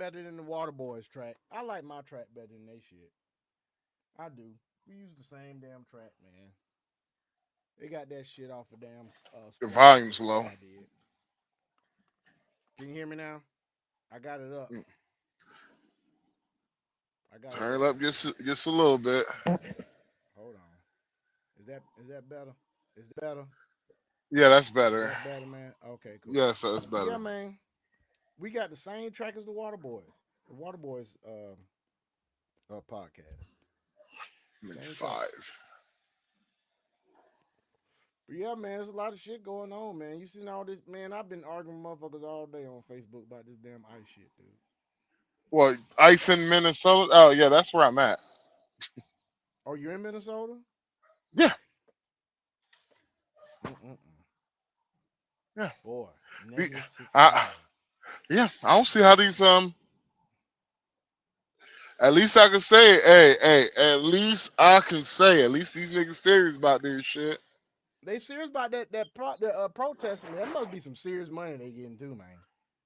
better than the Water Boys track. I like my track better than they shit. I do. We use the same damn track, man. They got that shit off of damn. Your Spotify. volume's low. I did. Can you hear me now? I got it up. I got Turn it up just a little bit. Hold on. Is that better? Is that better? Yeah, that's better. Is that better, man? Okay, cool. Yes, that's better. Yeah, man. We got the same track as the Water Boys. The Water Boys podcast. Same 5. track. But yeah, man, there's a lot of shit going on, man. You seen all this, man? I've been arguing with motherfuckers all day on Facebook about this damn ice shit, dude. Well, ice in Minnesota? Oh, yeah, that's where I'm at. Oh, you're in Minnesota? Yeah. Yeah. Boy, yeah, I don't see how these at least I can say, hey, at least I can say, at least these niggas serious about this shit. They serious about that protesting. That must be some serious money they getting too, man.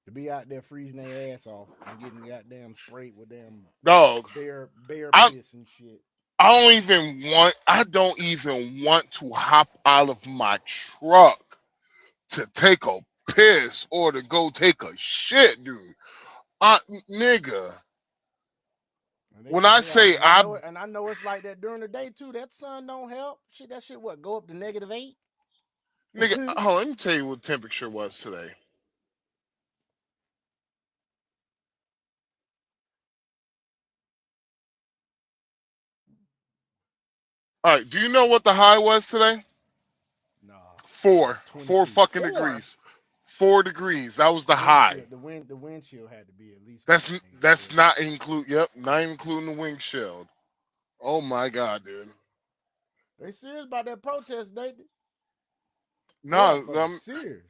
To be out there freezing their ass off and getting goddamn sprayed with damn dog bear piss and shit. I don't even want to hop out of my truck to take a piss or to go take a shit, dude. Nigga. When I say I know it's like that during the day too. That sun don't help. Shit, that shit what go up to -8? Nigga, oh, let me tell you what the temperature was today. All right, do you know what the high was today? No. 4 fucking degrees. 4 degrees. That was the high. The wind chill had to be at least. That's not include. Yep, not including the wind chill. Oh my god, dude. They serious about that protest, they? No, serious.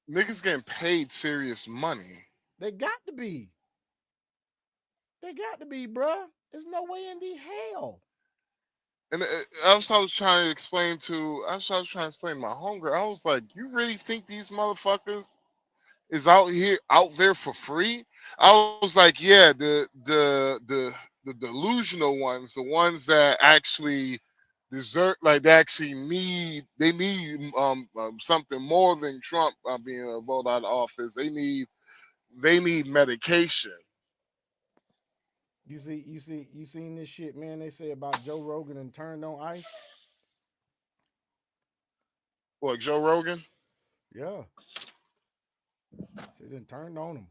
Niggas getting paid serious money. They got to be. Bruh. There's no way in the hell. And I was trying to explain to my homegirl. I was like, you really think these motherfuckers is out there for free? I was like, yeah, the delusional ones, the ones that actually deserve, like they need something more than Trump being voted out of office. They need medication. You seen this shit, man? They say about Joe Rogan and turned on ice. What, Joe Rogan? Yeah. They done turned on him.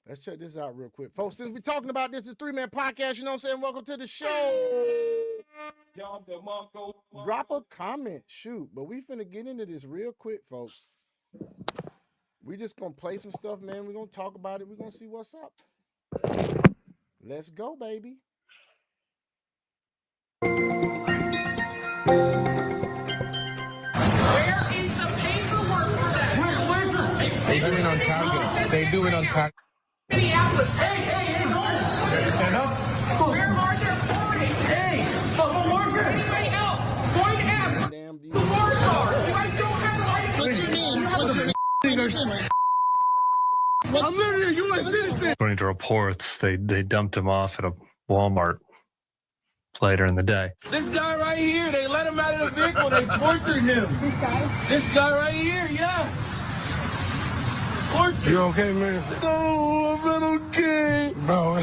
Let's check this out real quick. Folks, since we're talking about this, it's a 3-man podcast, you know what I'm saying? Welcome to the show. Drop a comment, shoot. But we finna get into this real quick, folks. We just gonna play some stuff, man. We're gonna talk about it. We're gonna see what's up. Let's go, baby. Where is the paperwork for that? Where's the paperwork? They do it on target. They do it on target. Minneapolis. Hey, go. Stand up. Where are their parties? Hey, but who are there? Anybody else? Going to ask the wars are. You guys don't have the right to. What's your name? What's your name? I'm literally a U.S. citizen. According to reports, they dumped him off at a Walmart later in the day. This guy right here, they let him out of the vehicle, they tortured him. This guy? This guy right here, yeah. Tortured. You okay, man? No, I'm not okay. Bro,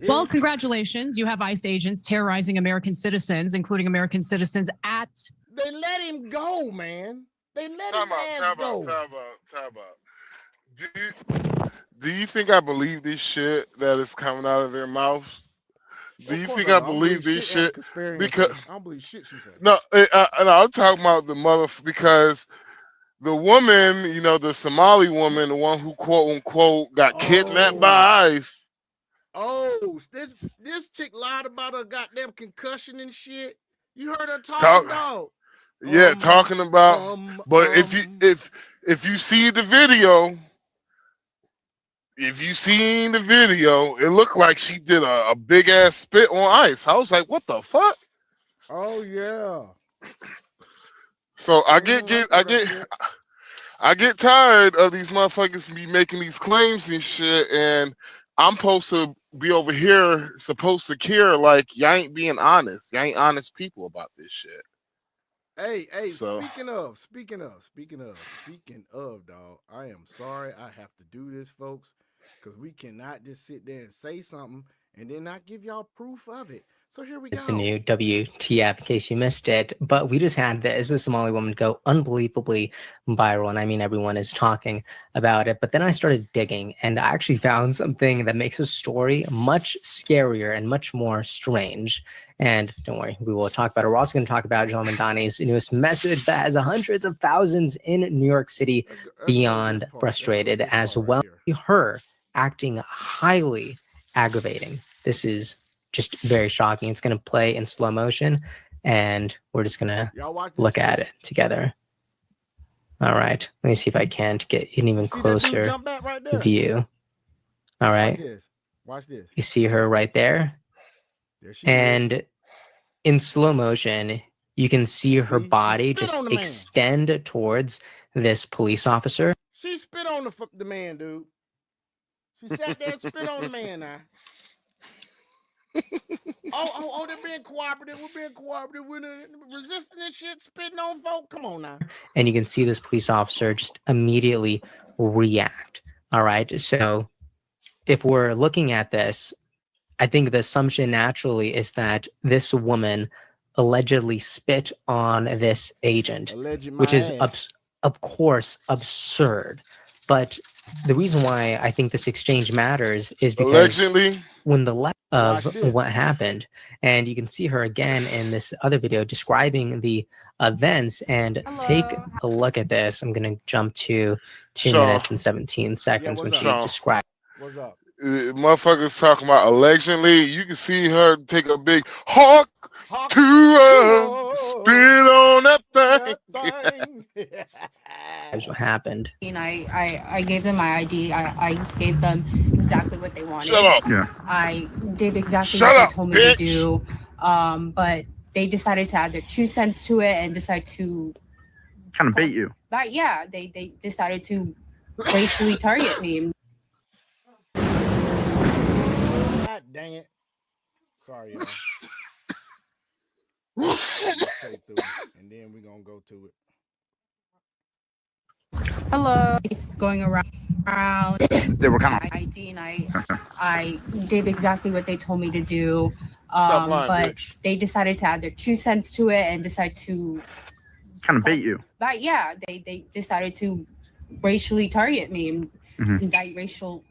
Well, congratulations. You have ICE agents terrorizing American citizens, including American citizens at... They let him go, man. They let his ass go. Time out. Do you think I believe this shit that is coming out of their mouths? Do you think I believe this shit? Because I don't believe shit she said. No, I'm talking about the mother, because the woman, you know, the Somali woman, the one who quote unquote got kidnapped by ICE. Oh, this chick lied about her goddamn concussion and shit. You heard her talking about? Yeah, talking about. But if you see the video. If you seen the video, it looked like she did a big ass spit on ICE. I was like, what the fuck? Oh yeah. So I get I get tired of these motherfuckers be making these claims and shit, and I'm supposed to be over here, supposed to care like y'all ain't being honest. Y'all ain't honest people about this shit. Hey, So- speaking of, dog, I am sorry I have to do this, folks, because we cannot just sit there and say something and then not give y'all proof of it. So here we go. It's the new WTF in case you missed it. But we just had this Somali woman go unbelievably viral. And I mean, everyone is talking about it. But then I started digging and I actually found something that makes the story much scarier and much more strange. And don't worry, we will talk about it. We're also going to talk about Joe Mandani's newest message that has hundreds of thousands in New York City beyond frustrated, as well as her acting highly aggravating. This is just very shocking. It's going to play in slow motion, and we're just going to look at it together. All right. Let me see if I can get an even closer view. All right. Watch this. You see her right there? And in slow motion, you can see her body just extend towards this police officer. She spit on the man, dude. She sat there and spit on the man now. They're being cooperative. We're being cooperative. We're resisting this shit, spitting on folk. Come on now. And you can see this police officer just immediately react. All right. So if we're looking at this, I think the assumption naturally is that this woman allegedly spit on this agent, which is, of course, absurd. But the reason why I think this exchange matters is because when the left of what happened, and you can see her again in this other video describing the events, and take a look at this. I'm going to jump to 2 minutes and 17 seconds when she described. What's up? Motherfuckers talking about allegedly. You can see her take a big hawk to spit on that thing. That's what happened. And I gave them my ID. I gave them exactly what they wanted. Shut up. Yeah. I did exactly what they told me to do. But they decided to add their 2 cents to it and decide to kind of bait you. But yeah, they decided to racially target me. God dang it. Sorry, y'all. And then we're going to go to it. Hello. It's going around. They were kind of ID, and I did exactly what they told me to do. But they decided to add their 2 cents to it and decide to kind of bait you. But yeah, they decided to racially target me and indict racial.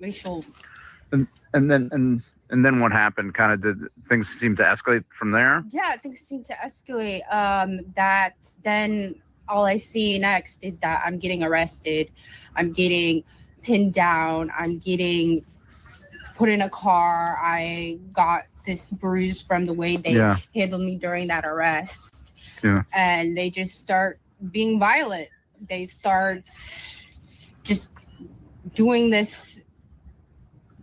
And then what happened? Kind of did things seem to escalate from there? Yeah, things seem to escalate. That then all I see next is that I'm getting arrested. I'm getting pinned down. I'm getting put in a car. I got this bruise from the way they handled me during that arrest. Yeah. And they just start being violent. They start just doing this.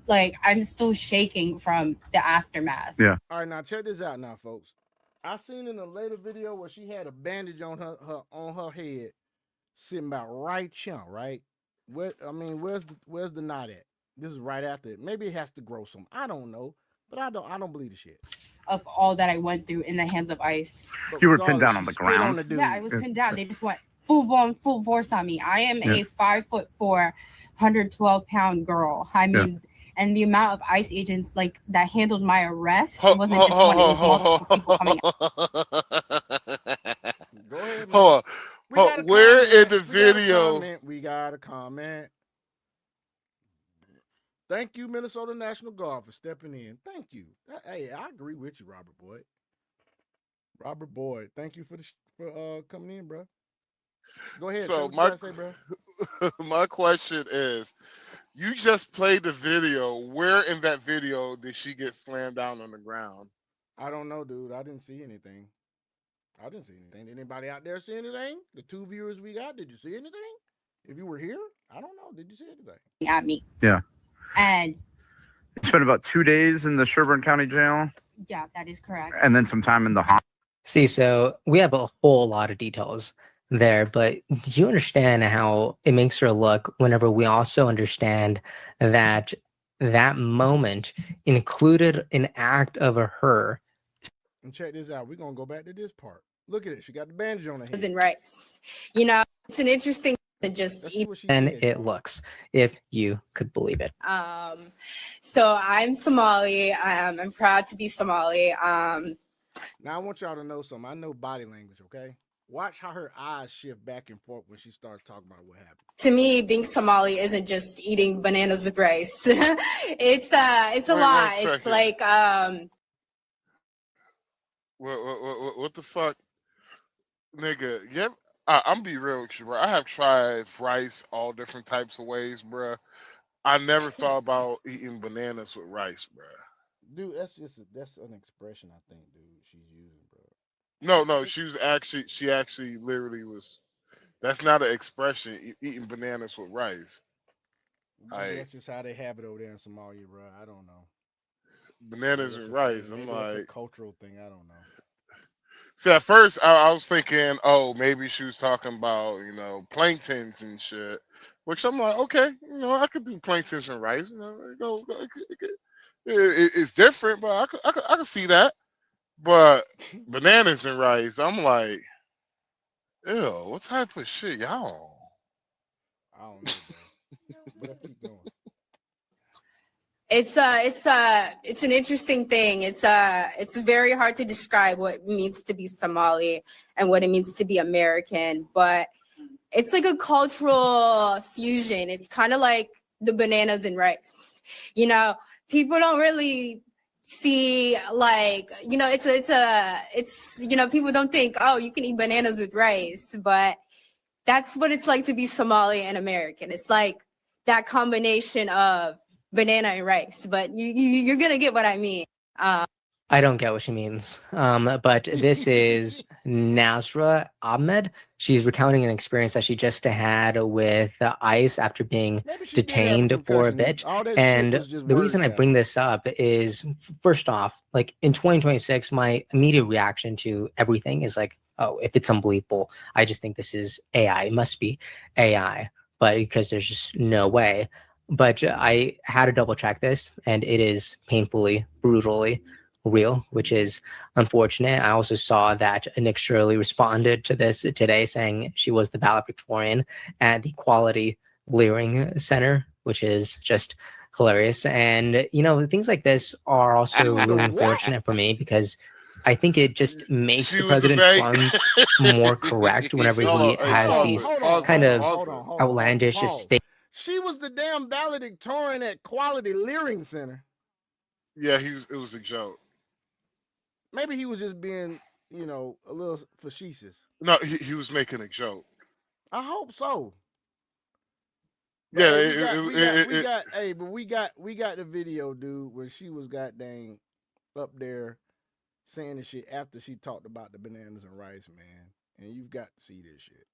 Like, I'm still shaking from the aftermath. Yeah. All right, now check this out now, folks. I seen in a later video where she had a bandage on her head, sitting about right here, right? Where's the knot at? This is right after it. Maybe it has to grow some. I don't know, but I don't believe the shit. Of all that I went through in the hands of ICE. You were pinned down on the ground. Yeah, I was pinned down. They just went full force on me. I am a 5'4", 112-pound girl. I mean. And the amount of ICE agents like that handled my arrest wasn't just one; it was multiple people coming out. Go ahead, man. Hold on. Where in the video? We got a comment. Thank you, Minnesota National Guard, for stepping in. Thank you. Hey, I agree with you, Robert Boyd. Robert Boyd, thank you for coming in, bro. Go ahead. So what you gotta say, bro. My question is, you just played the video. Where in that video did she get slammed down on the ground? I don't know, dude. I didn't see anything. Did anybody out there see anything? The 2 viewers we got, did you see anything? If you were here, I don't know. Did you see anything? At me. Yeah. And you spent about 2 days in the Sherburne County Jail. Yeah, that is correct. And then some time in the hospital. See, so we have a whole lot of details there, but do you understand how it makes her look whenever we also understand that that moment included an act of her? And check this out. We're gonna go back to this part. Look at it. She got the bandage on her head. And rice. You know, it's an interesting than just Let's see what she And said, it y'all. looks, if you could believe it. So I'm Somali. I'm proud to be Somali. Now I want y'all to know something. I know body language, okay? Watch how her eyes shift back and forth when she starts talking about what happened. To me, being Somali isn't just eating bananas with rice. It's a Wait, lot. wait a It's second. like What the fuck, nigga? Yep. I'm be real with you, bro. I have tried rice all different types of ways, bro. I never thought about eating bananas with rice, bro. Dude, that's an expression I think, dude, she's using, bro. No, she actually literally was. That's not an expression. Eating bananas with rice. Maybe that's just how they have it over there in Somalia, bro. I don't know. Bananas and rice. I'm Maybe that's a like, cultural thing. I don't know. see, at first I was thinking, oh, maybe she was talking about, planktons and shit. Which I'm like, okay, I could do planktons and rice. It's different, but I could see that. But bananas and rice, I'm like, ew, what type of shit y'all? I don't know, bro. But let's keep going. it's an interesting thing. It's very hard to describe what it means to be Somali and what it means to be American, but it's like a cultural fusion. It's kind of like the bananas and rice. People don't really see, like, it's people don't think, oh, you can eat bananas with rice, but that's what it's like to be Somali and American. It's like that combination of banana and rice, but you're gonna get what I mean. I don't get what she means. But this is Nazra Ahmed. She's recounting an experience that she just had with ICE after being detained for a bit. And the reason I bring this up is, first off, like in 2026, my immediate reaction to everything is like, oh, if it's unbelievable, I just think this is AI. It must be AI, but because there's just no way. But I had to double check this, and it is painfully, brutally real, which is unfortunate. I also saw that Nick Shirley responded to this today, saying she was the valedictorian at the Quality Leering Center, which is just hilarious. And, things like this are also really unfortunate for me because I think it just makes the President Trump more correct whenever he has these kind of outlandish statements. She was the damn valedictorian at Quality Leering Center. Yeah, it was a joke. Maybe he was just being, a little facetious. No, he was making a joke. I hope so. But yeah, we got the video, dude, where she was goddamn up there saying the shit after she talked about the bananas and rice, man. And you've got to see this shit.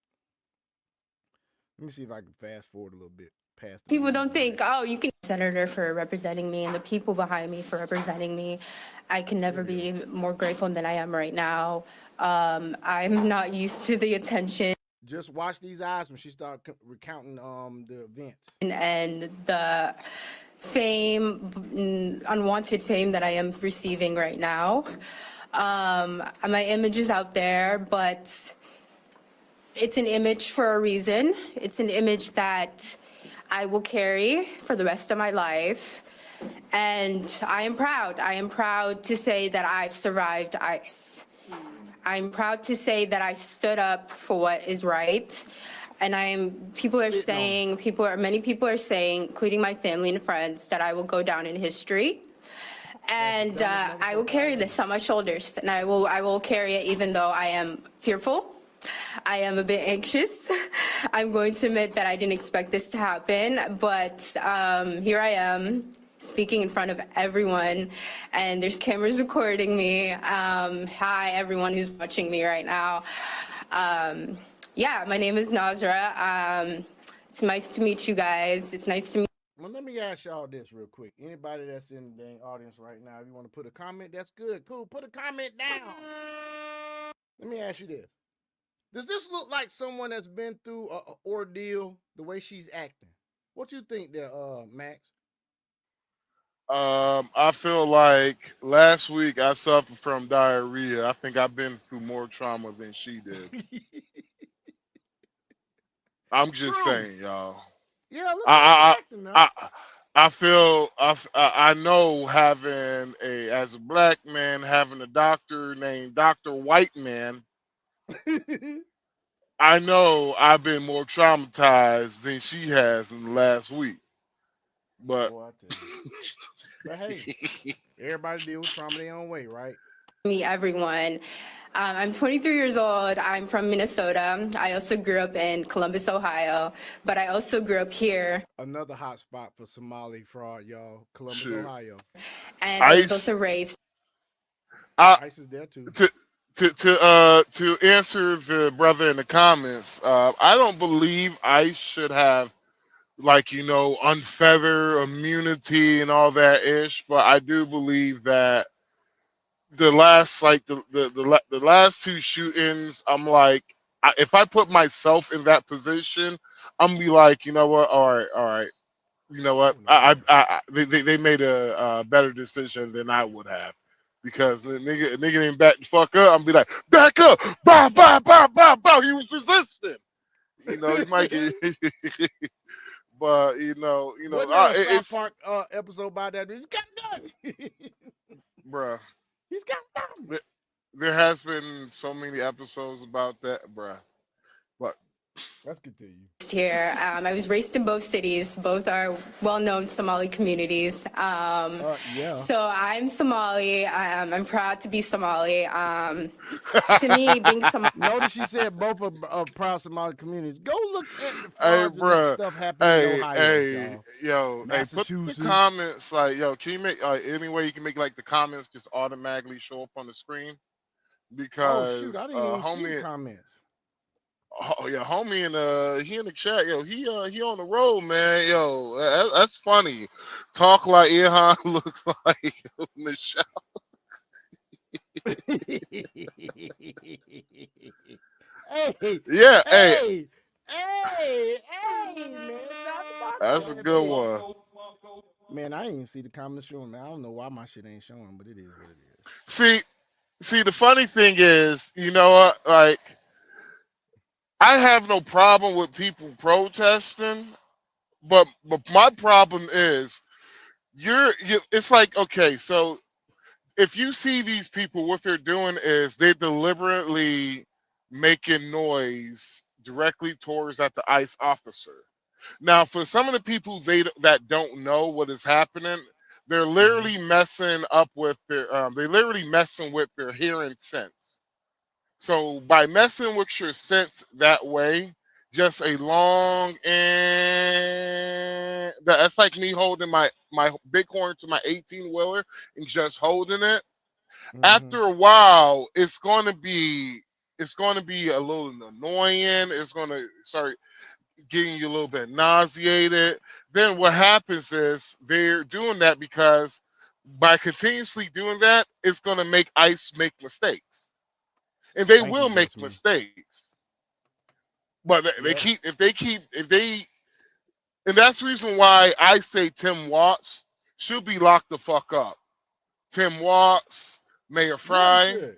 Let me see if I can fast forward a little bit past. People don't think, oh, you can senator for representing me and the people behind me for representing me. I can never be more grateful than I am right now. I'm not used to the attention. Just watch these eyes when she started recounting the events. And the fame, unwanted fame that I am receiving right now. My image is out there, but it's an image for a reason. It's an image that I will carry for the rest of my life. And I am proud. I am proud to say that I've survived ICE. I'm proud to say that I stood up for what is right. And many people are saying, including my family and friends, that I will go down in history. And I will carry this on my shoulders, and I will carry it even though I am fearful. I am a bit anxious. I'm going to admit that I didn't expect this to happen, but here I am speaking in front of everyone, and there's cameras recording me. Hi, everyone who's watching me right now. Yeah, my name is Nazra. It's nice to meet you guys. It's nice to meet. Well, let me ask y'all this real quick. Anybody that's in the audience right now, if you want to put a comment, that's good. Cool. Put a comment down. Let me ask you this. Does this look like someone that's been through a ordeal the way she's acting? What you think there, Max? I feel like last week I suffered from diarrhea. I think I've been through more trauma than she did. I'm just True. saying, y'all. Yeah, look how I she's acting now. I feel I know having as a black man having a doctor named Dr. White Man. I know I've been more traumatized than she has in the last week. But Boy, I tell you. But hey, everybody deal with trauma their own way, right? Me, everyone. I'm 23 years old. I'm from Minnesota. I also grew up in Columbus, Ohio, but I also grew up here. Another hot spot for Somali fraud, y'all. Columbus, Shit. Ohio. And I was Ice, also raised. Ice is there too. to answer the brother in the comments, I don't believe ICE should have like unfeather immunity and all that ish, but I do believe that the last the last two shootings, I'm like, if I put myself in that position, I'm gonna be like, you know what, all right, you know what, they made a better decision than I would have. Because the nigga didn't back the fuck up. I'm be like, back up, bow, bow, bow, bow, bow. He was resisting. You might get, but Wasn't there a South Park episode about that? He's got a gun. bruh. He's got a gun. There has been so many episodes about that, bruh. But let's continue. Here, I was raised in both cities. Both are well-known Somali communities. Yeah. So I'm Somali. I'm proud to be Somali. To me, being Somali. Notice she said both are proud Somali communities. Go look at the fraudulent stuff happening in Ohio, y'all. Put the comments like, can you make any way you can make like the comments just automatically show up on the screen? Because shoot, I didn't even see the comments. Oh yeah, homie, and he in the chat, he on the road, man, that's funny. Talk like Ilhan looks like Michelle. Hey, yeah, hey, man, that's a good one. Man, I ain't even see the comments showing. Man, I don't know why my shit ain't showing, but it is what it is. See, the funny thing is, you know what, like, I have no problem with people protesting, but my problem is it's like, okay, so if you see these people, what they're doing is they're deliberately making noise directly towards at the ICE officer. Now, for some of the people that don't know what is happening, they're literally messing up with their hearing sense. So by messing with your sense that way, just a long and that's like me holding my bighorn to my 18-wheeler and just holding it. After a while, it's going to be a little annoying. It's going to start getting you a little bit nauseated. Then what happens is they're doing that because by continuously doing that, it's going to make ICE make mistakes. And they will make mistakes, but and that's the reason why I say Tim Watts should be locked the fuck up. Tim Watts, Mayor Fry,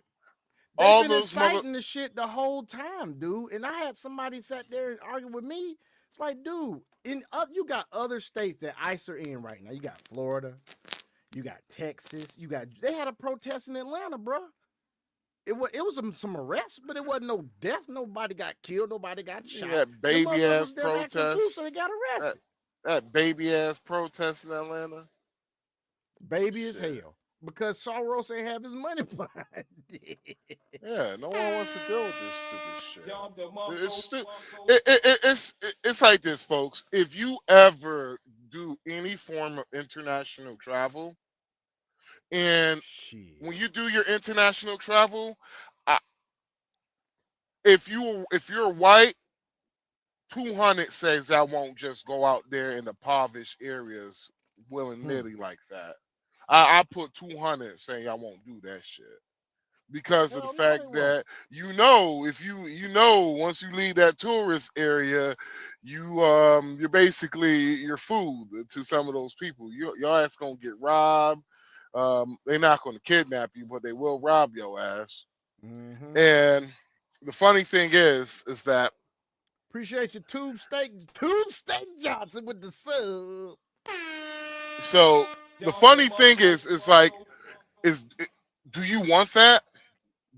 all those inciting the shit the whole time, dude. And I had somebody sat there and argue with me. It's like, dude, you got other states that ICE are in right now. You got Florida, you got Texas, they had a protest in Atlanta, bro. It was some arrests, but it wasn't no death. Nobody got killed. Nobody got shot. That baby ass protest. So they got arrested. That baby ass protest in Atlanta. Baby as hell. Because Soros ain't have his money behind it. Yeah, no one wants to deal with this stupid shit. It's like this, folks. If you ever do any form of international travel, and when you do your international travel, if you're white, 200 says I won't just go out there in the impoverished areas willy-nilly like that. I put 200 saying I won't do that shit. because of the Hell no, they fact won't. that if you once you leave that tourist area, you're basically your food to some of those people. Your ass gonna get robbed. They're not gonna kidnap you, but they will rob your ass. Mm-hmm. And the funny thing is that Appreciate your Tube Steak Johnson with the sub. so the funny thing is do you want that?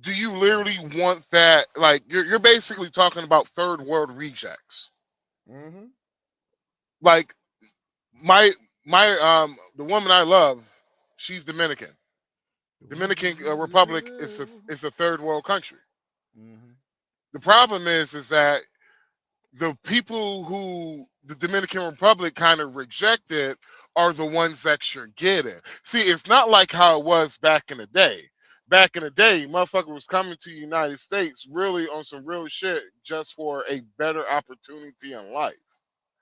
Do you literally want that? Like you're basically talking about third world rejects. Mm-hmm. Like my the woman I love, she's Dominican. Dominican Republic is a third world country. Mm-hmm. The problem is that the people who the Dominican Republic kind of rejected are the ones that you're getting. See, it's not like how it was back in the day. Back in the day, motherfucker was coming to the United States really on some real shit just for a better opportunity in life.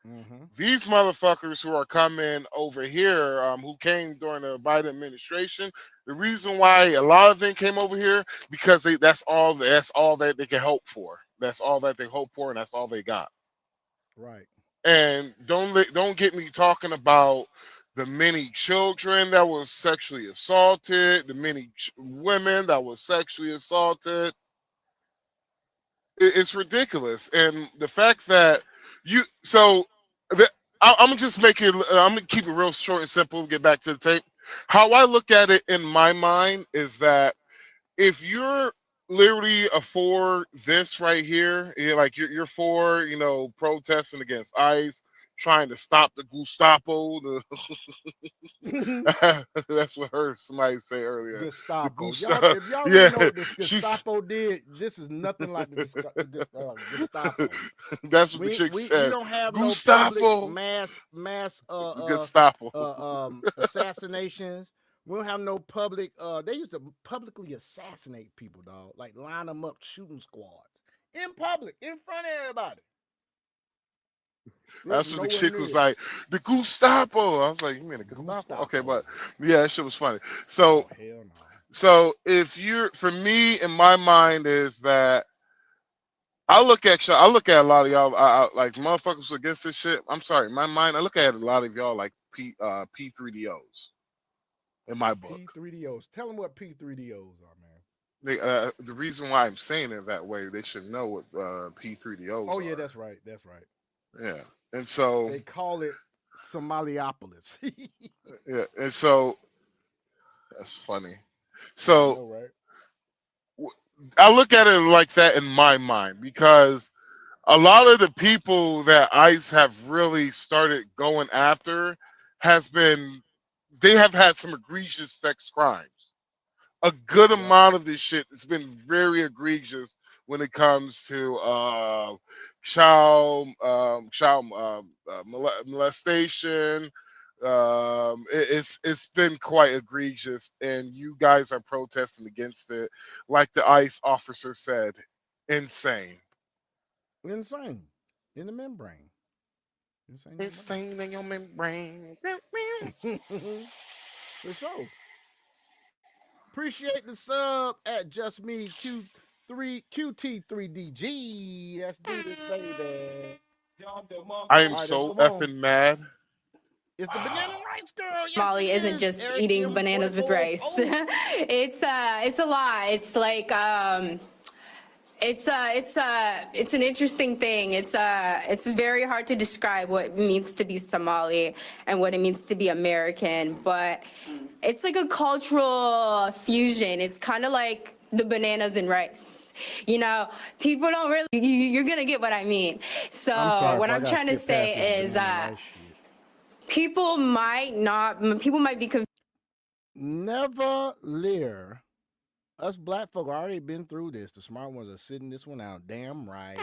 Mm-hmm. These motherfuckers who are coming over here, who came during the Biden administration, the reason why a lot of them came over here because that's all that they can hope for. That's all that they hope for, and that's all they got. Right. And don't get me talking about the many children that were sexually assaulted, the many women that were sexually assaulted. It's ridiculous, and the fact that I'm gonna just make it. I'm gonna keep it real short and simple. Get back to the tape. How I look at it in my mind is that if you're literally for this right here, you're for protesting against ICE, trying to stop the Gestapo. That's what I heard somebody say earlier. Gestapo. Gestapo. If y'all Yeah, really know what the Gestapo did, this is nothing like the Gestapo. That's what the chick We said. don't have Gestapo. no public mass Gestapo. assassinations. We don't have no public. They used to publicly assassinate people, dog. Like line them up, shooting squads in public, in front of everybody. That's what the chick was like. The Gestapo. I was like, you mean the Gestapo? Okay, but yeah, that shit was funny. So, hell no. So for me, in my mind, is that I look at y'all. I look at a lot of y'all. Like motherfuckers against this shit. I'm sorry, in my mind, I look at a lot of y'all like P3DOs. In my book, P3DOs. Tell them what P3DOs are, man. The reason why I'm saying it that way, they should know what P3DOs are. Oh yeah, that's right. That's right. Yeah, and so they call it Somaliopolis. Yeah, and so that's funny. So I know, right? I look at it like that in my mind because a lot of the people that ICE have really started going after they have had some egregious sex crimes. A good amount of this shit has been very egregious when it comes to child molestation. It's been quite egregious, and you guys are protesting against it, like the ICE officer said, insane in the membrane. Insane in your membrane. For sure. Appreciate the sub at Just Me QT3DG. Let's do this, baby. I am so effing mad. It's the banana rice girl. Yes, Molly isn't just eating bananas with rice. It's a lot. It's like it's an interesting thing. It's very hard to describe what it means to be Somali and what it means to be American, but it's like a cultural fusion. It's kind of like the bananas and rice. You know, people don't really, you're gonna get what I mean. So what I'm trying to say is people might be confused. Never lear. Us black folk already been through this. The smart ones are sitting this one out. Damn right.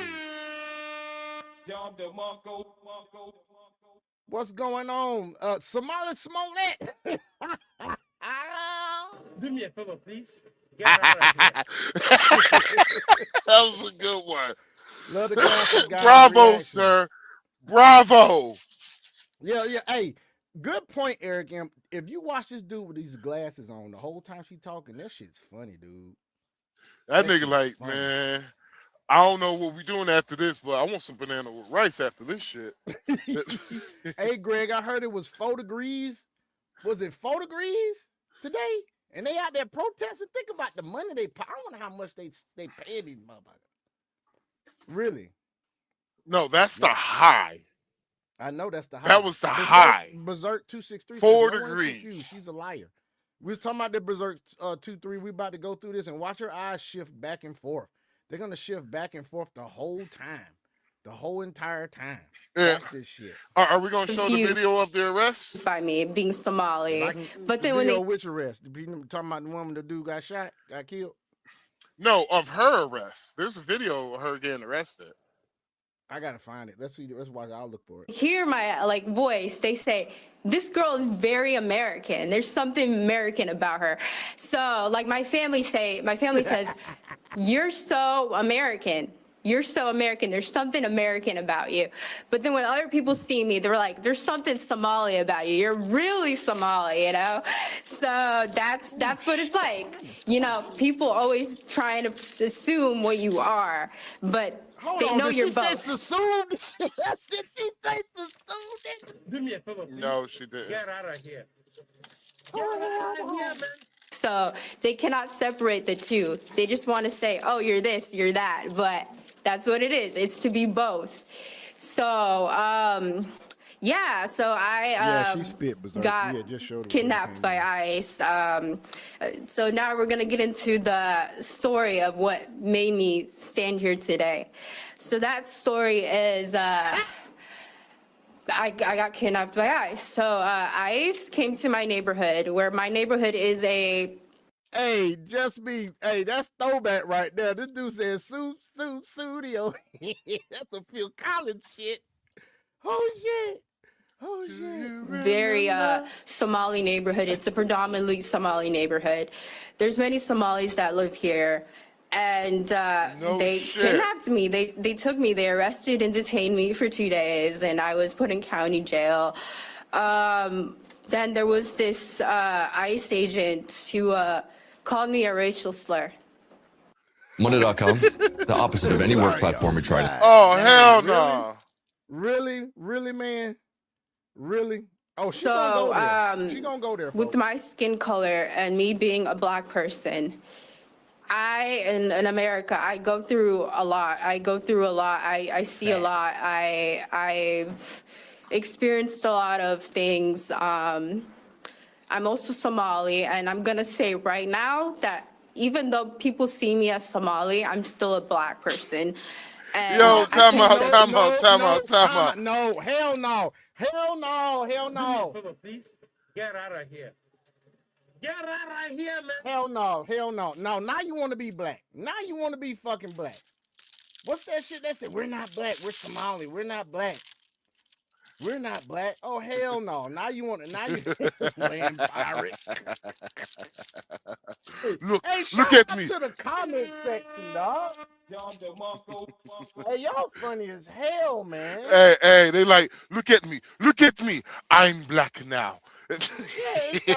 What's going on? Somali Smollett. Do me a favor, please. That was a good one. Love the graphic guy. Bravo, reaction. sir. Bravo. Yeah. Hey, good point, Eric. If you watch this dude with these glasses on the whole time she talking, that shit's funny, dude. That That nigga shit like, funny. man, I don't know what we doing after this, but I want some banana with rice after this shit. Hey, Greg, I heard it was 4 degrees. Was it 4 degrees today? And they out there protesting. Think about the money they pay. I wonder how much they pay these motherfuckers. Really? No, that's the Yeah. high. I know that's the high. That was the high. Berserk 263 4 says, no one's degrees. confused. She's a liar. We was talking about the Berserk 23. We about to go through this and watch her eyes shift back and forth. They're gonna shift back and forth the whole time, the whole entire time. Yeah. Watch this shit. Are we gonna show the Confused. video of the arrest? By me being Somali. But then when Video they which arrest? Talking about the woman, the dude got shot, got killed. No, of her arrest. There's a video of her getting arrested. I gotta find it. Let's see. Let's watch. I'll look for it. hear my voice, they say this girl is very American. There's something American about her. So like my family says, you're so American. You're so American. There's something American about you. But then when other people see me, they're like, there's something Somali about you. You're really Somali, you know? So that's what it's like. You know, people always trying to assume what you are, but they know you're both. Did she say assumed? Do me a favor, please. No, she didn't. Get out of here. Get out of here, man. So they cannot separate the two. They just want to say, oh, you're this, you're that. But that's what it is. It's to be both. So, yeah, so I she spit berserk. got Yeah, just showed it kidnapped by ICE. So now we're going to get into the story of what made me stand here today. So that story is I got kidnapped by ICE. So ICE came to my neighborhood, where my neighborhood is a... Hey, just me. Hey, that's throwback right there. This dude says studio. That's a Phil Collins shit. Oh shit. Oh shit. very Somali neighborhood. It's a predominantly Somali neighborhood. There's many Somalis that live here, and No they shit. kidnapped me. They took me. They arrested and detained me for 2 days, and I was put in county jail. Then there was this ICE agent who called me a racial slur. Monday.com, the opposite of any work platform we tried. Oh, Man, hell really? no. Really, man? Really? Oh, she So, gonna go there. She gonna go there. With folks. my skin color and me being a black person, in America, I go through a lot. I see a lot. I've experienced a lot of things. I'm also Somali, and I'm gonna say right now that even though people see me as Somali, I'm still a black person. And Yo, I time can't out, say- time out, time out, time out. No, hell no. Hell no. Hell Do me a no. favor, please. Get out of here. Get out of here, man. Hell no. Hell no. No, now you want to be black. Now you want to be fucking black. What's that shit that said, we're not black, we're Somali, we're not black. We're not black. Oh, hell no. Now you want to, now you land pirate. Look, Hey, look shout at out me. to the comment section, dog. Hey, y'all funny as hell, man. Hey, they like, look at me, I'm black now. Exactly.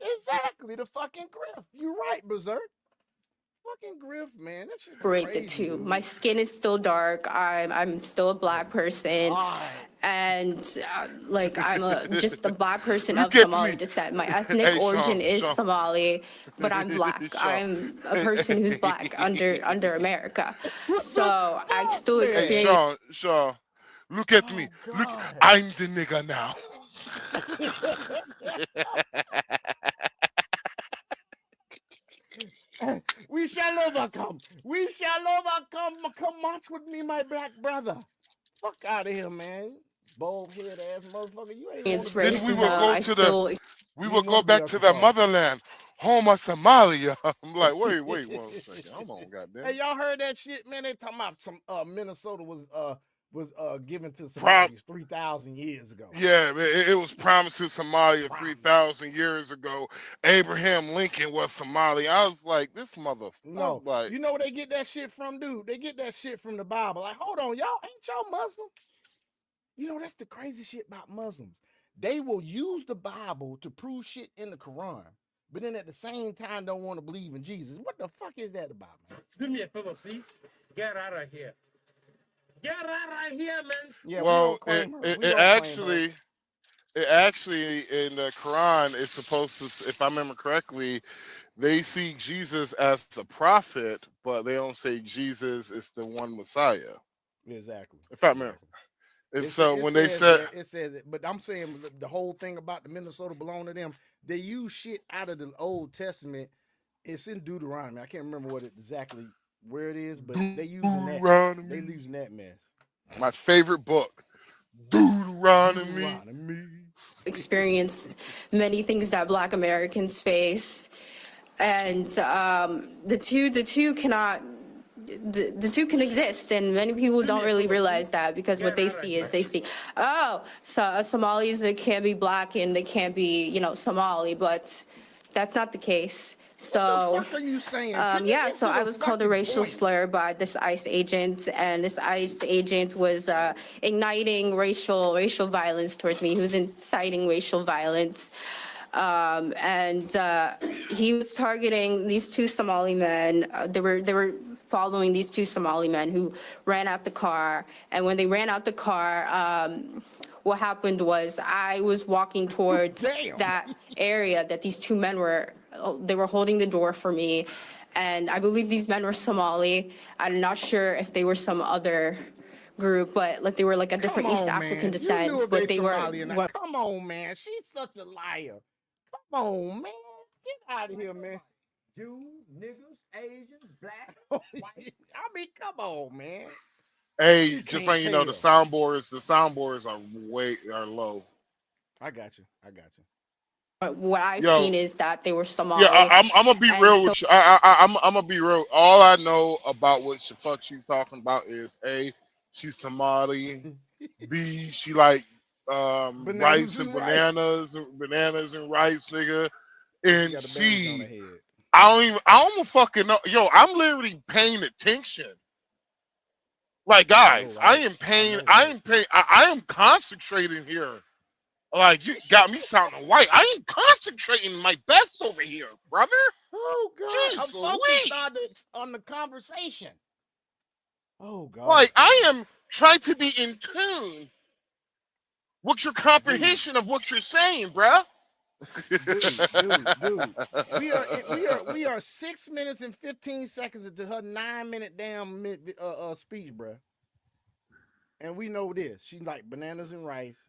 Exactly. The fucking griff. You right, Berserk. Fucking griff, man. That shit separate the crazy, two. dude. My skin is still dark. I'm still a black person, God. and I'm just a black person Look of at Somali me. descent. My ethnic Hey, origin Sean, is Sean. Somali, but I'm black. Sean. I'm a person who's black under America. So I still Hey, Hey, experience. Sean, look at me. Oh, Look, God. I'm the nigga now. We shall overcome. We shall overcome. Come march with me, my black brother. Fuck out of here, man. Bald head ass motherfucker. You ain't It's wanna be- Then we will racism. go I to the- still We You will go wanna be back a to the Capone. motherland, home of Somalia. I'm like, wait one second. Hold on, goddamn. Hey, y'all heard that shit, man? They talking about some Minnesota was given to Prop- Somalis 3,000 years ago. Yeah, it was promised to Somalia Promised. 3,000 years ago. Abraham Lincoln was Somali. I was like, this motherfucker. No, Like, you know where they get that shit from, dude? They get that shit from the Bible. Like, hold on, y'all, ain't y'all Muslim? You know, that's the crazy shit about Muslims. They will use the Bible to prove shit in the Quran, but then at the same time don't want to believe in Jesus. What the fuck is that about, man? Do me a favor, please. Get out of here. Get out of here, man. Yeah, we Well, don't claim her. We it don't claim her. actually in the Quran is supposed to, if I remember correctly, they see Jesus as a prophet, but they don't say Jesus is the one Messiah. Exactly. If I remember. And so It when they says said, that- it says that, but I'm saying the whole thing about the Minnesota belong to them. They use shit out of the Old Testament. It's in Deuteronomy. I can't remember what exactly where it is, but they using that. Deuteronomy. They using that mess. My favorite book, Deuteronomy. Experienced many things that Black Americans face, and the two cannot. The two can exist, and many people don't really realize that, because what they see is they see, oh, so Somalis, they can't be Black and they can't be, you know, Somali, but that's not the case. So, What the fuck are you saying? Can you yeah, get so to I the was called a fucking racial point? slur by this ICE agent, and this ICE agent was igniting racial violence towards me. He was inciting racial violence. And he was targeting these two Somali men. They were following these two Somali men who ran out the car. And when they ran out the car, what happened was I was walking towards that area that these two men were. They were holding the door for me, and I believe these men were Somali. I'm not sure if they were some other group, but like they were like a different Come East on, African man. descent. You knew But they Somali were. Come on, man. She's such a liar. Come on, man. Get out of here, man. Jews, niggas, Asians, Black. I mean, come on, man. hey, You just can't letting you know, the tell. soundboards are low. I got you. What I've Yo. seen is that they were Somali. Yeah, I'm gonna be And real so- with you. I'm gonna be real. All I know about what the fuck she's talking about is A, she's Somali. B, she like rice and bananas and rice, nigga. And Got a bandage on C, her head. I don't even fucking know. Yo, I'm literally paying attention. Like, guys, I know, I right? am paying. I I know, am paying. I am concentrating here. Like, you got me sounding white. I ain't concentrating my best over here, brother. Oh God, Jeez I'm focused on the conversation. Oh God. Like, I am trying to be in tune with your comprehension of what you're saying, bruh. Dude. We are 6 minutes and 15 seconds into her 9-minute damn speech, bruh. And we know this. She like bananas and rice.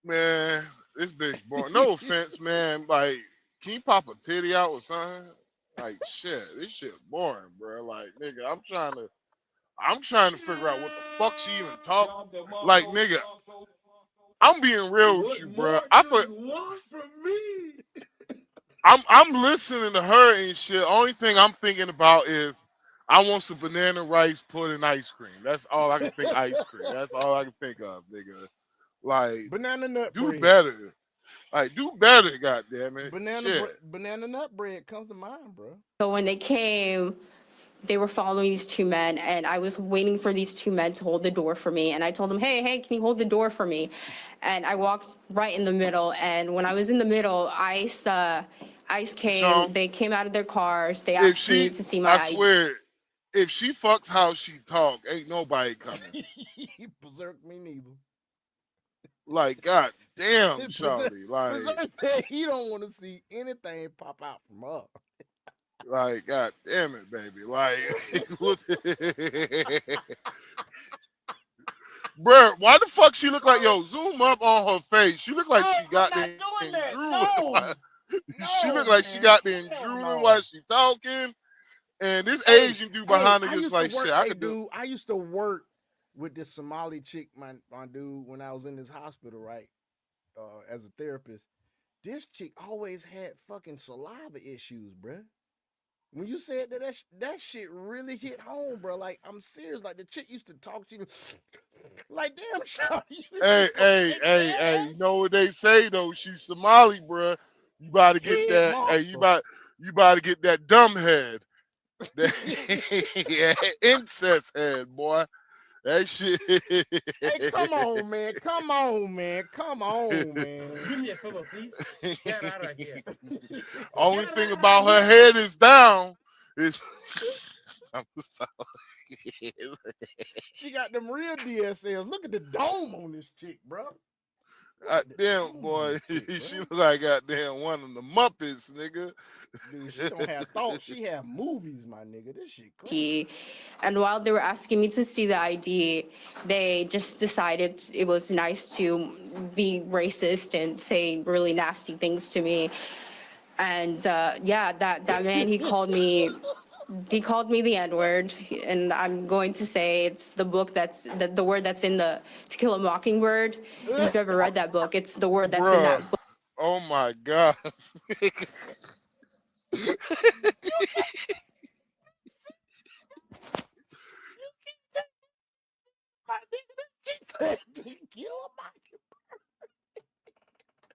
Man, this bitch boring. No offense, man. Like, can you pop a titty out or something? Like, shit, this shit boring, bro. Like, nigga, I'm trying to figure out what the fuck she even talk. Like, nigga, I'm being real with you, bro. I'm listening to her and shit. Only thing I'm thinking about is I want some banana rice pudding ice cream. That's all I can think. Ice cream. That's all I can think of, nigga. Like, banana nut do bread. better. Like, do better, goddammit. Banana nut bread comes to mind, bro. So when they came, they were following these two men, and I was waiting for these two men to hold the door for me. And I told them, hey, can you hold the door for me? And I walked right in the middle. And when I was in the middle, ICE came. Sean, they came out of their cars. They asked me to see my I swear, if she fucks how she talk, ain't nobody coming. Berserk me neither. Like, god damn, Shawty. Like, Berserk said he don't want to see anything pop out from her. Like, god damn it, baby. Like, bro, why the fuck she look like, yo, zoom up on her face. She look like she got the drooling. She look like she got the drooling while she talking. And this Asian dude behind her just like, shit, I could do. I used to work with this Somali chick, my dude, when I was in this hospital, right? As a therapist. This chick always had fucking saliva issues, bruh. When you said that shit really hit home, bro. Like, I'm serious. Like, the chick used to talk to you like, damn, Shawty. Hey, you know what they say though? She's Somali, bro. You about to get that. Hey, you about to get that dumb head, that incest head, boy. That shit. Hey, come on, man. Come on, man. Come on, man. Do me a favor, please. Get out of here. Only Get thing out about of her here. head is down is. I'm sorry. She got them real DSLs. Look at the dome on this chick, bro. Damn, boy, she look like goddamn one of the Muppets, nigga. Dude, she don't have thoughts. She have movies, my nigga. This shit crazy. And while they were asking me to see the ID, they just decided it was nice to be racist and say really nasty things to me. And yeah, that man, he called me the N-word, and I'm going to say it's the book the word that's in the To Kill a Mockingbird. If you've ever read that book, it's the word that's in that Bruh. book. Oh my god.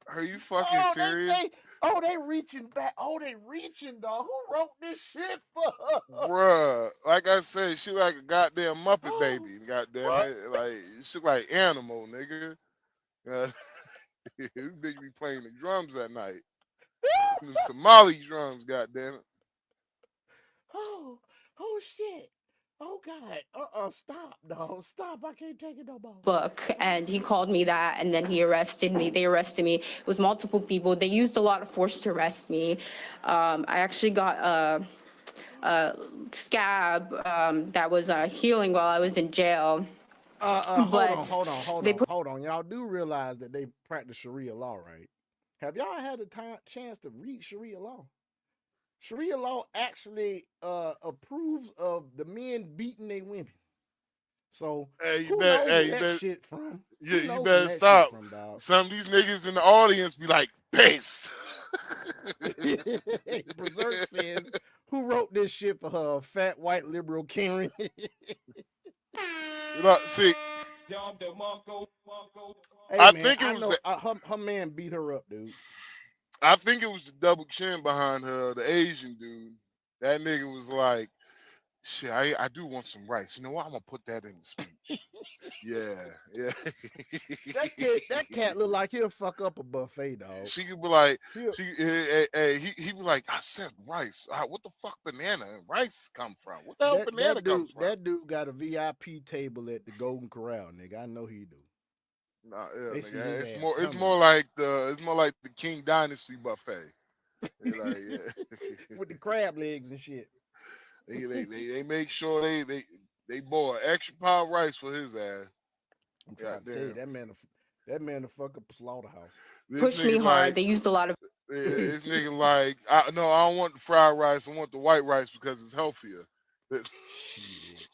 Are you fucking serious? They reaching back. Oh, they reaching, dog. Who wrote this shit for her? Bruh, like I said, she like a goddamn Muppet baby. Goddamn it, like she like animal, nigga. This bitch be playing the drums at night. Them Somali drums, goddamn it. Oh shit. Oh God. Stop, dog. Stop. I can't take it no more. Book, and he called me that, and then he arrested me. They arrested me. It was multiple people. They used a lot of force to arrest me. I actually got a scab that was healing while I was in jail. Hold on. Y'all do realize that they practice Sharia law, right? Have y'all had a chance to read Sharia law? Sharia law actually approves of the men beating their women. So who knows where that shit from? Yeah, you better stop. Some of these niggas in the audience be like, pissed. Berserk says, who wrote this shit for her? Fat white liberal Karen. See, Hey, I man, think it was her man beat her up, dude. I think it was the double chin behind her, the Asian dude. That nigga was like, shit, I do want some rice. You know what? I'm gonna put that in the speech. Yeah. That cat look like he'll fuck up a buffet, dog. She could be like, he be like, I said rice. What the fuck banana and rice come from? What the hell banana come from? That dude got a VIP table at the Golden Corral, nigga. I know he do. Nah, yeah, nigga. It's more like the King Dynasty buffet. Like, yeah. With the crab legs and shit. They make sure they boil extra pound rice for his ass. I'm trying to tell you, that man a fucking slaughterhouse. Pushed me hard. They used a lot of. This nigga like, I don't want the fried rice. I want the white rice because it's healthier. Shit.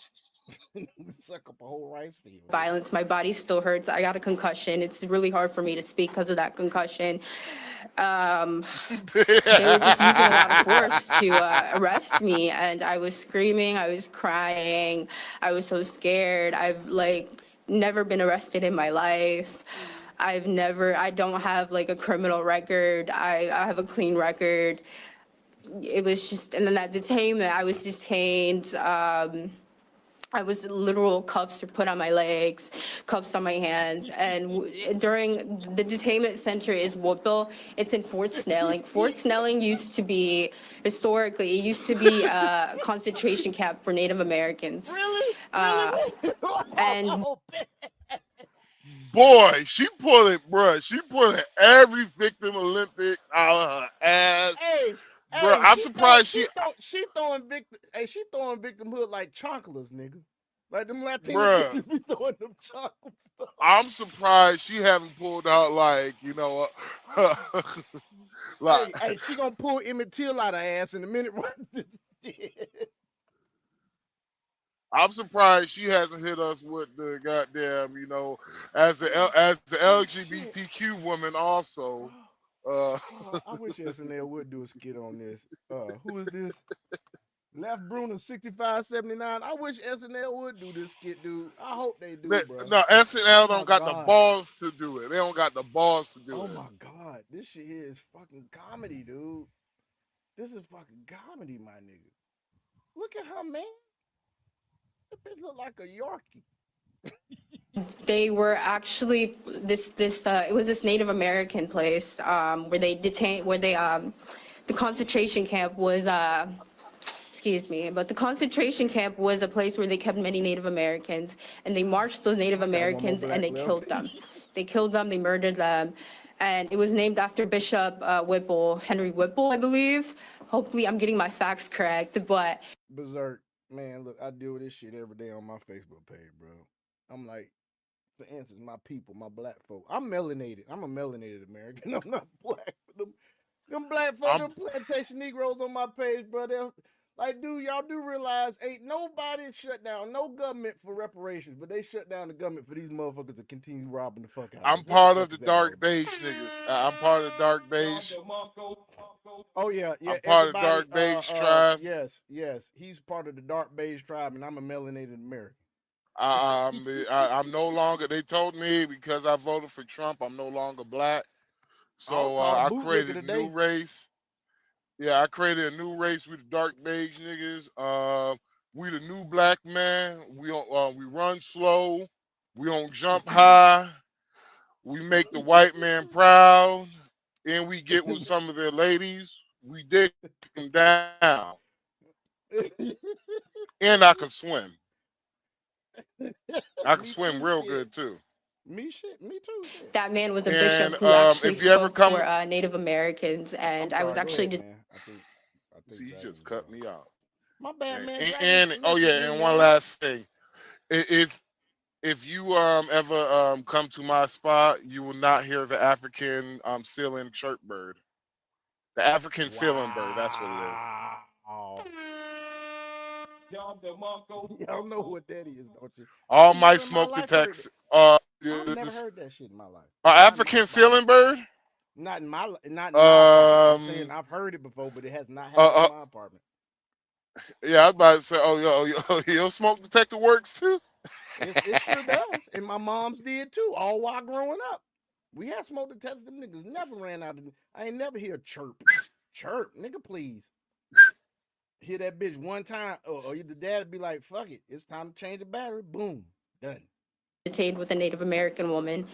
Suck up a whole rice field. Violence. My body still hurts. I got a concussion. It's really hard for me to speak because of that concussion. They were just using a lot of force to arrest me, and I was screaming. I was crying. I was so scared. I've never been arrested in my life. I don't have a criminal record. I have a clean record. It was just, and then that detainment, I was detained. I was literal cuffs were put on my legs, cuffs on my hands, and during the detainment center is Woodville. It's in Fort Snelling. Fort Snelling used to be, historically, it used to be a concentration camp for Native Americans. Really? And boy, she pulling every victim Olympics out of her ass. Hey, bro, I'm surprised she throwing victimhood like chocolates, nigga. Like them Latino Bruh. bitches be throwing them chocolates. I'm surprised she haven't pulled out like Hey, she gonna pull Emmett Till out her ass in a minute. I'm surprised she hasn't hit us with the goddamn, as the LGBTQ woman also. I wish SNL would do a skit on this. Who is this? Left Bruner 6579. I wish SNL would do this skit, dude. I hope they do, bro. No, SNL don't got the balls to do it. They don't got the balls to do it. Oh my God, this shit here is fucking comedy, dude. This is fucking comedy, my nigga. Look at her, man. That bitch look like a Yorkie. They were actually it was this Native American place where they detained the concentration camp was excuse me, but the concentration camp was a place where they kept many Native Americans, and they marched those Native Americans and they killed them. They killed them, they murdered them, and it was named after Bishop Whipple, Henry Whipple, I believe. Hopefully I'm getting my facts correct, but Berserk, man, look, I deal with this shit every day on my Facebook page, bro. I'm like, for instance, my people, my black folk. I'm melanated. I'm a melanated American. I'm not black. Them black folk, them plantation Negroes on my page, bro. Like, dude, y'all do realize ain't nobody shut down no government for reparations, but they shut down the government for these motherfuckers to continue robbing the fuck out. I'm part of the dark beige niggas. I'm part of the dark beige. Oh yeah, yeah. I'm part of the dark beige tribe. Yes, yes. He's part of the dark beige tribe, and I'm a melanated American. I'm no longer. They told me because I voted for Trump, I'm no longer black. So I created a new race. Yeah, I created a new race with the dark beige niggas. We the new black man. We run slow. We don't jump high. We make the white man proud, and we get with some of their ladies. We dig them down, and I can swim. I can swim real good too. Me too. Shit. that man was a bishop who actually if you ever spoke come, for Native Americans, and I was actually. See, you just cut me off. My bad, man. And oh yeah, and one last thing, if you ever come to my spot, you will not hear the African ceiling chirp bird. The African ceiling bird, that's what it is. Oh. Y'all know what that is, don't you? All my smoke detectors. I've never heard that shit in my life. African ceiling bird? Not in my apartment. I'm saying I've heard it before, but it has not happened in my apartment. Yeah, I was about to say, your smoke detector works too? It sure does. And my mom's did too, all while growing up. We had smoke detectors. Them niggas never ran out of them. I ain't never hear chirp. Chirp, nigga, please. Hear that bitch one time, or the dad would be like, fuck it, it's time to change the battery. Boom, done. Detained with a Native American woman.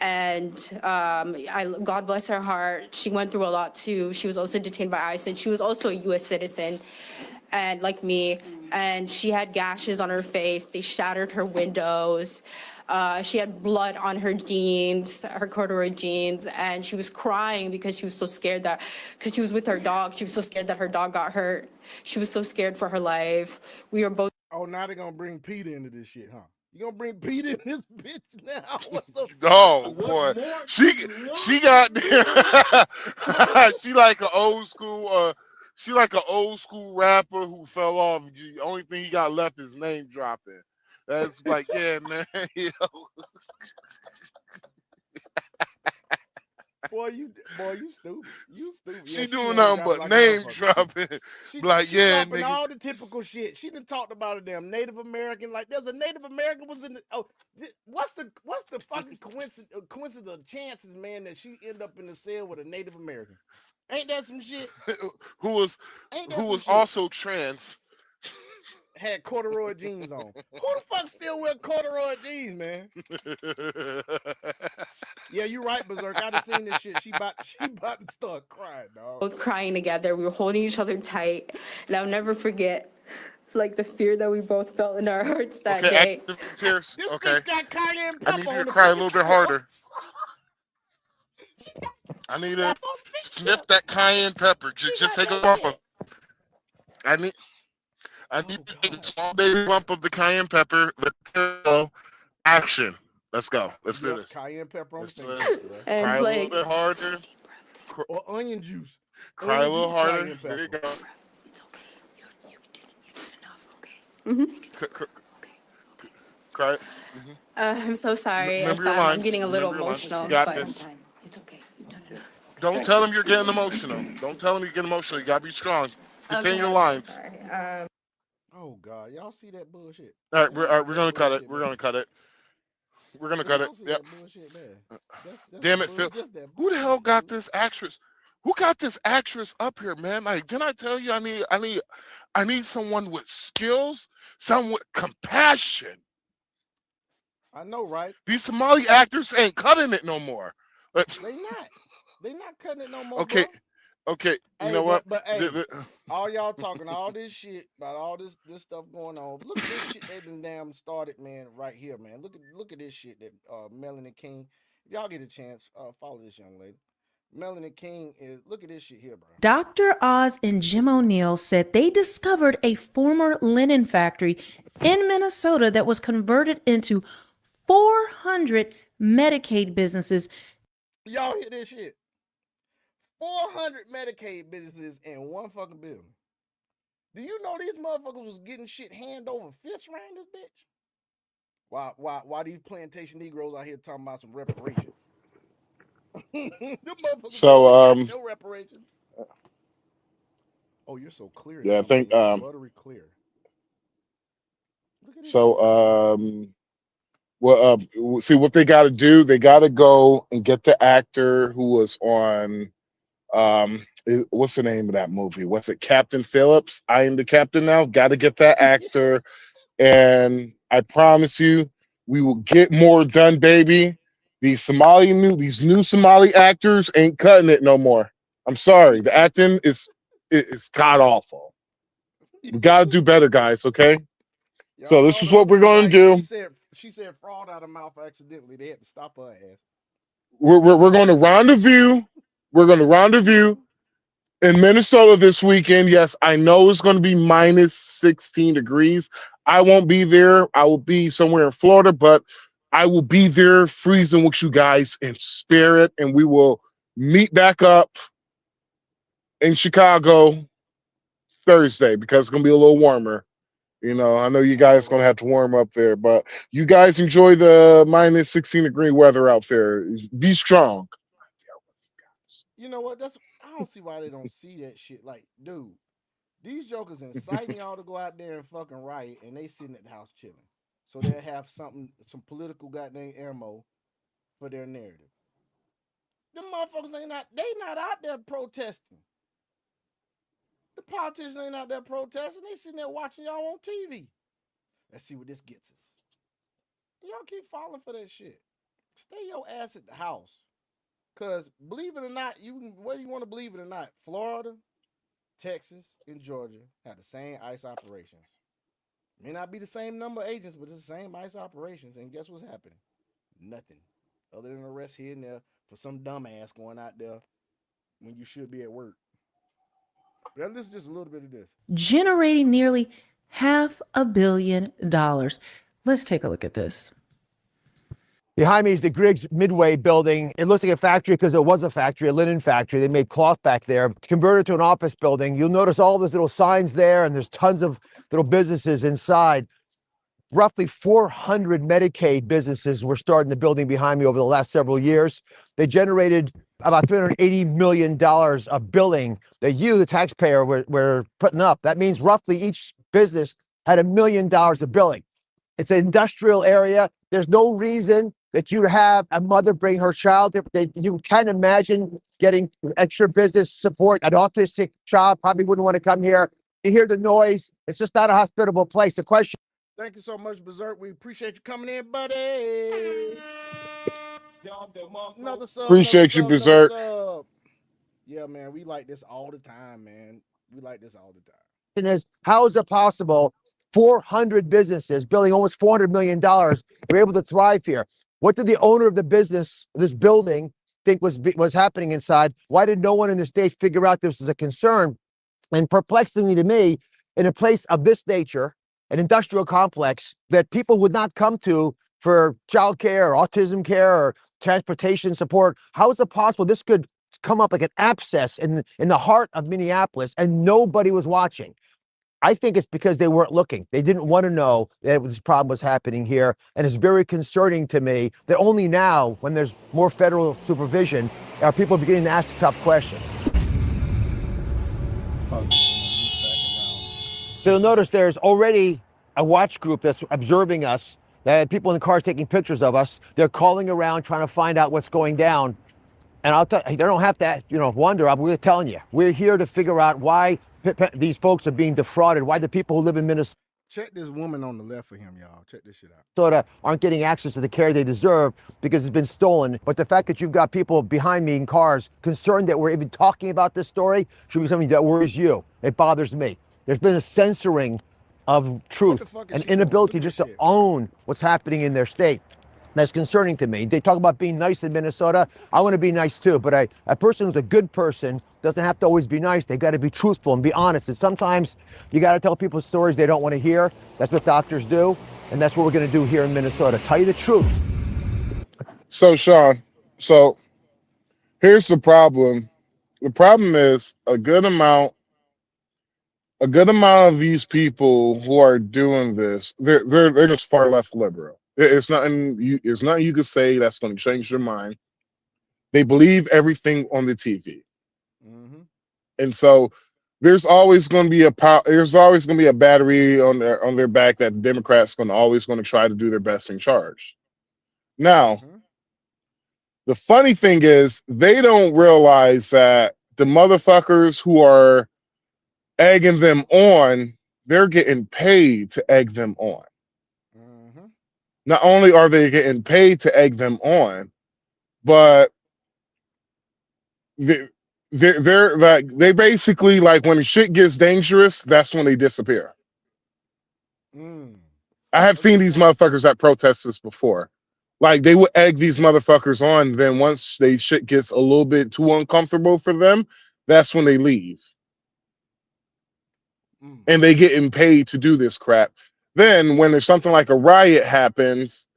And God bless her heart, she went through a lot too. She was also detained by ICE, and she was also a U.S. citizen, and like me, and she had gashes on her face. They shattered her windows. She had blood on her jeans, her corduroy jeans, and she was crying because she was so scared because she was with her dog. She was so scared that her dog got hurt. She was so scared for her life. We were both. Oh, now they're gonna bring Peter into this shit, huh? You gonna bring Peter in this bitch now? What the fuck? Boy, she got she like an old school rapper who fell off. The only thing he got left is name dropping. That's like, yeah, man. You know. Boy, you stupid. You stupid. She doing nothing but name dropping. She yeah, dropping nigga. all the typical shit. She done talked about a damn Native American. Like there's a Native American was in the. Oh, what's the fucking coincidence of chances, man, that she end up in the cell with a Native American? Ain't that some shit? who was also trans. Had corduroy jeans on. Who the fuck still wear corduroy jeans, man? Yeah, you right, Berserk. I done seen this shit. She about to start crying, dog. Both crying together. We were holding each other tight, and I'll never forget, like the fear that we both felt in our hearts that day. Tears. This okay. bitch got cayenne pepper. I need you to cry a little bit harder. I need to sniff that cayenne pepper. Just take a bump of. I need to take a small baby bump of the cayenne pepper. Let's go. Action. Let's go. Let's do this. Cayenne pepper on Cry a little bit harder. Or onion juice. Cry a little harder. There you go. It's okay. You did enough, okay? Cry. I'm so sorry if Remember your I'm lines. getting a little Remember your lines. emotional. You got but this. It's okay. You've done enough. Okay. Don't tell him you're getting emotional. Don't tell him you're getting emotional. You gotta be strong. Continue your lines. Sorry. Oh God, y'all see that bullshit? All right, we're gonna cut it. We're gonna cut it. We're gonna cut it. Yep. Damn it, Phil. Who the hell got this actress? Who got this actress up here, man? Like, didn't I tell you I need someone with skills, someone with compassion. I know, right? These Somali actors ain't cutting it no more. Like, They not. They not cutting it no more, okay, bro. okay. You Hey, know what? but hey, all y'all talking all this shit about all this stuff going on. Look at this shit they done damn started, man, right here, man. Look at this shit that Melanie King. If y'all get a chance, follow this young lady. Melanie King is look at this shit here, bro. Dr. Oz and Jim O'Neill said they discovered a former linen factory in Minnesota that was converted into 400 Medicaid businesses. Y'all hear this shit? 400 Medicaid businesses in one fucking building. Do you know these motherfuckers was getting shit hand over fist around this bitch? Why these plantation Negroes out here talking about some reparations? Them motherfuckers So got no reparations. Oh, you're so clear. yeah, I now, think man. You're buttery clear. Look at this so shit. well see what they got to do. They got to go and get the actor who was on what's the name of that movie? What's it? Captain Phillips. I am the captain now. Got to get that actor, and I promise you, we will get more done, baby. These new Somali actors ain't cutting it no more. I'm sorry, the acting is god awful. We gotta do better, guys. Okay. Y'all So this saw is the what other we're one, going to right? do. She said fraud out of mouth accidentally. They had to stop her ass. We're going to rendezvous. We're going to rendezvous in Minnesota this weekend. Yes, I know it's going to be minus 16 degrees. I won't be there. I will be somewhere in Florida, but I will be there freezing with you guys in spirit, and we will meet back up in Chicago Thursday because it's going to be a little warmer. You know, I know you guys going to have to warm up there, but you guys enjoy the minus 16 degree weather out there. Be strong. You know what? I don't see why they don't see that shit. Like, dude, these jokers inciting y'all to go out there and fucking riot, and they sitting at the house chilling. So they'll have some political goddamn ammo for their narrative. Them motherfuckers they not out there protesting. The politicians ain't out there protesting. They sitting there watching y'all on TV. Let's see what this gets us. Y'all keep falling for that shit. Stay your ass at the house. Because believe it or not, whether you want to believe it or not, Florida, Texas, and Georgia have the same ICE operations. May not be the same number of agents, but it's the same ICE operations. And guess what's happening? Nothing. Other than arrest here and there for some dumbass going out there when you should be at work. But this is just a little bit of this. Generating nearly $500 million. Let's take a look at this. Behind me is the Griggs Midway building. It looks like a factory because it was a factory, a linen factory. They made cloth back there, converted to an office building. You'll notice all those little signs there, and there's tons of little businesses inside. Roughly 400 Medicaid businesses were started in the building behind me over the last several years. They generated about $380 million of billing that you, the taxpayer, were putting up. That means roughly each business had $1 million of billing. It's an industrial area. There's no reason that you'd have a mother bring her child. You can't imagine getting extra business support. An autistic child probably wouldn't want to come here. You hear the noise. It's just not a hospitable place. The question. Thank you so much, Berserk. We appreciate you coming in, buddy. Another sub. Appreciate you, Berserk. Sub. Yeah, man. We like this all the time, man. We like this all the time. Is how is it possible 400 businesses billing almost $400 million were able to thrive here? What did the owner of the business, this building, think was happening inside? Why did no one in the state figure out this was a concern? And perplexingly to me, in a place of this nature, an industrial complex that people would not come to for childcare or autism care or transportation support, how is it possible this could come up like an abscess in the heart of Minneapolis and nobody was watching? I think it's because they weren't looking. They didn't want to know that this problem was happening here. And it's very concerning to me that only now, when there's more federal supervision, are people beginning to ask the tough questions. So you'll notice there's already a watch group that's observing us. That people in the cars taking pictures of us. They're calling around trying to find out what's going down. And I'll tell you, they don't have to, wonder. We're telling you, we're here to figure out why these folks are being defrauded, why the people who live in Minnesota. check this woman on the left for him, y'all. Check this shit out. Minnesota aren't getting access to the care they deserve because it's been stolen. But the fact that you've got people behind me in cars concerned that we're even talking about this story should be something that worries you. It bothers me. There's been a censoring of truth, an inability just to own what's happening in their state. That's concerning to me. They talk about being nice in Minnesota. I want to be nice too, but a person who's a good person doesn't have to always be nice. They got to be truthful and be honest. And sometimes you got to tell people stories they don't want to hear. That's what doctors do. And that's what we're going to do here in Minnesota. Tell you the truth. So, Sean, here's the problem. The problem is a good amount of these people who are doing this, they're just far left liberal. It's nothing you could say that's going to change their mind. They believe everything on the TV. And so there's always going to be a battery on their back that Democrats always going to try to do their best in charge. Now, the funny thing is they don't realize that the motherfuckers who are egging them on, they're getting paid to egg them on. Not only are they getting paid to egg them on, but they're like, they basically, like, when shit gets dangerous, that's when they disappear. I have seen these motherfuckers at protests before. Like, they would egg these motherfuckers on, then once shit gets a little bit too uncomfortable for them, that's when they leave. And they getting paid to do this crap. Then when there's something like a riot happens,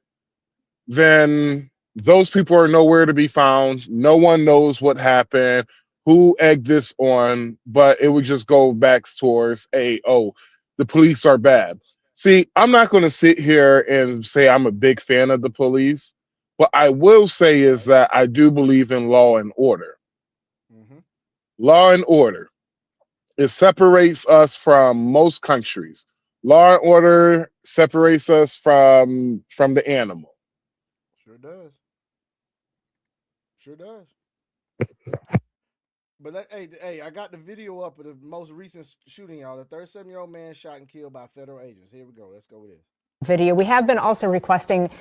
then those people are nowhere to be found. No one knows what happened, who egged this on, but it would just go back towards the police are bad. See, I'm not going to sit here and say I'm a big fan of the police. What I will say is that I do believe in law and order. Law and order. It separates us from most countries. Law and order separates us from the animal. Sure does. Sure does. But hey, I got the video up of the most recent shooting, y'all. The 37-year-old man shot and killed by federal agents. Here we go. Let's go with this. Video. We have been also requesting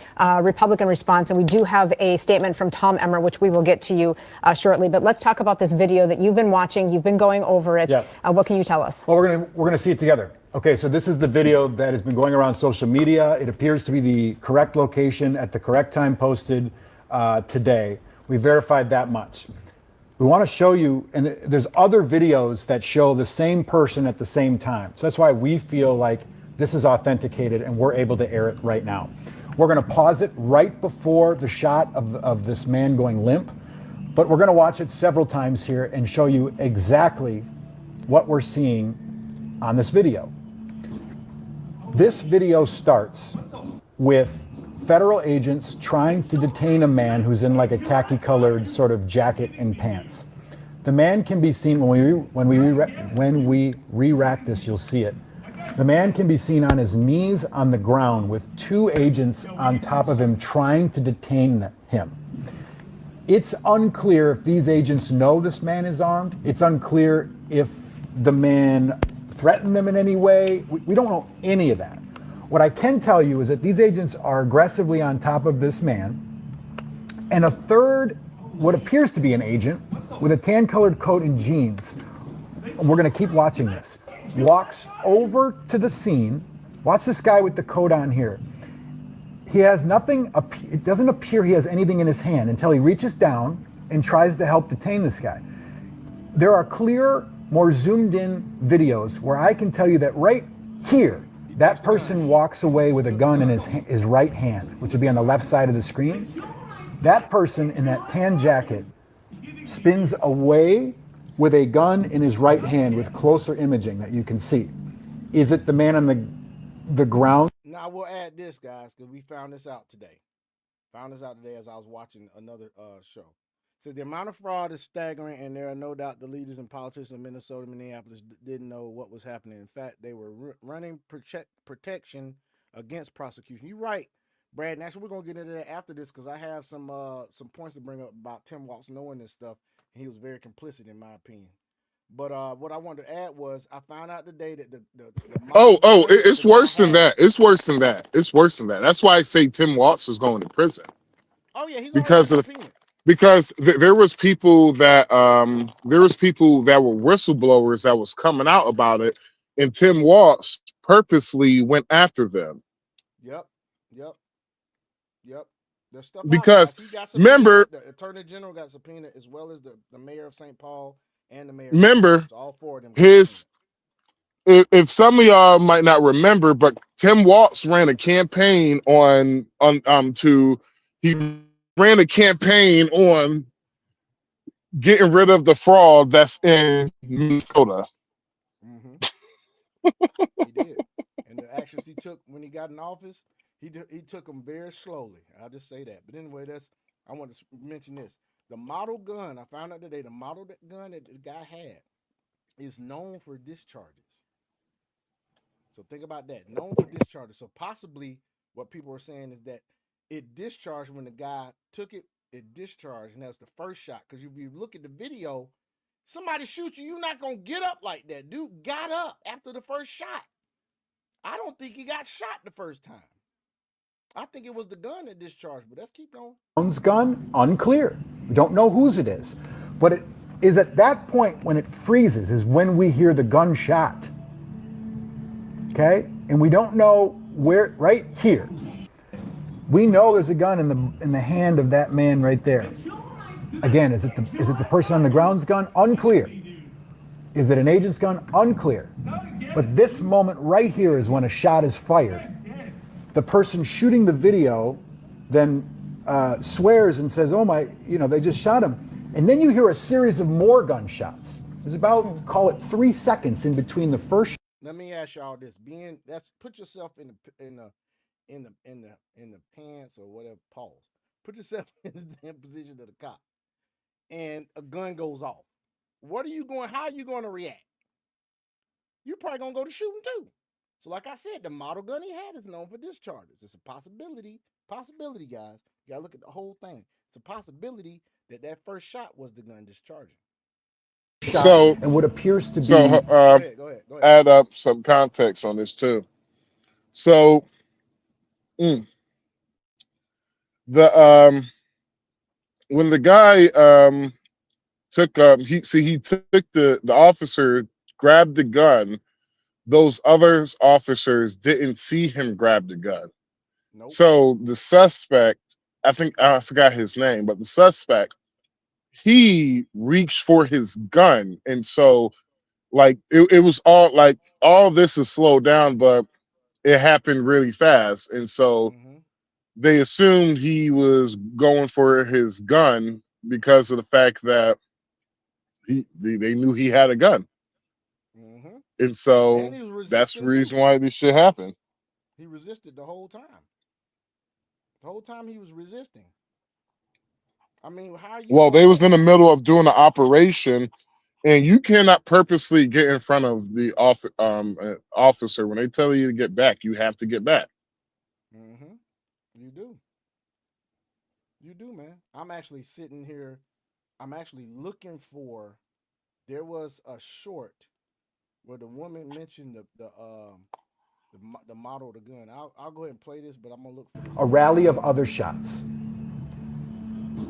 Republican response, and we do have a statement from Tom Emmer, which we will get to you shortly. But let's talk about this video that you've been watching. You've been going over it. Yes. What can you tell us? Well, we're gonna see it together. Okay, so this is the video that has been going around social media. It appears to be the correct location at the correct time posted today. We verified that much. We want to show you, and there's other videos that show the same person at the same time. So that's why we feel like this is authenticated and we're able to air it right now. We're going to pause it right before the shot of this man going limp, but we're going to watch it several times here and show you exactly what we're seeing on this video. This video starts with federal agents trying to detain a man who's in like a khaki colored sort of jacket and pants. The man can be seen when we re-rack this, you'll see it. The man can be seen on his knees on the ground with two agents on top of him trying to detain him. It's unclear if these agents know this man is armed. It's unclear if the man threatened them in any way. We don't know any of that. What I can tell you is that these agents are aggressively on top of this man, and a third, what appears to be an agent, with a tan-colored coat and jeans, and we're going to keep watching this, walks over to the scene. Watch this guy with the coat on here. He has nothing, it doesn't appear he has anything in his hand until he reaches down and tries to help detain this guy. There are clear, more zoomed in videos where I can tell you that right here, that person walks away with a gun in his right hand, which would be on the left side of the screen. That person in that tan jacket spins away with a gun in his right hand with closer imaging that you can see. Is it the man on the ground? Now, we'll add this, guys, because we found this out today. As I was watching another show. So the amount of fraud is staggering, and there are no doubt the leaders and politicians of Minnesota, Minneapolis didn't know what was happening. In fact, they were running protection against prosecution. You're right, Brad. And actually, we're gonna get into that after this because I have some points to bring up about Tim Walz knowing this stuff, and he was very complicit, in my opinion. But what I wanted to add was I found out today that the It's worse than that. It's worse than that. It's worse than that. That's why I say Tim Watts is going to prison. Oh yeah, he's because already of subpoenaed. because there was people that were whistleblowers that was coming out about it, and Tim Watts purposely went after them. Yep. There's stuff out, Because guys. He got subpoenaed. remember, The Attorney General got subpoenaed, as well as the mayor of St. Paul and the mayor. remember So all four of them. if some of y'all might not remember, but Tim Watts ran a campaign on getting rid of the fraud that's in Minnesota. He did. And the actions he took when he got in office, he took them very slowly. I'll just say that. But anyway, I want to mention this. The model gun, I found out today, the model gun that the guy had is known for discharges. So think about that. Known for discharges. So possibly what people are saying is that it discharged when the guy took it, it discharged, and that's the first shot. Because if you look at the video, somebody shoots you, you're not going to get up like that. Dude got up after the first shot. I don't think he got shot the first time. I think it was the gun that discharged, but let's keep going. Brown's gun, unclear. We don't know whose it is. But it is at that point when it freezes is when we hear the gunshot. Okay? And we don't know where, right here. We know there's a gun in the hand of that man right there. Again, is it the person on the ground's gun? Unclear. Is it an agent's gun? Unclear. But this moment right here is when a shot is fired. The person shooting the video then swears and says, oh my, they just shot him. And then you hear a series of more gunshots. There's about, call it 3 seconds in between the first. Let me ask y'all this: put yourself in the pants or whatever. Pause. Put yourself in the damn position of the cop, and a gun goes off. How are you going to react? You're probably gonna go to shooting too. So, like I said, the model gun he had is known for discharges. It's a possibility, guys. You gotta look at the whole thing. It's a possibility that first shot was the gun discharging. So, and what appears to be. So, go ahead. Add up some context on this too. So, when the guy took the officer grabbed the gun. Those other officers didn't see him grab the gun. Nope. So the suspect, I forgot his name, but the suspect, he reached for his gun. And so like it was all this is slowed down, but it happened really fast. And so they assumed he was going for his gun because of the fact that they knew he had a gun. And so that's the reason why this shit happened. He resisted the whole time. The whole time he was resisting. I mean, how you? Well, they was in the middle of doing the operation, and you cannot purposely get in front of the officer when they tell you to get back. You have to get back. You do, man. I'm actually sitting here. I'm actually looking for. There was a short where the woman mentioned the model of the gun. I'll go ahead and play this, but I'm gonna look for this. A rally of other shots.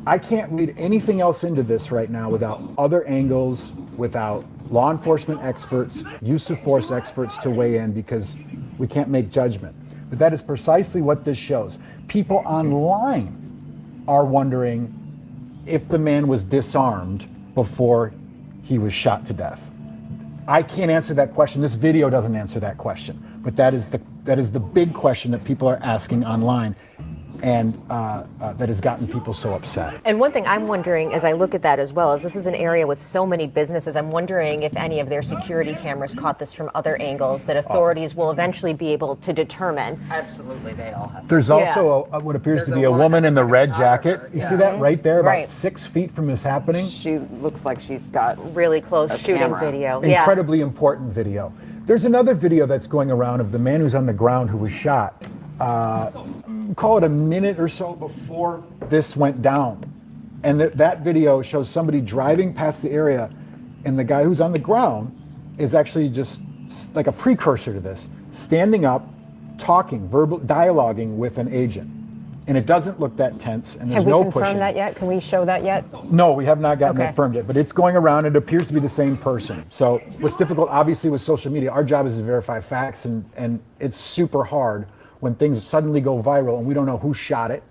I can't read anything else into this right now without other angles, without law enforcement experts, use of force experts to weigh in, because we can't make judgment. But that is precisely what this shows. People online are wondering if the man was disarmed before he was shot to death. I can't answer that question. This video doesn't answer that question, but that is the big question that people are asking online, and that has gotten people so upset. And one thing I'm wondering as I look at that as well is this is an area with so many businesses. I'm wondering if any of their security cameras caught this from other angles that authorities will eventually be able to determine. Absolutely, they all have. There's also what appears to be a woman in the red jacket. You see that right there, about 6 feet from this happening? She looks like she's got really close shooting video. Incredibly important video. There's another video that's going around of the man who's on the ground who was shot. Call it a minute or so before this went down. And that video shows somebody driving past the area And the guy who's on the ground is actually just like a precursor to this, standing up, talking, verbal, dialoguing with an agent. And it doesn't look that tense, and there's no pushing. Have we confirmed that yet? Can we show that yet? No, we have not gotten confirmed yet, but it's going around. It appears to be the same person. So what's difficult, obviously, with social media, our job is to verify facts, and it's super hard when things suddenly go viral and we don't know who shot it,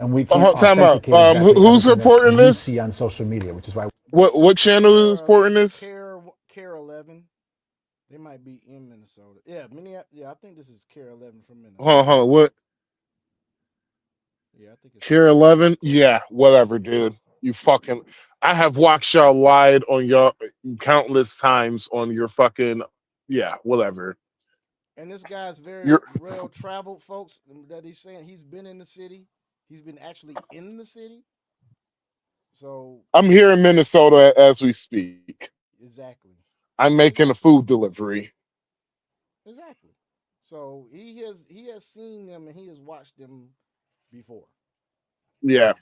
and we can't authenticate exactly who's reporting this? See on social media, which is why. What channel is reporting this? Care 11. They might be in Minnesota. Yeah, I think this is Care 11 from Minnesota. Hold on, what? Yeah, I think it's Care 11? Yeah, whatever, dude. You fucking. I have watched y'all lied on your countless times on your fucking. Yeah, whatever. And this guy's very well traveled, folks. That he's saying he's been in the city. He's been actually in the city. So I'm here in Minnesota as we speak. Exactly. I'm making a food delivery. Exactly. So he has seen them and he has watched them before. Yeah.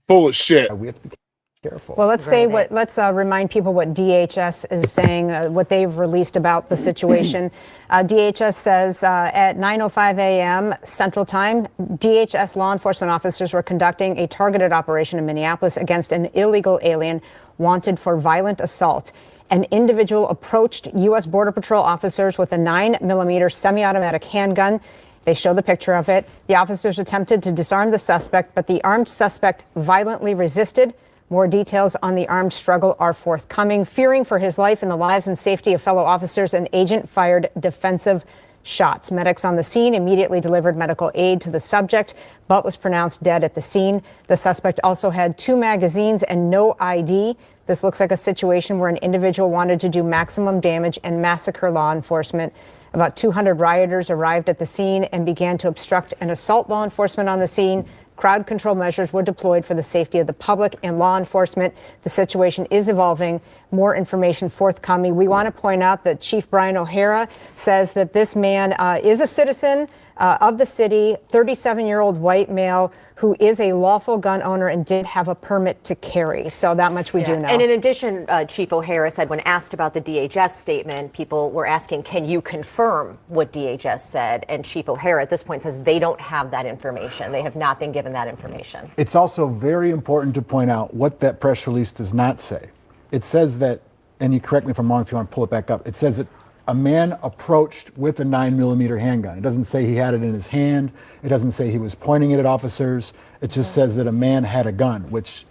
Full of shit. We have to be careful. Well, let's remind people what DHS is saying, what they've released about the situation. DHS says at 9:05 a.m. Central Time, DHS law enforcement officers were conducting a targeted operation in Minneapolis against an illegal alien wanted for violent assault. An individual approached U.S. Border Patrol officers with a 9mm semi-automatic handgun. They show the picture of it. The officers attempted to disarm the suspect, but the armed suspect violently resisted. More details on the armed struggle are forthcoming. Fearing for his life and the lives and safety of fellow officers, an agent fired defensive shots. Medics on the scene immediately delivered medical aid to the subject, but was pronounced dead at the scene. The suspect also had 2 magazines and no ID. This looks like a situation where an individual wanted to do maximum damage and massacre law enforcement. About 200 rioters arrived at the scene and began to obstruct and assault law enforcement on the scene. Crowd control measures were deployed for the safety of the public and law enforcement. The situation is evolving. More information forthcoming. We want to point out that Chief Brian O'Hara says that this man is a citizen of the city, 37-year-old white male who is a lawful gun owner and did have a permit to carry. So that much we do know. And in addition, Chief O'Hara said when asked about the DHS statement, people were asking, can you confirm what DHS said? And Chief O'Hara at this point says they don't have that information. They have not been given that information. It's also very important to point out what that press release does not say. It says that, and you correct me if I'm wrong if you want to pull it back up, it says that a man approached with a 9mm handgun. It doesn't say he had it in his hand. It doesn't say he was pointing it at officers. It just says that a man had a gun, which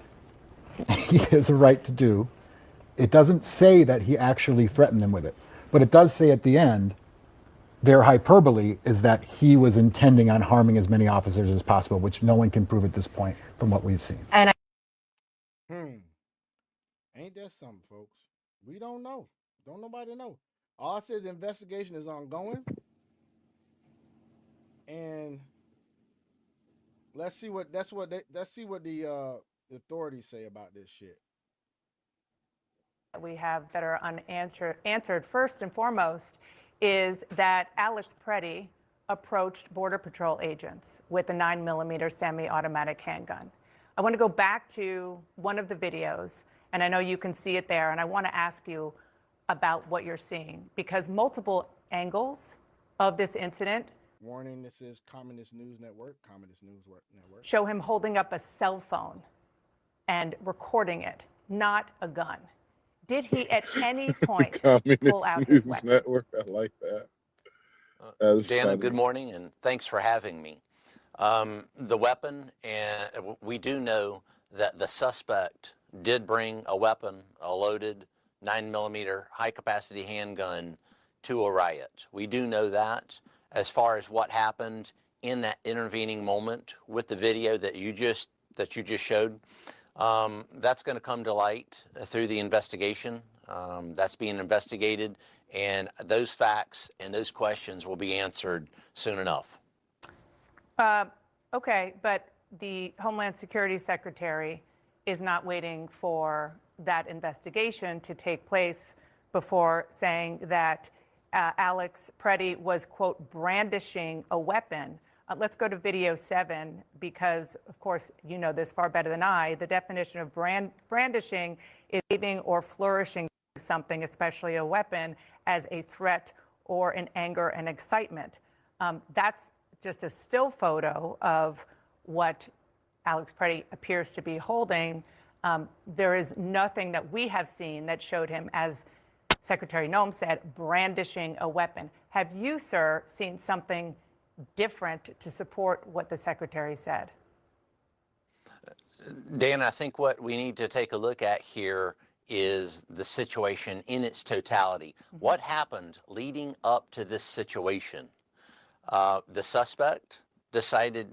he has a right to do. It doesn't say that he actually threatened them with it. But it does say at the end, their hyperbole is that he was intending on harming as many officers as possible, which no one can prove at this point from what we've seen. And Ain't that something, folks? We don't know. Don't nobody know. All it says the investigation is ongoing. And let's see what the authorities say about this shit. We have that are unanswered. First and foremost is that Alex Preddy approached Border Patrol agents with a 9mm semi-automatic handgun. I want to go back to one of the videos, and I know you can see it there, and I want to ask you about what you're seeing, because multiple angles of this incident. Warning, this is Communist News Network, show him holding up a cell phone and recording it, not a gun. Did he at any point pull out his weapon? Network, I like that. Dana, funny. good morning, and thanks for having me. The weapon, and we do know that the suspect did bring a weapon, a loaded 9mm high-capacity handgun to a riot. We do know that. As far as what happened in that intervening moment with the video that you just showed, that's going to come to light through the investigation. That's being investigated, and those facts and those questions will be answered soon enough. Okay, but the Homeland Security Secretary is not waiting for that investigation to take place before saying that Alex Preddy was, quote, brandishing a weapon. Let's go to video 7, because, of course, you know this far better than I. The definition of brandishing is waving or flourishing something, especially a weapon, as a threat or an anger and excitement. That's just a still photo of what Alex Preddy appears to be holding. There is nothing that we have seen that showed him, as Secretary Noem said, brandishing a weapon. Have you, sir, seen something different to support what the Secretary said? Dan, I think what we need to take a look at here is the situation in its totality. What happened leading up to this situation? The suspect decided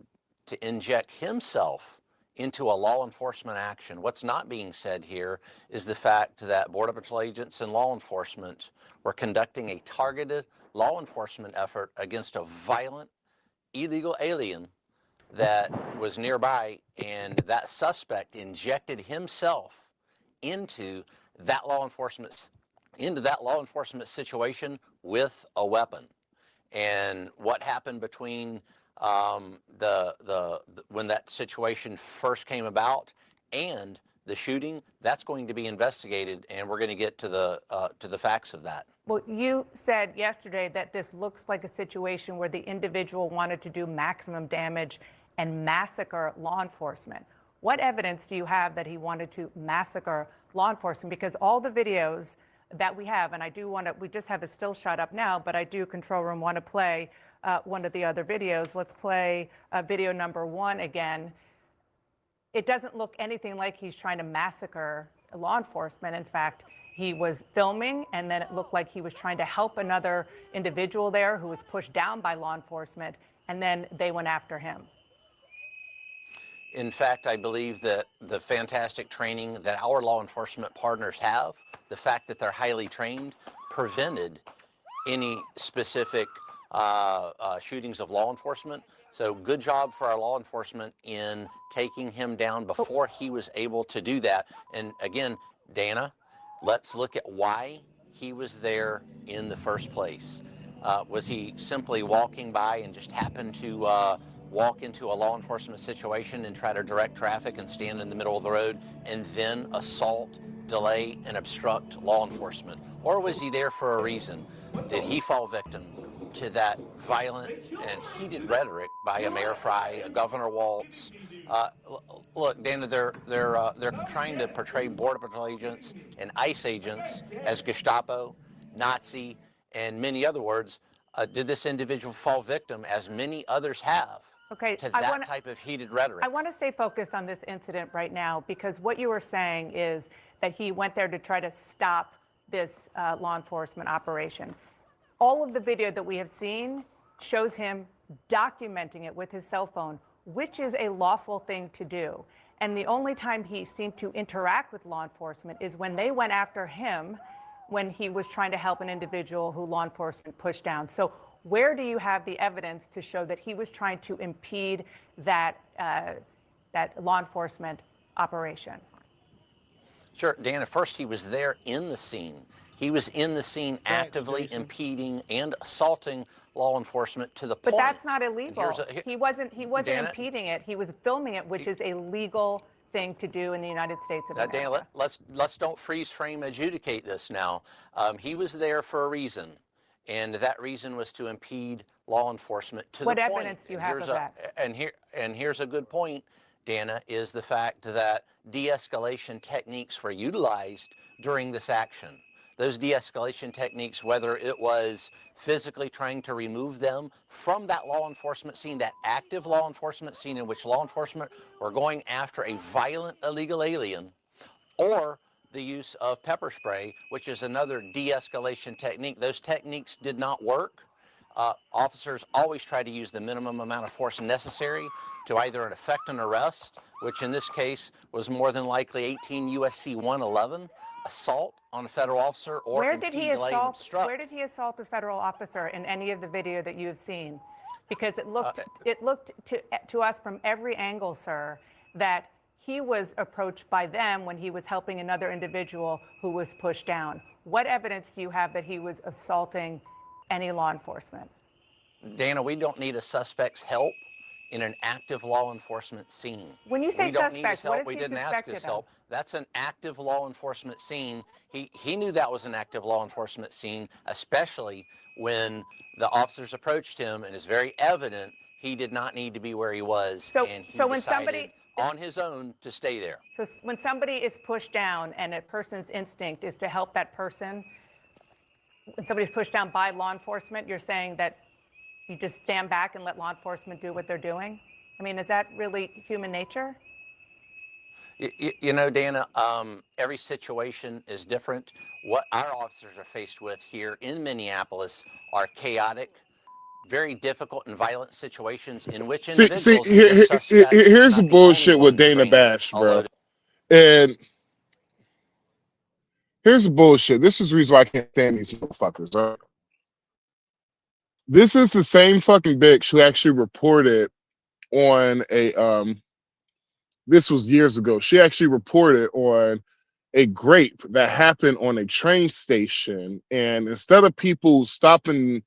to inject himself into a law enforcement action. What's not being said here is the fact that Border Patrol agents and law enforcement were conducting a targeted law enforcement effort against a violent, illegal alien that was nearby, and that suspect injected himself into that law enforcement situation with a weapon. And what happened between when that situation first came about and the shooting, that's going to be investigated, and we're going to get to the facts of that. Well, you said yesterday that this looks like a situation where the individual wanted to do maximum damage and massacre law enforcement. What evidence do you have that he wanted to massacre law enforcement? Because all the videos that we have, and I do want to, we just have a still shot up now, but I do, control room, want to play one of the other videos. Let's play video number 1 again. It doesn't look anything like he's trying to massacre law enforcement. In fact, he was filming, and then it looked like he was trying to help another individual there who was pushed down by law enforcement, and then they went after him. In fact, I believe that the fantastic training that our law enforcement partners have, the fact that they're highly trained, prevented any specific shootings of law enforcement. So good job for our law enforcement in taking him down before he was able to do that. And again, Dana, let's look at why he was there in the first place. Was he simply walking by and just happened to walk into a law enforcement situation and try to direct traffic and stand in the middle of the road and then assault, delay, and obstruct law enforcement? Or was he there for a reason? Did he fall victim to that violent and heated rhetoric by a Mayor Fry, a Governor Waltz? Look, Dana, they're trying to portray Border Patrol agents and ICE agents as Gestapo, Nazi, and many other words. Did this individual fall victim, as many others have, to that type of heated rhetoric? I want to stay focused on this incident right now, because what you were saying is that he went there to try to stop this law enforcement operation. All of the video that we have seen shows him documenting it with his cell phone, which is a lawful thing to do. And the only time he seemed to interact with law enforcement is when they went after him, when he was trying to help an individual who law enforcement pushed down. So where do you have the evidence to show that he was trying to impede that, that law enforcement operation? Sure, Dan, at first he was there in the scene. He was in the scene actively impeding and assaulting law enforcement to the point. But that's not illegal. He wasn't Dana, impeding it. He was filming it, which is a legal thing to do in the United States of America. Dana, let's don't freeze frame adjudicate this now. He was there for a reason, and that reason was to impede law enforcement to the point. What evidence do you have of that? And here's a good point, Dana, is the fact that de-escalation techniques were utilized during this action. Those de-escalation techniques, whether it was physically trying to remove them from that law enforcement scene, that active law enforcement scene in which law enforcement were going after a violent illegal alien, or the use of pepper spray, which is another de-escalation technique. Those techniques did not work. Officers always try to use the minimum amount of force necessary to either effect an arrest, which in this case was more than likely 18 U.S.C. 111, assault on a federal officer, or Where did he assault a federal officer in any of the video that you have seen? Because it looked to us from every angle, sir, that he was approached by them when he was helping another individual who was pushed down. What evidence do you have that he was assaulting any law enforcement? Dana, we don't need a suspect's help in an active law enforcement scene. When you say We don't need suspect, his what help. is We he didn't ask suspected his of? help. That's an active law enforcement scene. He knew that was an active law enforcement scene, especially when the officers approached him, and it's very evident he did not need to be where he was, and he when decided somebody on his own to stay there. So when somebody is pushed down and a person's instinct is to help that person, when somebody's pushed down by law enforcement, you're saying that you just stand back and let law enforcement do what they're doing? I mean, is that really human nature? You know, Dana, every situation is different. What our officers are faced with here in Minneapolis are chaotic, very difficult and violent situations in which individuals, this suspect is Here's the not the only bullshit one with to Dana bring Bash, a bro. load And here's the bullshit. This is the reason why I can't stand these motherfuckers. Right? This is the same fucking bitch who actually reported on a this was years ago. She actually reported on a grape that happened on a train station, and instead of people stopping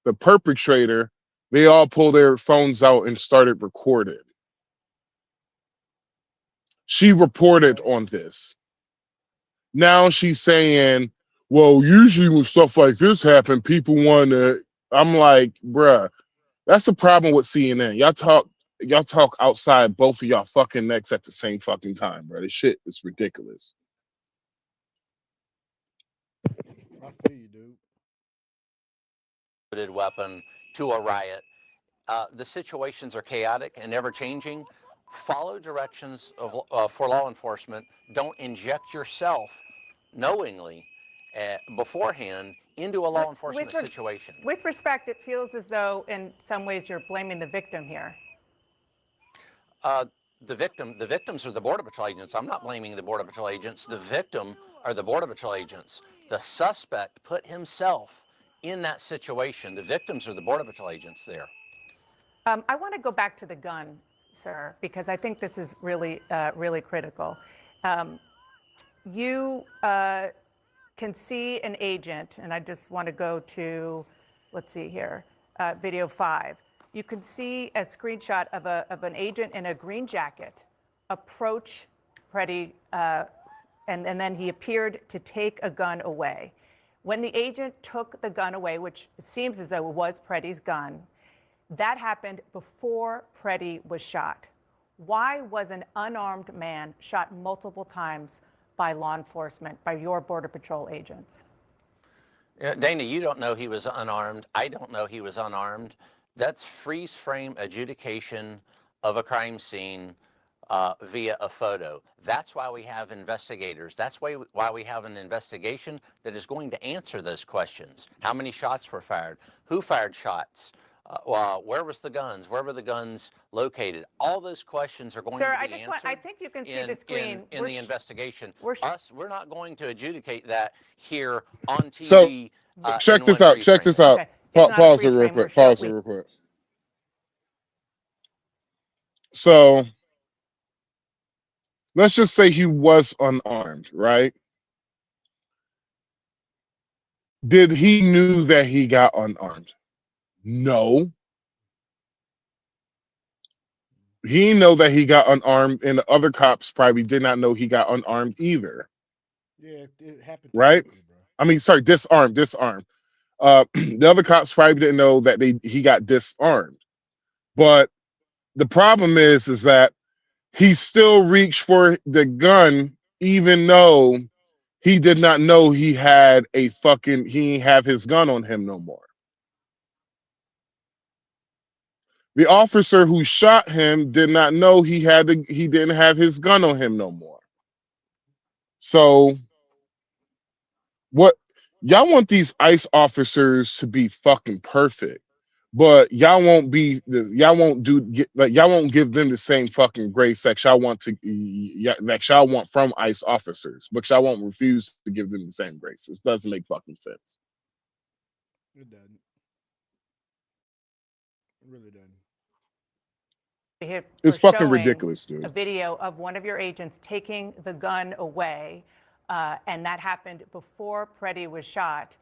the perpetrator, they all pulled their phones out and started recording. She reported on this. Now she's saying, well, usually when stuff like this happen, people want to. I'm like, bruh, that's the problem with CNN. Y'all talk outside both of y'all fucking necks at the same fucking time, bro. This shit is ridiculous. I feel you, dude. loaded weapon to a riot. The situations are chaotic and ever changing. Follow directions for law enforcement. Don't inject yourself knowingly beforehand into a law enforcement situation. With respect, it feels as though in some ways you're blaming the victim here. The victims are the Border Patrol agents. I'm not blaming the Border Patrol agents. The victim are the Border Patrol agents. The suspect put himself in that situation. The victims are the Border Patrol agents there. I want to go back to the gun, sir, because I think this is really, really critical. You can see an agent, and I just want to go to, let's see here, video 5. You can see a screenshot of an agent in a green jacket approach Preddy, and then he appeared to take a gun away. When the agent took the gun away, which seems as though it was Preddy's gun, that happened before Preddy was shot. Why was an unarmed man shot multiple times by law enforcement, by your Border Patrol agents? Dana, you don't know he was unarmed. I don't know he was unarmed. That's freeze frame adjudication of a crime scene via a photo. That's why we have investigators. That's why we have an investigation that is going to answer those questions. How many shots were fired? Who fired shots? Where was the guns? Where were the guns located? All those questions are going to be answered. I think you can see the screen. In the investigation. We're not going to adjudicate that here on TV. So check this out. Check this out. Pause it real quick. Pause it real quick. So let's just say he was unarmed, right? Did he knew that he got unarmed? No. He didn't know that he got unarmed, and the other cops probably did not know he got unarmed either. Yeah, it happened. Right? I mean, sorry, disarmed. The other cops probably didn't know that he got disarmed. But the problem is that he still reached for the gun, even though he did not know he had he didn't have his gun on him no more. The officer who shot him did not know he didn't have his gun on him no more. So what y'all want these ICE officers to be fucking perfect, but y'all won't give them the same fucking grace that y'all want from ICE officers, but y'all won't refuse to give them the same grace. It doesn't make fucking sense. It doesn't. It really doesn't. It's fucking ridiculous, dude. A video of one of your agents taking the gun away, and that happened before Preddy was shot.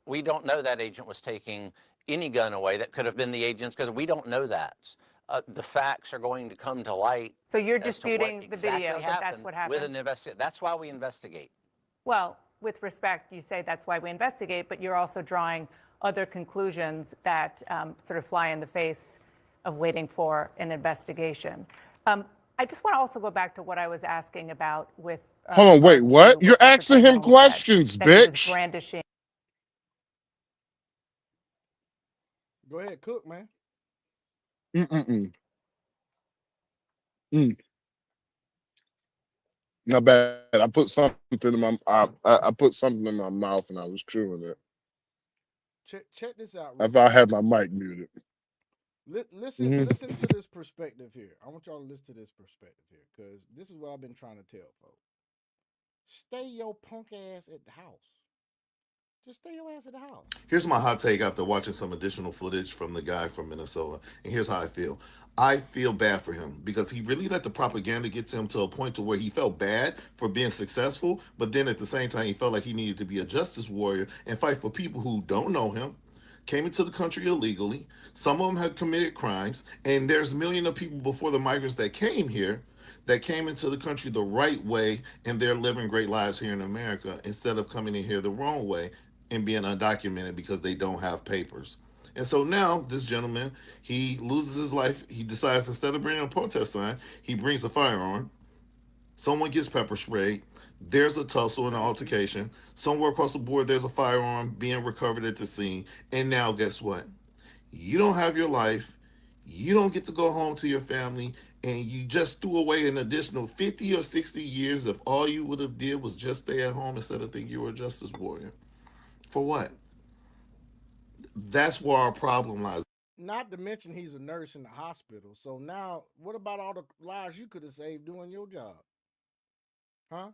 We don't know that agent was taking any gun away. That could have been the agent's, because we don't know that. the facts are going to come to light. So you're as to what disputing the exactly video, that that's happened what happened? with an investigation. That's why we investigate. Well, with respect, you say that's why we investigate, but you're also drawing other conclusions that sort of fly in the face of waiting for an investigation. I just want to also go back to what I was asking about with. Hold on, wait, regard what? to You're asking Secretary him Holmes said, questions, that he was bitch. brandishing. Go ahead, cook, man. Not bad. I put something in my I put something in my mouth and I was chewing it. Check this out. I thought I had my mic muted. Listen to this perspective here. I want y'all to listen to this perspective here, because this is what I've been trying to tell folks. Stay your punk ass at the house. Just stay your ass at the house. Here's my hot take after watching some additional footage from the guy from Minnesota. And here's how I feel. I feel bad for him because he really let the propaganda get to him to a point to where he felt bad for being successful. But then at the same time, he felt like he needed to be a justice warrior and fight for people who don't know him, came into the country illegally. Some of them had committed crimes. And there's millions of people before the migrants that came here that came into the country the right way, and they're living great lives here in America instead of coming in here the wrong way and being undocumented because they don't have papers. And so now this gentleman, he loses his life. He decides instead of bringing a protest sign, he brings a firearm. Someone gets pepper sprayed. There's a tussle and an altercation. Somewhere across the board, there's a firearm being recovered at the scene. And now guess what? You don't have your life. You don't get to go home to your family. And you just threw away an additional 50 or 60 years if all you would have did was just stay at home instead of thinking you were a justice warrior. For what? That's where our problem lies. Not to mention he's a nurse in the hospital. So now, what about all the lives you could have saved doing your job? Huh?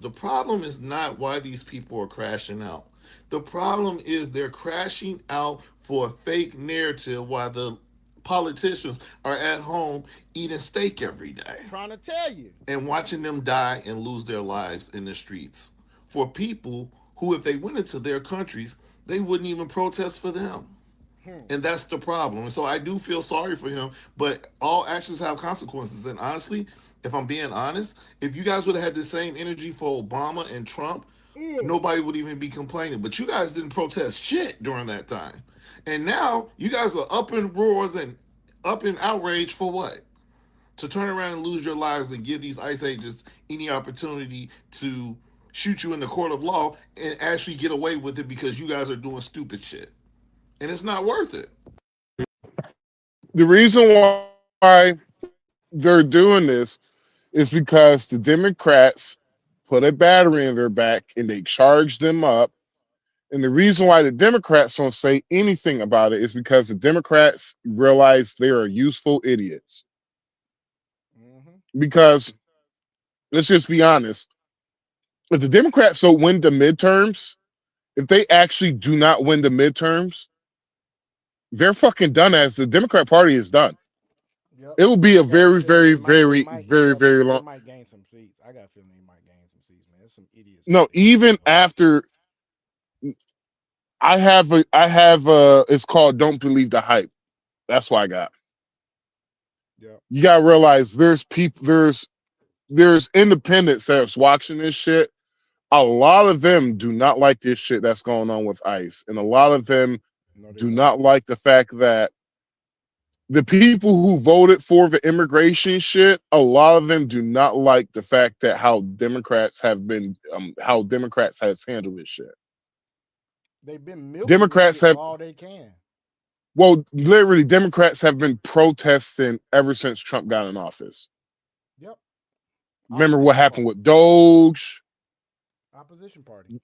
The problem is not why these people are crashing out. The problem is they're crashing out for a fake narrative while the politicians are at home eating steak every day. Trying to tell you. And watching them die and lose their lives in the streets. For people who, if they went into their countries, they wouldn't even protest for them. And that's the problem. And so I do feel sorry for him, but all actions have consequences. And honestly, if I'm being honest, if you guys would have had the same energy for Obama and Trump, nobody would even be complaining. But you guys didn't protest shit during that time. And now you guys are up in roars and up in outrage for what? To turn around and lose your lives and give these ICE agents any opportunity to shoot you in the court of law and actually get away with it because you guys are doing stupid shit. And it's not worth it. The reason why they're doing this is because the Democrats put a battery in their back and they charged them up. And the reason why the Democrats don't say anything about it is because the Democrats realize they are useful idiots. Because let's just be honest, if the Democrats don't win the midterms, if they actually do not win the midterms, they're fucking done. As the Democrat Party is done. Yep. It will be a very, very, very, very, very long. They might gain some seats. I got a feeling they might gain some seats, man. There's some idiots. No, even after I have it's called Don't Believe the Hype. That's what I got. Yep. You gotta realize there's people, there's independents that's watching this shit. A lot of them do not like this shit that's going on with ICE. And a lot of them do not like the fact that the people who voted for the immigration shit, a lot of them do not like the fact that how Democrats have been, how Democrats has handled this shit. They've been milking Democrats have all they can. Well, literally, Democrats have been protesting ever since Trump got in office. Yep. Remember what happened with Doge? Opposition party.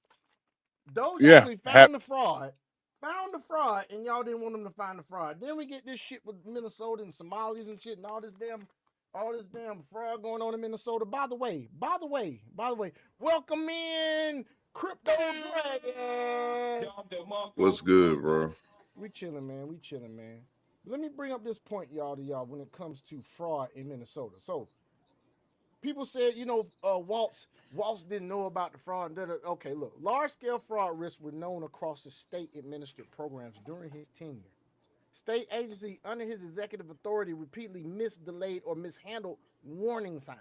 Doge Yeah, actually found the fraud. Found the fraud, and y'all didn't want them to find the fraud. Then we get this shit with Minnesota and Somalis and shit, and all this damn fraud going on in Minnesota. By the way, welcome in Crypto Dragon. What's good, bro? We chilling, man. Let me bring up this point, y'all, to y'all when it comes to fraud in Minnesota. So, people said, Waltz didn't know about the fraud. Okay, look, large-scale fraud risks were known across the state-administered programs during his tenure. State agency under his executive authority repeatedly missed, delayed, or mishandled warning signs.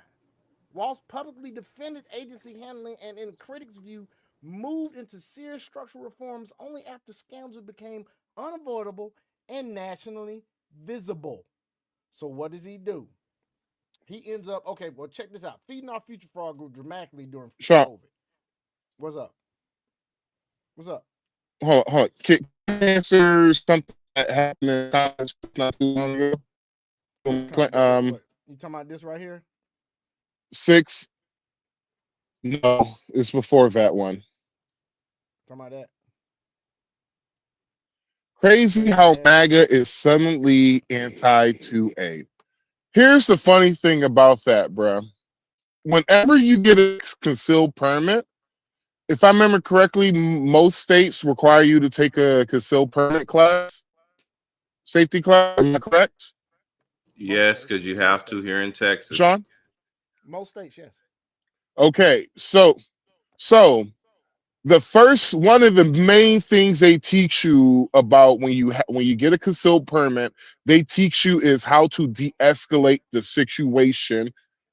Walz publicly defended agency handling and, in critics' view, moved into serious structural reforms only after scandals became unavoidable and nationally visible. So what does he do? He ends up, okay, well, check this out. Feeding Our Future fraud grew dramatically during COVID. What's up? What's up? Hold on. Can you answer something that happened in college not too long ago? You talking about this right here? 6. No, it's before that one. Talking about that? Crazy how MAGA is suddenly anti-2A. Here's the funny thing about that, bro. Whenever you get a concealed permit, if I remember correctly, most states require you to take a concealed permit class, safety class. Am I correct? Yes, because you have to here in Texas. Sean? Most states, yes. Okay, so the first one of the main things they teach you about when you get a concealed permit, they teach you is how to de-escalate the situation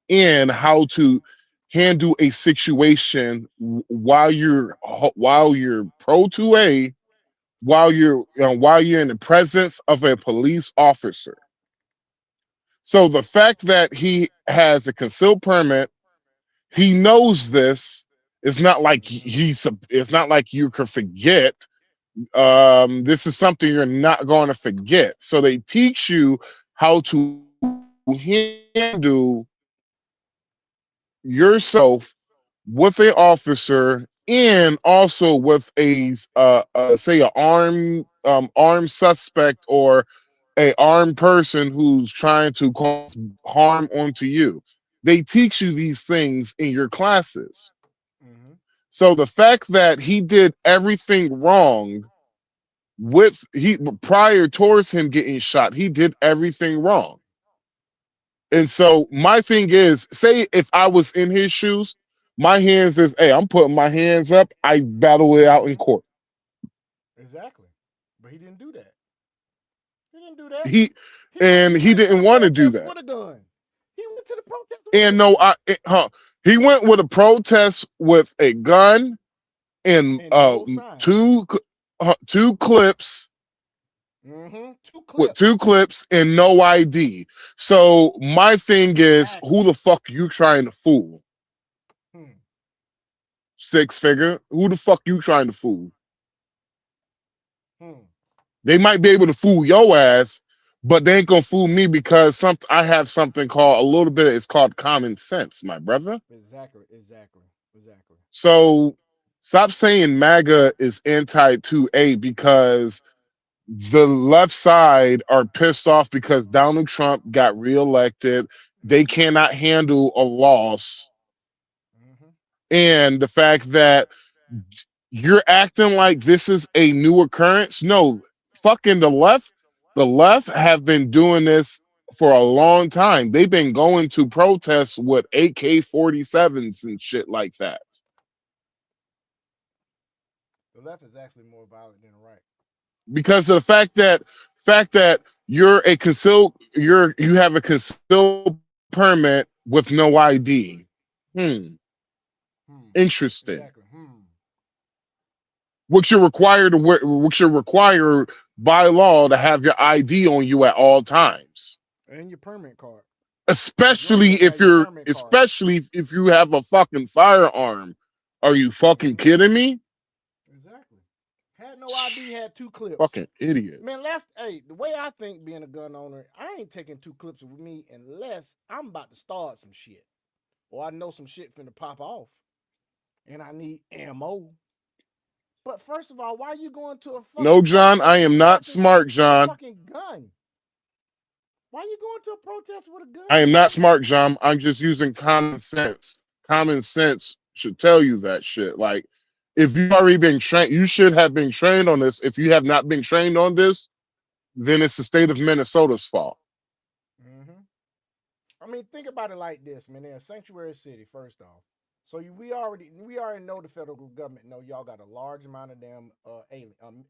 and how to handle a situation while you're pro 2A, while you're in the presence of a police officer. So the fact that he has a concealed permit, he knows this. It's not like it's not like you can forget. This is something you're not going to forget. So they teach you how to handle yourself with an officer and also with a say an armed suspect or a armed person who's trying to cause harm onto you. They teach you these things in your classes. So the fact that he did everything wrong prior towards him getting shot, he did everything wrong. And so my thing is, say if I was in his shoes, my hands is, hey, I'm putting my hands up. I battle it out in court. Exactly. But he didn't do that. He didn't do that. He didn't want to do that. With a gun. He went to the protest. And no, he went with a protest with a gun and two clips. With 2 clips and no ID. So my thing is, who the fuck you trying to fool? 6 figure. Who the fuck you trying to fool? They might be able to fool your ass, but they ain't gonna fool me because I have something called it's called common sense, my brother. Exactly. So stop saying MAGA is anti-2A because the left side are pissed off because Donald Trump got reelected. They cannot handle a loss. And the fact that you're acting like this is a new occurrence. No, fucking the left have been doing this for a long time. They've been going to protests with AK-47s and shit like that. The left is actually more violent than the right. Because of the fact that you have a concealed permit with no ID. Interesting. Exactly. Which you're required by law to have your ID on you at all times. And your permit card. Especially if you have a fucking firearm. Are you fucking kidding me? Exactly. Had no ID, had 2 clips. Fucking idiot. Man, the way I think being a gun owner, I ain't taking 2 clips with me unless I'm about to start some shit. Or I know some shit finna pop off. And I need ammo. But first of all, why are you going to a fucking No, John, I am not smart, John. Fucking gun? Why are you going to a protest with a gun? I am not smart, John. I'm just using common sense. Common sense should tell you that shit. Like, if you've already been trained, you should have been trained on this. If you have not been trained on this, then it's the state of Minnesota's fault. I mean, think about it like this, man. They're a sanctuary city, first off. So we already know the federal government know y'all got a large amount of damn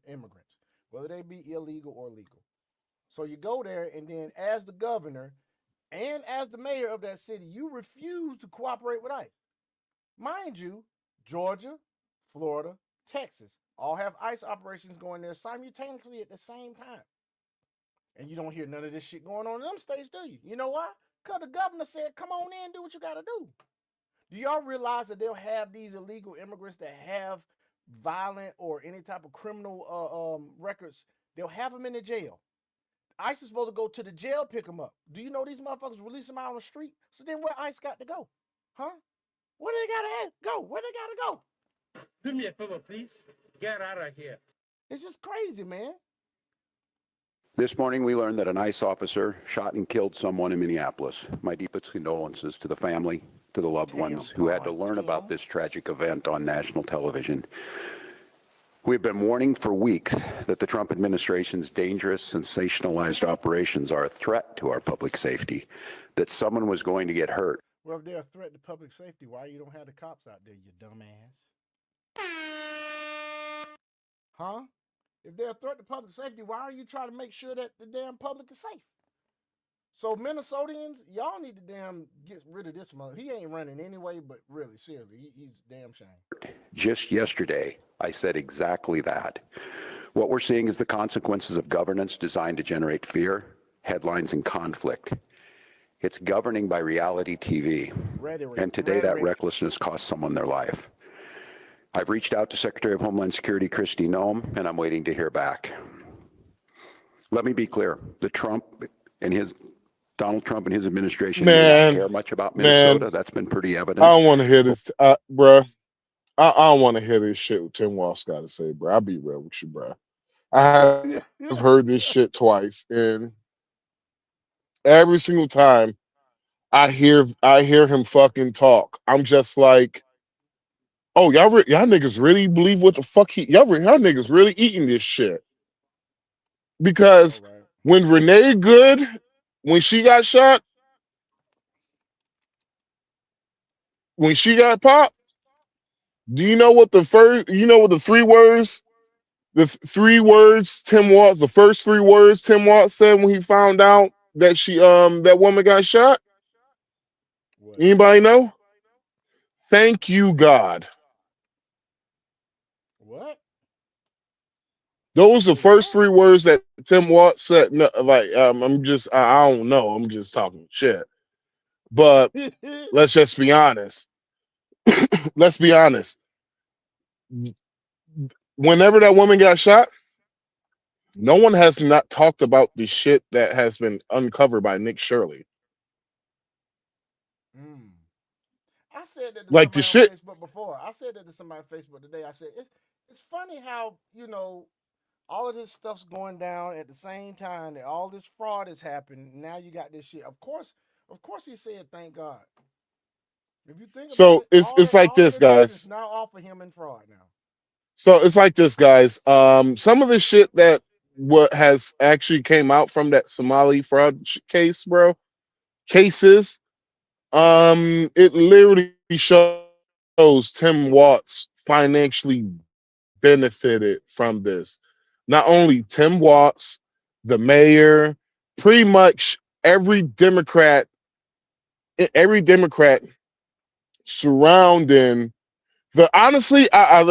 immigrants, whether they be illegal or legal. So you go there, and then as the governor and as the mayor of that city, you refuse to cooperate with ICE. Mind you, Georgia, Florida, Texas all have ICE operations going there simultaneously at the same time. And you don't hear none of this shit going on in them states, do you? You know why? Because the governor said, come on in, do what you got to do. Do y'all realize that they'll have these illegal immigrants that have violent or any type of criminal records? They'll have them in the jail. ICE is supposed to go to the jail, pick them up. Do you know these motherfuckers release them out on the street? So then where ICE got to go? Huh? Where they got to go? Where they got to go? Do me a favor, please. Get out of here. It's just crazy, man. This morning, we learned that an ICE officer shot and killed someone in Minneapolis. My deepest condolences to the family, to the loved ones who had to learn about this tragic event on national television. We've been warning for weeks that the Trump administration's dangerous, sensationalized operations are a threat to our public safety, that someone was going to get hurt. Well, if they're a threat to public safety, why you don't have the cops out there, you dumbass? Huh? If they're a threat to public safety, why are you trying to make sure that the damn public is safe? So Minnesotans, y'all need to damn get rid of this mother. He ain't running anyway, but really, seriously, he's damn shame. Just yesterday, I said exactly that. What we're seeing is the consequences of governance designed to generate fear, headlines, and conflict. It's governing by reality TV. And today that recklessness cost someone their life. I've reached out to Secretary of Homeland Security Kristi Noem, and I'm waiting to hear back. Let me be clear. Donald Trump and his administration do not care much about Minnesota. That's been pretty evident. I don't want to hear this, bruh. I don't want to hear this shit what Tim Walsh got to say, bro. I'll be real with you, bro. I have heard this shit twice, and every single time I hear him fucking talk, I'm just like, oh, y'all niggas really believe what the fuck y'all niggas really eating this shit. Because when Renee Good, when she got shot, when she got popped, do you know what the three words Tim Watts, the first 3 words Tim Watts said when he found out that that woman got shot? What? Anybody know? Thank you, God. What? Those are the first 3 words that Tim Watts said. No, like, I don't know. I'm just talking shit. But let's just be honest. Let's be honest. Whenever that woman got shot, no one has not talked about the shit that has been uncovered by Nick Shirley. I said that to like the somebody shit. on Facebook before. I said that to somebody on Facebook today. I said it's funny how, you know, all of this stuff's going down at the same time that all this fraud has happened. Now you got this shit. Of course he said thank God. If you think So about it, it's like this, guys. now off of him in fraud now. So it's like this, guys. Some of the shit that what has actually came out from that Somali fraud case, bro, cases, it literally shows Tim Watts financially benefited from this. Not only Tim Watts, the mayor, pretty much every Democrat surrounding the honestly, I'm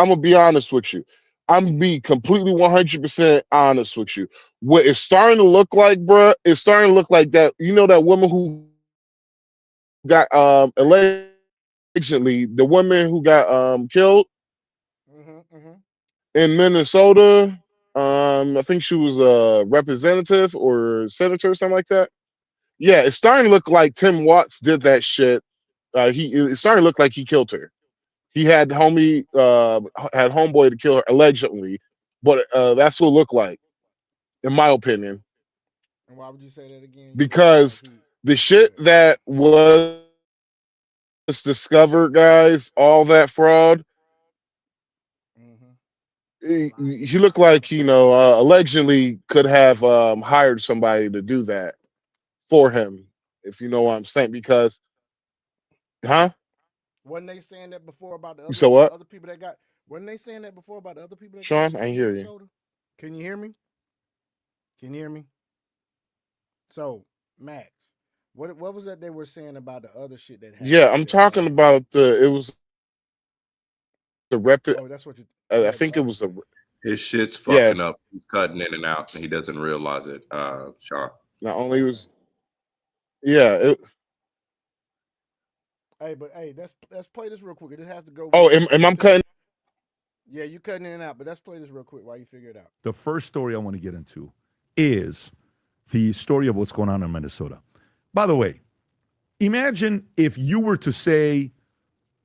gonna be honest with you. I'm gonna be completely 100% honest with you. What it's starting to look like, bruh, it's starting to look like that. You know that woman who got allegedly, the woman who got killed in Minnesota. I think she was a representative or senator or something like that. Yeah, it's starting to look like Tim Watts did that shit. It's starting to look like he killed her. He had homeboy to kill her allegedly, but that's what it looked like, in my opinion. And why would you say that again? Because the shit that was discovered, guys, all that fraud, he looked like, you know, allegedly could have hired somebody to do that for him, if you know what I'm saying. Because, Wasn't they saying that before about the said what? other people that got? Wasn't they saying that before about the other people that Sean, got I hear you. Can you hear me? Can you hear me? So, Max, what was that they were saying about the other shit that happened? Yeah, I'm talking about it was the rep. Oh, that's what you. I Yeah, think it was a. His shit's Yes. fucking up. He's cutting in and out, and he doesn't realize it. Sean. Not only was. Yeah. Hey, but hey, let's play this real quick. It has to go. Oh, am I cutting? Yeah, you cutting in and out, but let's play this real quick while you figure it out. The first story I want to get into is the story of what's going on in Minnesota. By the way, imagine if you were to say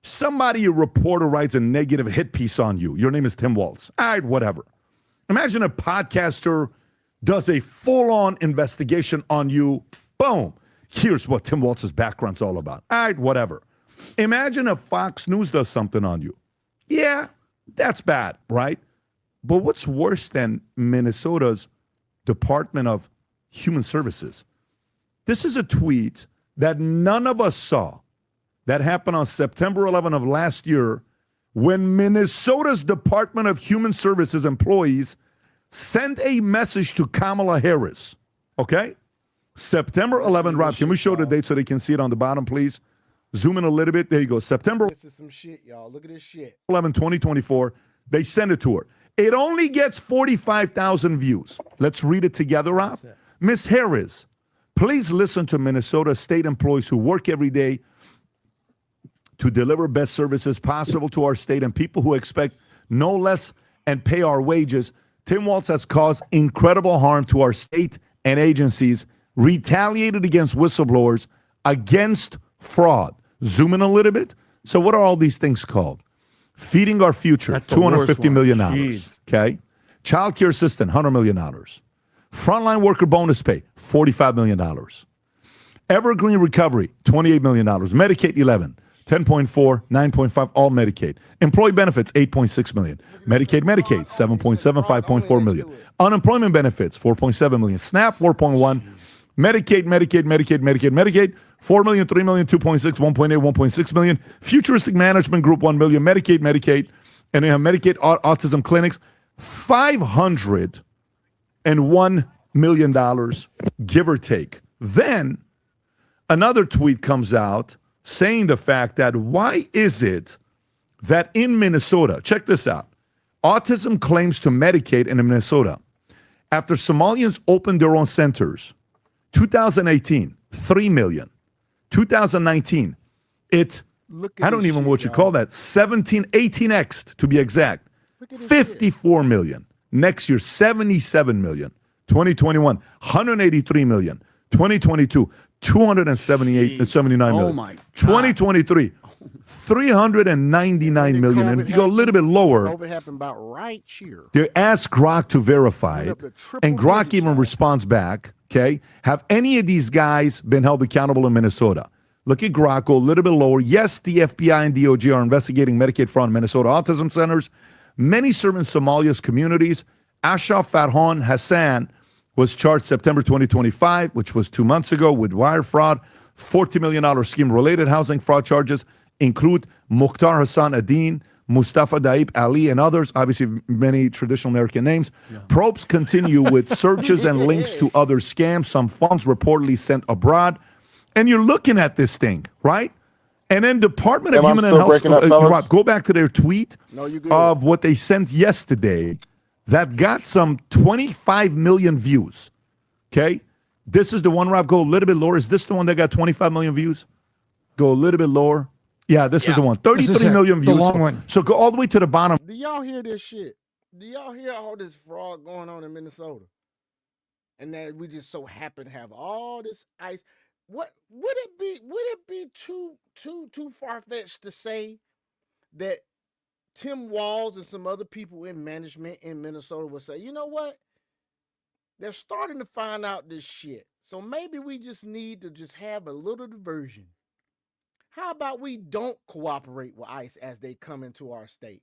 somebody, a reporter, writes a negative hit piece on you. Your name is Tim Waltz. All right, whatever. Imagine a podcaster does a full-on investigation on you. Boom. Here's what Tim Waltz's background's all about. All right, whatever. Imagine if Fox News does something on you. Yeah, that's bad, right? But what's worse than Minnesota's Department of Human Services? This is a tweet that none of us saw that happened on September 11 of last year when Minnesota's Department of Human Services employees sent a message to Kamala Harris, okay? September 11, Rob, can we show the date so they can see it on the bottom, please? Zoom in a little bit. There you go. September This is some shit, y'all. Look at this shit. 11, 2024. They send it to her. It only gets 45,000 views. Let's read it together, Rob. Miss Harris, please listen to Minnesota state employees who work every day to deliver best services possible to our state and people who expect no less and pay our wages. Tim Waltz has caused incredible harm to our state and agencies, retaliated against whistleblowers, against fraud. Zoom in a little bit. So what are all these things called? Feeding our future, $250 million. Okay. Child care assistant, $100 million. Frontline worker bonus pay, $45 million. Evergreen recovery, $28 million. Medicaid, 11. 10.4, 9.5, all Medicaid. Employee benefits, 8.6 million. Medicaid, 7.7, 5.4 million. Unemployment benefits, 4.7 million. SNAP, 4.1. Medicaid, 4 million, 3 million, 2.6, 1.8, 1.6 million. Futuristic Management Group, 1 million. Medicaid. And you have Medicaid autism clinics, $501 million, give or take. Then another tweet comes out saying the fact that why is it that in Minnesota, check this out, autism claims to Medicaid in Minnesota after Somalians opened their own centers. 2018, 3 million. 2019, I don't even know what you call that, 18x to be exact, 54 million. Next year, 77 million. 2021, 183 million. 2022, 279 million. Oh my God. 2023, 399 million. And if you go a little bit lower, COVID happened about right here. they ask Grok to verify it, and Grok even responds back, okay? Have any of these guys been held accountable in Minnesota? Look at Grok, go a little bit lower. Yes, the FBI and DOJ are investigating Medicaid fraud in Minnesota autism centers. Many serve in Somalia's communities. Ashraf Farhan Hassan was charged September 2025, which was 2 months ago, with wire fraud. $40 million scheme-related housing fraud charges include Mukhtar Hassan Adin, Mustafa Daib Ali, and others, obviously many traditional American names. Probes continue with searches and links to other scams, some funds reportedly sent abroad. And you're looking at this thing, right? And then Department of Human and Health, Rob, go back to their tweet of what they sent yesterday that got some 25 million views, okay? This is the one, Rob, go a little bit lower. Is this the one that got 25 million views? Go a little bit lower. Yeah, this is the one. 33 million views. The long one. So go all the way to the bottom. Do y'all hear this shit? Do y'all hear all this fraud going on in Minnesota? And that we just so happen to have all this ice. What would it be too far-fetched to say that Tim Walz and some other people in management in Minnesota would say, you know what? They're starting to find out this shit. So maybe we just need to just have a little diversion. How about we don't cooperate with ICE as they come into our state?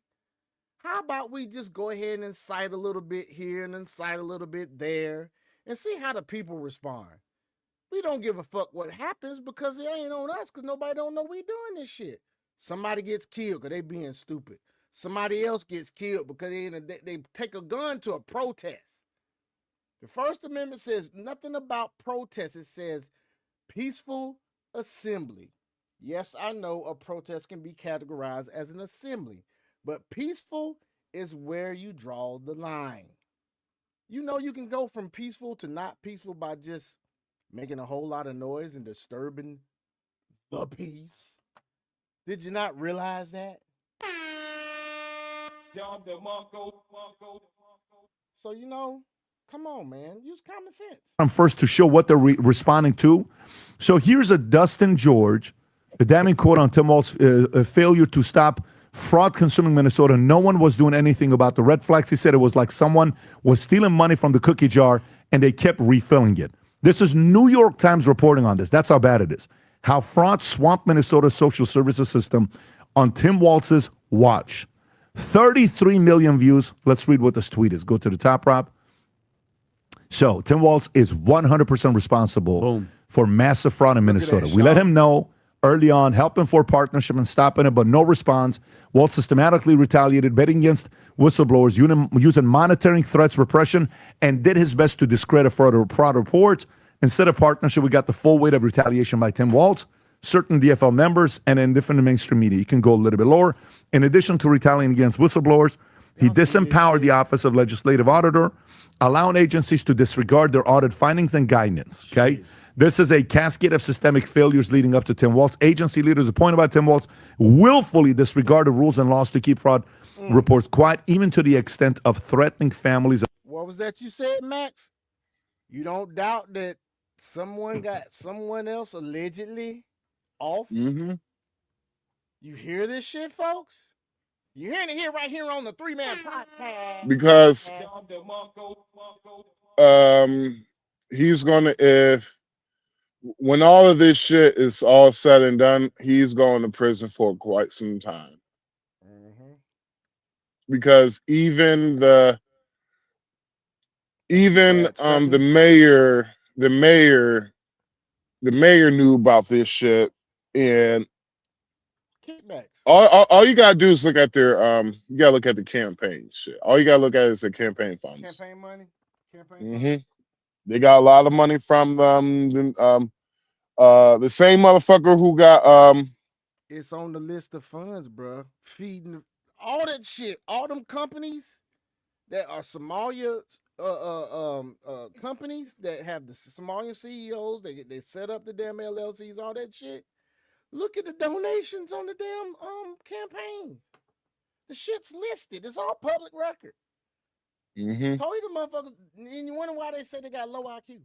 How about we just go ahead and incite a little bit here and incite a little bit there and see how the people respond? We don't give a fuck what happens because it ain't on us because nobody don't know we doing this shit. Somebody gets killed because they being stupid. Somebody else gets killed because they take a gun to a protest. The First Amendment says nothing about protest. It says peaceful assembly. Yes, I know a protest can be categorized as an assembly, but peaceful is where you draw the line. You know, you can go from peaceful to not peaceful by just making a whole lot of noise and disturbing the peace. Did you not realize that? So, you know, come on, man. Use common sense. I'm first to show what they're responding to. So here's a Dustin George, a damning quote on Tim Walz's failure to stop fraud consuming Minnesota. No one was doing anything about the red flags. He said it was like someone was stealing money from the cookie jar and they kept refilling it. This is New York Times reporting on this. That's how bad it is. How fraud swamped Minnesota's social services system on Tim Walz's watch. 33 million views. Let's read what this tweet is. Go to the top, Rob. So Tim Walz is 100% responsible for massive fraud in Minnesota. We let him know early on, helping for partnership and stopping it, but no response. Walz systematically retaliated, betting against whistleblowers, using monitoring threats, repression, and did his best to discredit fraud reports. Instead of partnership, we got the full weight of retaliation by Tim Walz, certain DFL members, and in different mainstream media. You can go a little bit lower. In addition to retaliating against whistleblowers, he disempowered the Office of Legislative Auditor, allowing agencies to disregard their audit findings and guidance. Okay? This is a cascade of systemic failures leading up to Tim Walz. Agency leaders appointed by Tim Walz willfully disregarded rules and laws to keep fraud reports quiet, even to the extent of threatening families. What was that you said, Max? You don't doubt that someone got someone else allegedly off? Mm-hmm. You hear this shit, folks? You're hearing it here right here on the 3-Man Podcast. Because he's gonna, when all of this shit is all said and done, he's going to prison for quite some time. Because even the mayor knew about this shit, and kickbacks. All you gotta do is look at their you gotta look at the campaign shit. All you gotta look at is the campaign funds. Campaign money. They got a lot of money from the same motherfucker who got It's on the list of funds, bro. Feeding all that shit. All them companies that are Somalia companies that have the Somalian CEOs. They set up the damn LLCs. All that shit. Look at the donations on the damn campaign. The shit's listed. It's all public record. Told you the motherfuckers, and you wonder why they say they got low IQ.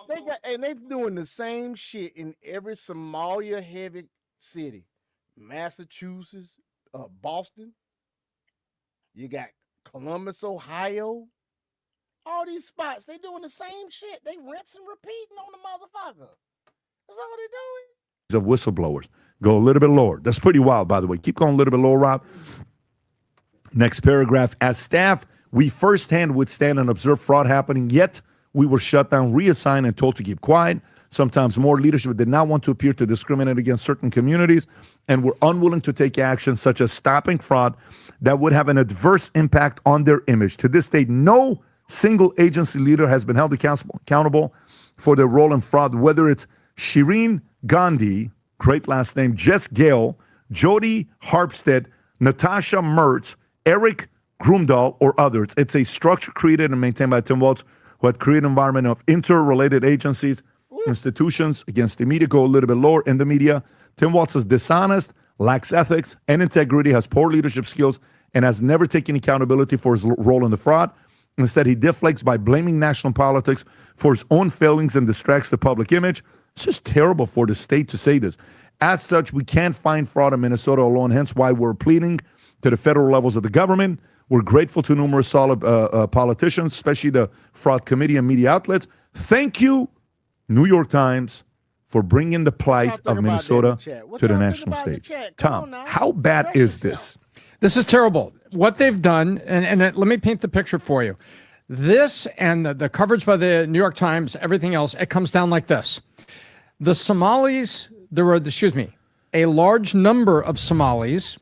They doing the same shit in every Somalia heavy city. Massachusetts, Boston. You got Columbus, Ohio. All these spots, they doing the same shit. They rinse and repeating on the motherfucker. That's all they doing. Of whistleblowers. Go a little bit lower. That's pretty wild, by the way. Keep going a little bit lower, Rob. Next paragraph. As staff, we firsthand withstand and observe fraud happening, yet we were shut down, reassigned, and told to keep quiet. Sometimes more leadership did not want to appear to discriminate against certain communities and were unwilling to take action such as stopping fraud that would have an adverse impact on their image. To this date, no single agency leader has been held accountable for their role in fraud, whether it's Shireen Gandhi, great last name, Jess Gale, Jody Harpstead, Natasha Mertz, Eric Grumdahl, or others. It's a structure created and maintained by Tim Walz, who had created an environment of interrelated agencies, institutions against the media. Go a little bit lower in the media. Tim Walz is dishonest, lacks ethics and integrity, has poor leadership skills, and has never taken accountability for his role in the fraud. Instead, he deflects by blaming national politics for his own failings and distracts the public image. It's just terrible for the state to say this. As such, we can't find fraud in Minnesota alone, hence why we're pleading to the federal levels of the government. We're grateful to numerous solid politicians, especially the fraud committee and media outlets. Thank you, New York Times, for bringing the plight of Minnesota to the national stage. Tom, how bad is this? This is terrible. What they've done, and let me paint the picture for you. This and the coverage by the New York Times, everything else, it comes down like this. The Somalis, a large number of Somalis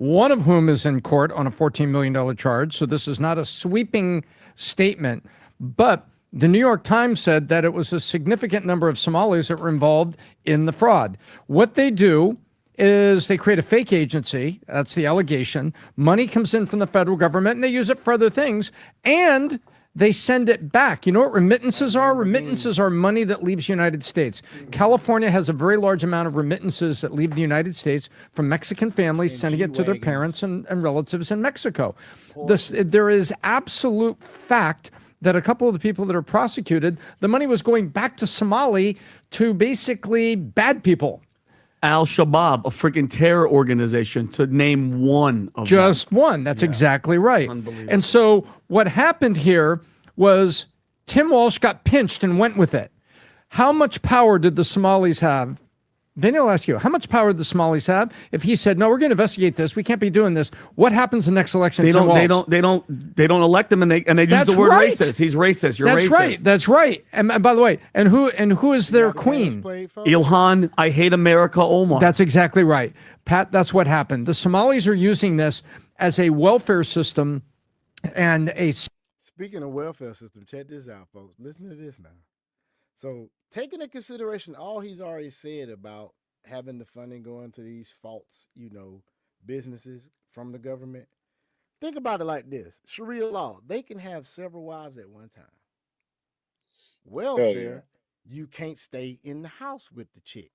one of whom is in court on a $14 million charge. So this is not a sweeping statement. But the New York Times said that it was a significant number of Somalis that were involved in the fraud. What they do is they create a fake agency. That's the allegation. Money comes in from the federal government and they use it for other things. And they send it back. You know what remittances are? Remittances are money that leaves the United States. California has a very large amount of remittances that leave the United States from Mexican families sending it to their parents and relatives in Mexico. There is absolute fact that a couple of the people that are prosecuted, the money was going back to Somali to basically bad people. Al-Shabaab, a freaking terror organization, to name one of Just them. one. That's exactly right. Unbelievable. And so what happened here was Tim Walsh got pinched and went with it. How much power did the Somalis have? Vinny, I'll ask you, how much power did the Somalis have if he said, no, we're going to investigate this. We can't be doing this. What happens the next election? They don't elect him, and they use the word racist. He's racist. You're That's racist. right. That's right. And by the way, and who is their queen? Ilhan, I hate America, Omar. That's exactly right. Pat, that's what happened. The Somalis are using this as a welfare system and a... Speaking of welfare system, check this out, folks. Listen to this now. So taking into consideration all he's already said about having the funding going to these false, businesses from the government, think about it like this. Sharia law, they can have several wives at one time. Welfare, you can't stay in the house with the chick,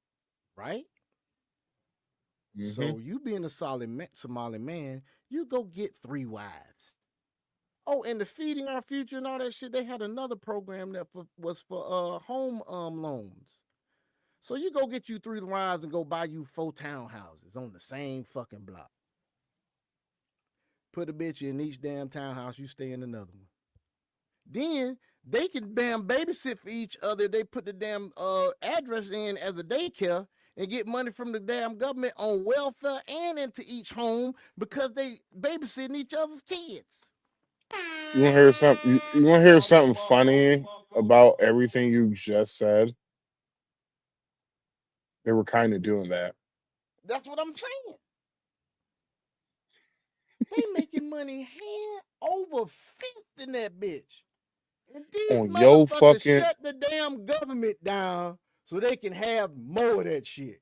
right? So you being a solid Somali man, you go get 3 wives. Oh, and the Feeding Our Future and all that shit, they had another program that was for home loans. So you go get you 3 wives and go buy you 4 townhouses on the same fucking block. Put a bitch in each damn townhouse, you stay in another one. Then they can damn babysit for each other. They put the damn address in as a daycare and get money from the damn government on welfare and into each home because they babysitting each other's kids. You want to hear something? You want to hear something funny about everything you just said? They were kind of doing that. That's what I'm saying. They making money hand over fist in that bitch. And these On your motherfuckers fucking shut the damn government down so they can have more of that shit.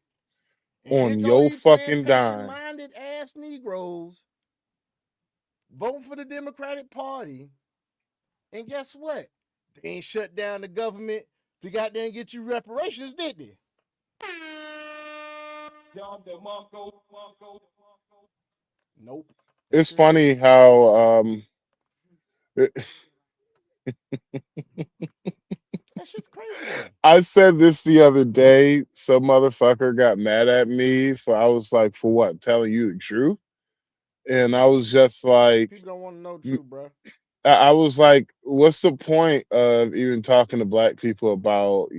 on your fucking dime. Minded ass Negroes voting for the Democratic Party. And guess what? They ain't shut down the government to goddamn get you reparations, did they? Nope. It's funny how That shit's crazy. I said this the other day. Some motherfucker got mad at me I was like, for what? Telling you the truth? And I was just like, people don't want to know the truth, bro. I was like, what's the point of even talking to black people about,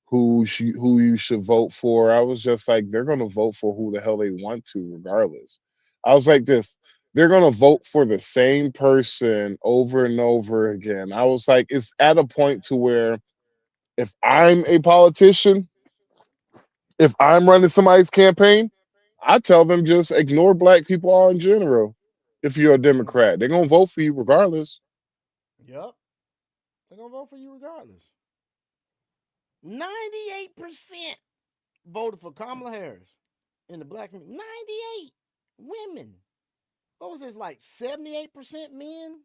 who you should vote for? I was just like, they're going to vote for who the hell they want to, regardless. I was like this, they're going to vote for the same person over and over again. I was like, it's at a point to where if I'm a politician, if I'm running somebody's campaign, I tell them just ignore black people all in general. If you're a Democrat, they're going to vote for you regardless. Yep. They're going to vote for you regardless. 98% voted for Kamala Harris in the black community. 98 women. What was this, like 78% men?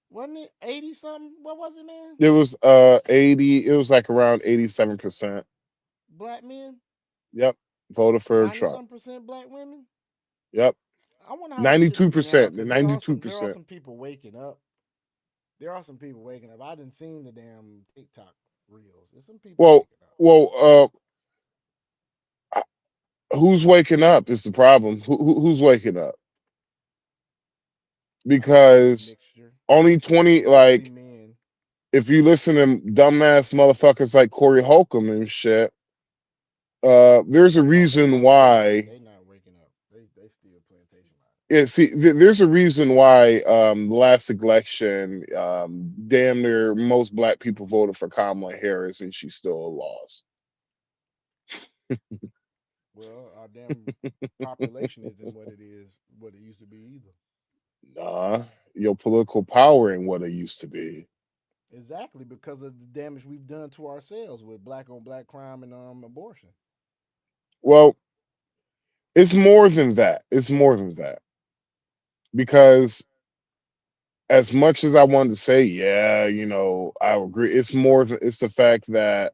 Wasn't it 80 something? What was it, man? It was 80, it was like around 87%. Black men? Yep. Voted for Trump. 90% black women? Yep. I wonder how 92%. The 92%. There are some people waking up. There are some people waking up. I didn't see the damn TikTok reels. There's some people. Who's waking up is the problem. Who's waking up? Because only 20, like, if you listen to dumbass motherfuckers like Corey Holcomb and shit, there's a reason why. They're not waking up. They still plantation. Yeah, see, there's a reason why the last election, damn near most black people voted for Kamala Harris and she still lost. Well, our damn population isn't what it used to be either. Nah, your political power ain't what it used to be. Exactly, because of the damage we've done to ourselves with black on black crime and abortion. Well, it's more than that. It's more than that. Because as much as I wanted to say, yeah, I agree. It's more than it's the fact that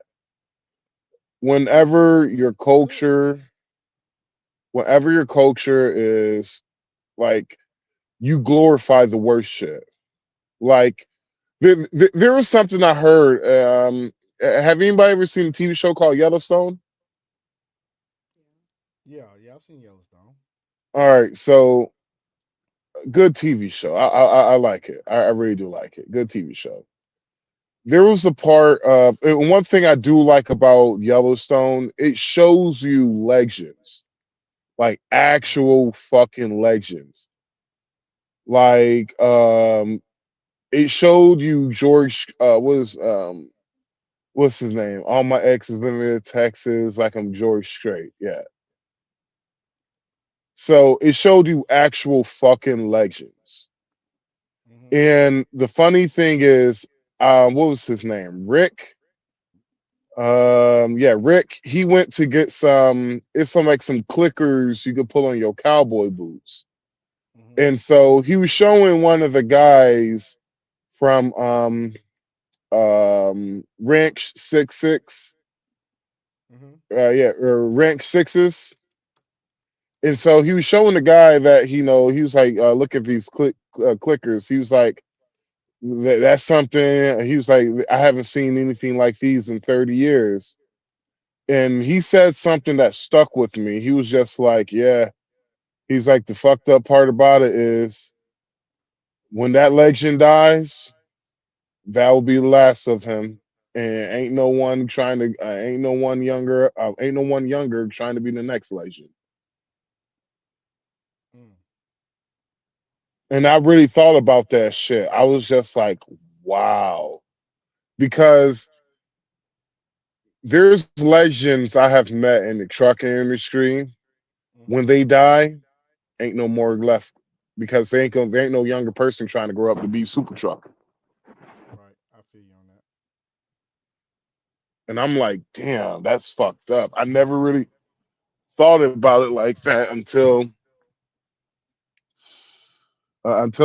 whenever your culture is like you glorify the worst shit. Like there was something I heard. Have anybody ever seen a TV show called Yellowstone? Yeah, I've seen Yellowstone. All right, so good TV show. I like it. I really do like it. Good TV show. There was a part of and one thing I do like about Yellowstone. It shows you legends, like actual fucking legends. Like it showed you George. What's his name? All my exes living in Texas. Like I'm George Strait. Yeah. So it showed you actual fucking legends. And the funny thing is, what was his name? Rick. Yeah, Rick. He went to get some. It's some clickers you could pull on your cowboy boots. And so he was showing one of the guys from Rank 66. Yeah, or Rank 6s. And so he was showing the guy that he was like, look at these clickers. He was like, that's something. He was like, I haven't seen anything like these in 30 years. And he said something that stuck with me. He was just like, yeah. He's like, the fucked up part about it is when that legend dies, that will be the last of him. And ain't no one younger trying to be the next legend. And I really thought about that shit. I was just like, wow. Because there's legends I have met in the trucking industry. When they die, ain't no more left because there ain't no younger person trying to grow up to be super trucker. Right, I feel you on that. And I'm like, damn, that's fucked up. I never really thought about it like that until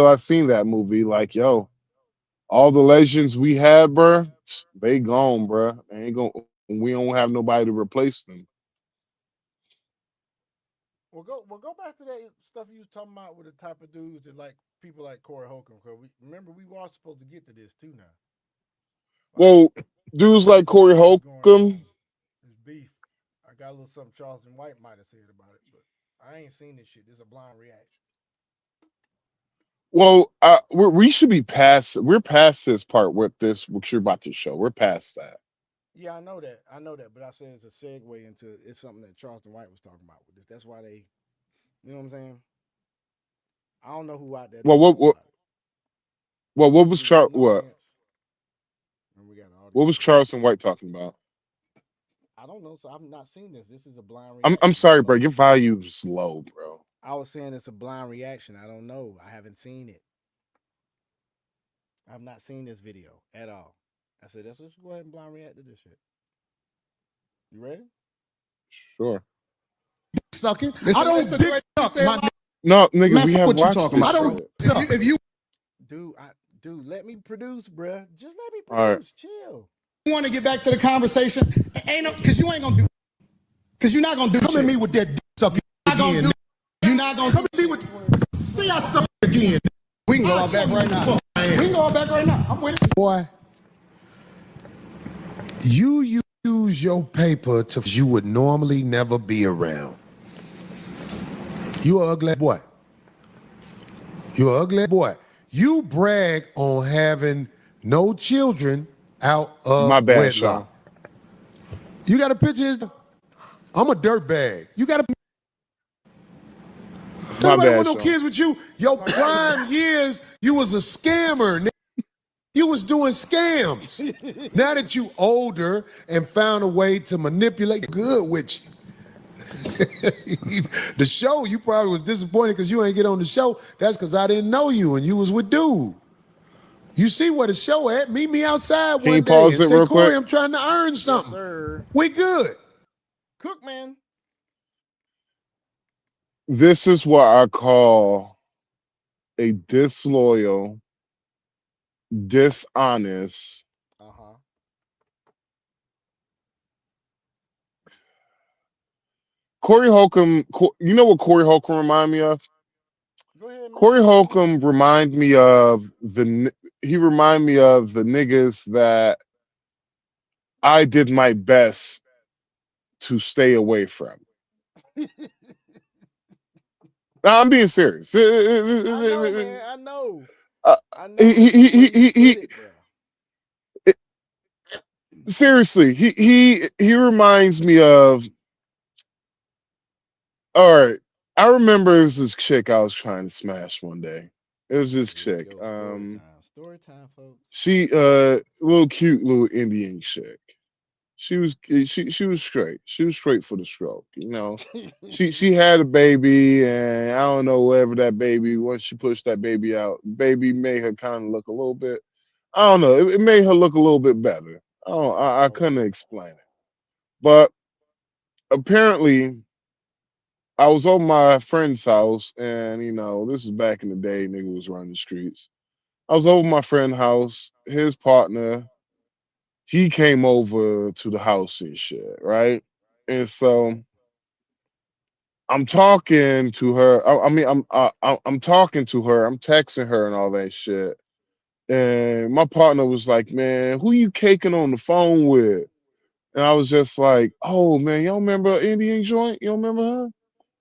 I seen that movie. Like, yo, all the legends we had, bruh, they gone, bruh. They ain't gonna. We don't have nobody to replace them. Well, go back to that stuff you was talking about with the type of dudes that like people like Corey Holcomb. Cause remember we were all supposed to get to this too now. Well, dudes like Corey Holcomb. It's beef. I got a little something Charleston White might have said about it, but I ain't seen this shit. This is a blind reaction. Well, we should be past. We're past this part with this. What you're about to show. We're past that. Yeah, I know that. But I said it's a segue into it's something that Charleston White was talking about with this. That's why they, you know what I'm saying? I don't know who out there. Well, what was what was Charleston White talking about? I don't know. So I've not seen this. This is a blind reaction. I'm sorry, bro. Your volume's low, bro. I was saying it's a blind reaction. I don't know. I haven't seen it. I've not seen this video at all. I said, let's go ahead and blind react to this shit. You ready? Sure. Sucking. I don't dick suck. No, nigga, Man, we have what you watched talking this about? I don't shit. if you Dude, let me produce, bruh. Just let me produce. All right. Chill. want to get back to the conversation, ain't no, because you ain't gonna do, because you're not gonna do. Come at me with that dick sucking again. You're not gonna come at me with. See, I suck again. We can go all back right now. We can go all back right now. I'm with it. Boy, you use your paper to you would normally never be around. You an ugly boy. You an ugly boy. You brag on having no children out of My bad, wedlock. Sean. You got a picture? I'm a dirtbag. You got a My Nobody bad, want no Sean. kids with you. Your prime years, you was a scammer. nigga. You was doing scams. Now that you older and found a way to manipulate good with you. The show, you probably was disappointed because you ain't get on the show. That's because I didn't know you and you was with dude. You see where the show at? Meet me outside Can you one day pause and it say, real Corey, quick? I'm trying to earn something. sir. We good. Cook, man. This is what I call a disloyal, dishonest, Corey Holcomb. You know what Corey Holcomb remind me of? Go ahead, man. Corey Holcomb remind me of the niggas that I did my best to stay away from. No, I'm being serious. I know, man. I know. I know. Seriously, he reminds me of. All right, I remember it was this chick I was trying to smash one day. It was this chick. Story time, folks. She little cute little Indian chick. She was straight. She was straight for the stroke. You know, she had a baby, and I don't know whatever that baby. Once she pushed that baby out, baby made her kind of look a little bit. I don't know. It made her look a little bit better. I couldn't explain it, but apparently I was over my friend's house, and you know, this is back in the day, nigga was running the streets. I was over my friend's house. His partner, he came over to the house and shit, right? And so I'm talking to her. I'm talking to her. I'm texting her and all that shit. And my partner was like, "Man, who you caking on the phone with?" And I was just like, "Oh man, y'all remember Indian joint? You don't remember her?"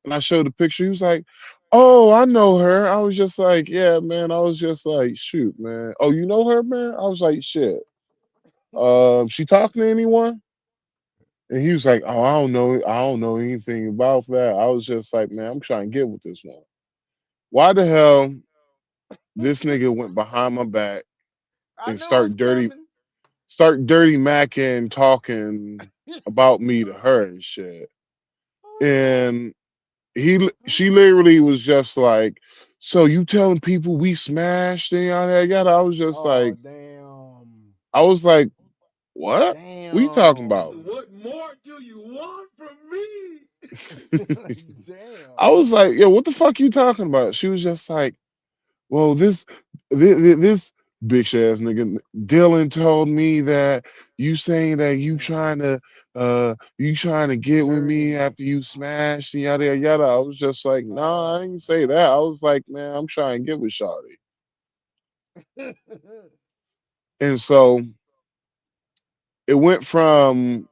And I showed the picture. He was like, "Oh, I know her." I was just like, "Yeah, man." I was just like, "Shoot, man. Oh, you know her, man?" I was like, "Shit. She talking to anyone?" And he was like, "Oh, I don't know. I don't know anything about that." I was just like, "Man, I'm trying to get with this one. Why the hell this nigga went behind my back and start dirty macking, talking about me to her and shit?" And she literally was just like, "So you telling people we smashed and yada yada?" I was just like, I was like, "What? What are you talking about?" What more do you want from me? I was like, "Yo, what the fuck you talking about?" She was just like, "Well, this bitch ass nigga Dylan told me that you saying that you trying to get with me after you smashed and yada yada yada." I was just like, "Nah, I didn't say that." I was like, "Man, I'm trying to get with Shawty." And so it went from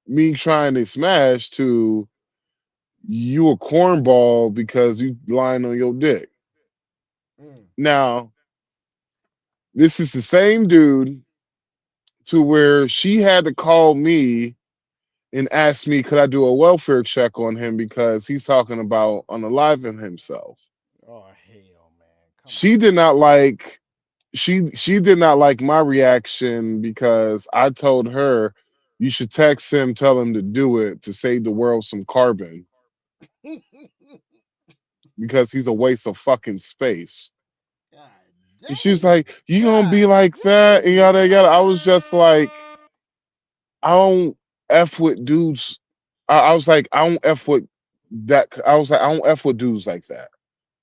me trying to smash to you a cornball because you lying on your dick. Now, this is the same dude to where she had to call me and ask me could I do a welfare check on him because he's talking about unaliving himself. Oh hell, man. She did not like she did not like my reaction because I told her you should text him, tell him to do it to save the world some carbon because he's a waste of fucking space. And she was like, "You gonna be like that?" And yada yada. I was just like, I don't f with dudes. I was like, I don't f with that. I was like, I don't f with dudes like that.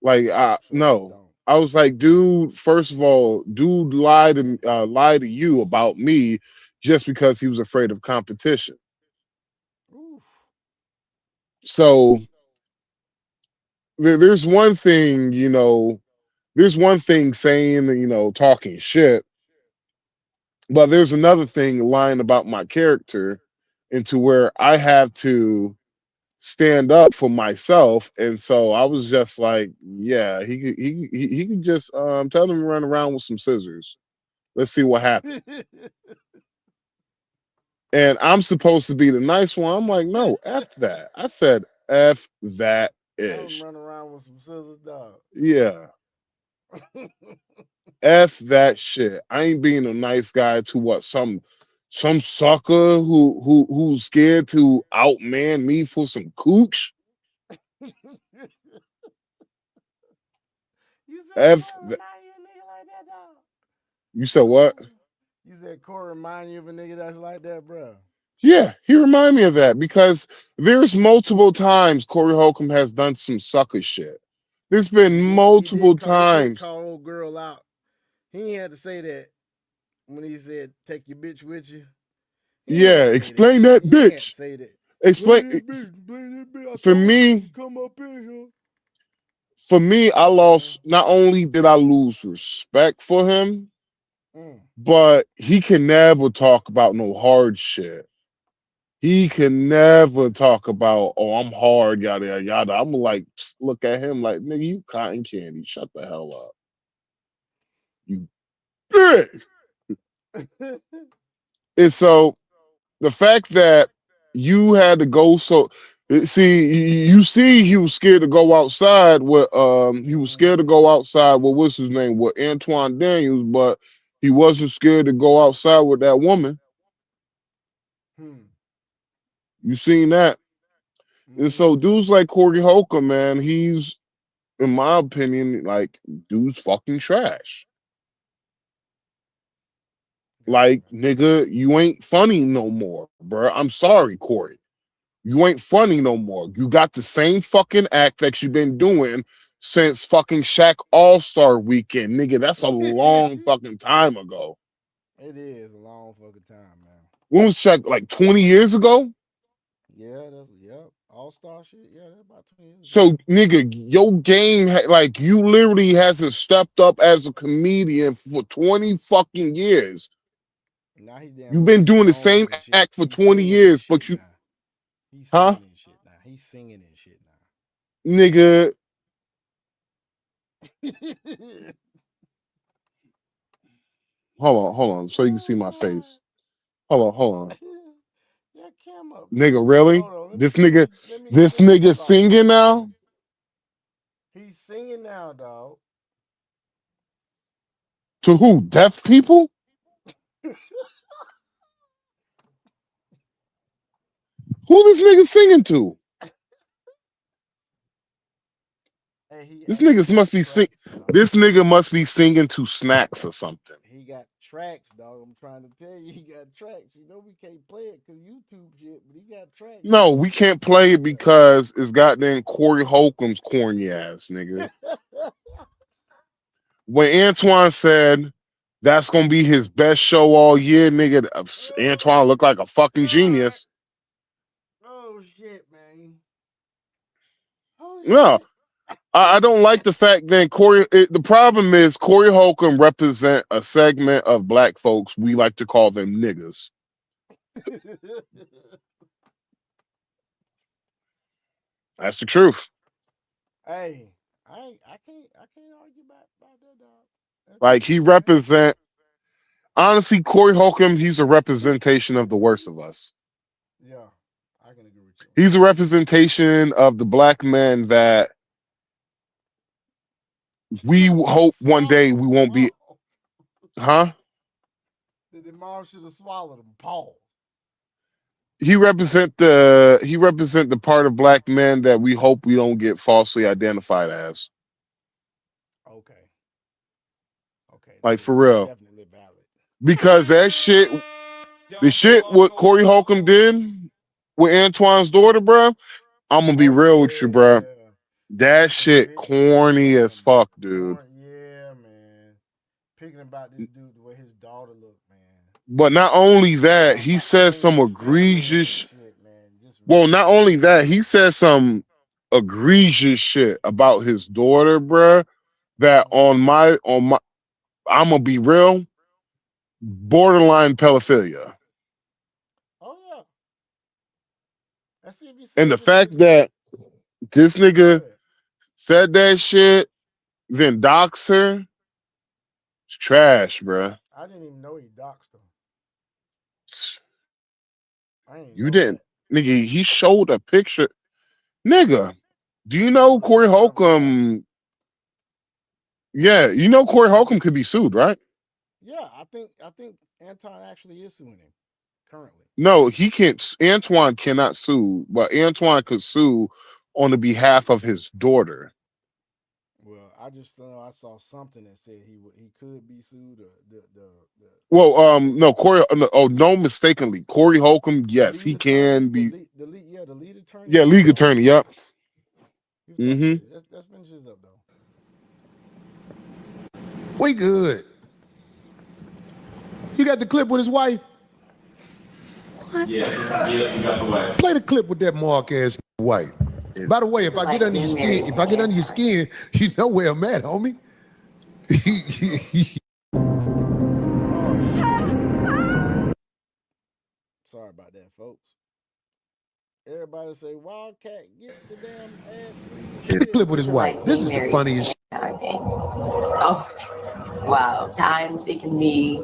Like, no. I was like, dude. First of all, dude lied to you about me just because he was afraid of competition. So there's one thing, you know. There's one thing saying, you know, talking shit, but there's another thing lying about my character, into where I have to stand up for myself. And so I was just like, yeah, he could just tell him to run around with some scissors. Let's see what happens. And I'm supposed to be the nice one. I'm like, no, F that. I said F that ish. Run around with some scissors, dog. Yeah. F that shit. I ain't being a nice guy to what some some sucker who's scared to outman me for some cooch. You said F. Corey remind you of a nigga like that, dog? You said what? You said Corey remind you of a nigga that's like that, bro. Yeah, he remind me of that because there's multiple times Corey Holcomb has done some sucker shit. There's been multiple He did times. call old girl out. He ain't had to say that when he said take your bitch with you. Yeah, explain that bitch. Say that. Explain for me. Come up in here. For me, I lost. Not only did I lose respect for him, but he can never talk about no hard shit. He can never talk about, oh, I'm hard, yada yada yada. I'm like, look at him like, nigga, you cotton candy. Shut the hell up. You bitch. And so the fact that you had to go you see he was scared to go outside with what's his name, with Antoine Daniels, but he wasn't scared to go outside with that woman. You seen that? And so dudes like Corey Holcomb, man, he's, in my opinion, like, dude's fucking trash. Like, nigga, you ain't funny no more, bro. I'm sorry, Corey. You ain't funny no more. You got the same fucking act that you've been doing since fucking Shaq All-Star Weekend, nigga. That's a long fucking time ago. It is a long fucking time, man. When was Shaq, like 20 years ago? Yeah, All-Star shit. Yeah, that's about 20 years. So, nigga, your game, like, you literally hasn't stepped up as a comedian for 20 fucking years. Now he damn You've been doing the same act for 20 years, but you, He's huh? singing and shit now. He's singing and shit Nigga. now. Hold on, so you can see my face. Hold on. Yeah, camera. Nigga, really? Hold on, This let me nigga singing now? He's singing now, dog. To who? Deaf people? Who this nigga singing to? This nigga must be singing to Snacks or something. He got tracks, dog. I'm trying to tell you, he got tracks. You know we can't play it because YouTube shit, but he got tracks. No, we can't play it because it's goddamn Corey Holcomb's corny ass, nigga. When Antoine said that's gonna be his best show all year, nigga, Antoine looked like a fucking genius. Oh shit, man. No, I don't like the fact that the problem is Corey Holcomb represent a segment of black folks. We like to call them niggas. That's the truth. Hey, I can't argue about that, dog. Like, he represent, honestly, Corey Holcomb, he's a representation of the worst of us. Yeah, I can agree with you. He's a representation of the black men that we hope one day we won't be. Huh? The mom should have swallowed him. Paul. He represent the part of black men that we hope we don't get falsely identified as. Okay. Like, for real. Definitely valid. Because the shit what Corey Holcomb did with Antoine's daughter, bro, I'm gonna be real with you, bro. That shit corny as fuck, dude. Yeah, man. Picking about this dude the way his daughter looked, man. But not only that, he says some egregious. Well, not only that, he says some egregious shit about his daughter, bro. That I'm gonna be real, borderline pedophilia. Oh yeah. Let's see if he And the fact that this nigga said that shit, then dox her, it's trash, bro. I didn't even know he doxed him. You didn't, nigga. He showed a picture, nigga. Do you know Corey Holcomb? Yeah, you know Corey Holcomb could be sued, right? Yeah, I think Anton actually is suing him. currently. No, he can't. Antoine cannot sue, but Antoine could sue on the behalf of his daughter. Well, I just I saw something that said he could be sued. Or the Well, no, Corey. No, mistakenly, Corey Holcomb. Yes, lead he attorney, can be. the lead attorney. Yeah, league attorney. Yep. Mm-hmm. Let's finish this up though. We good. You got the clip with his wife? Yeah, you got the wife. Play the clip with that mark ass wife. By the way, if I get under your skin, you know where I'm at, homie. Sorry about that, folks. Everybody say Wildcat, get the damn ass. Get the clip with his wife. This is the funniest shit. Oh, wow. Times it can be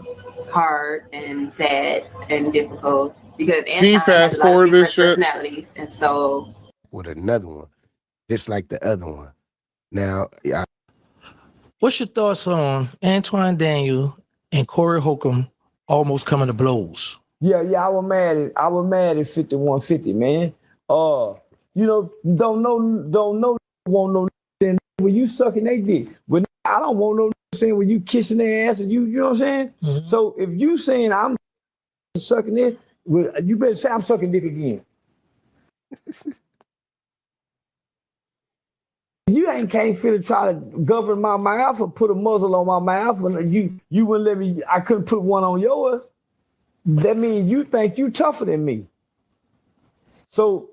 hard and sad and difficult because Anton has a lot of different personalities, and so with another one, just like the other one. Now, What's your thoughts on Antoine Daniel and Corey Holcomb almost coming to blows? Yeah, I was mad at 5150, man. Don't know want no saying when you sucking their dick. But I don't want no saying when you kissing their ass and you know what I'm saying? Mm-hmm. So if you saying I'm sucking it, well, you better say I'm sucking dick again. You can't finna try to govern my mouth or put a muzzle on my mouth, and you wouldn't let me. I couldn't put one on yours. That means you think you tougher than me. So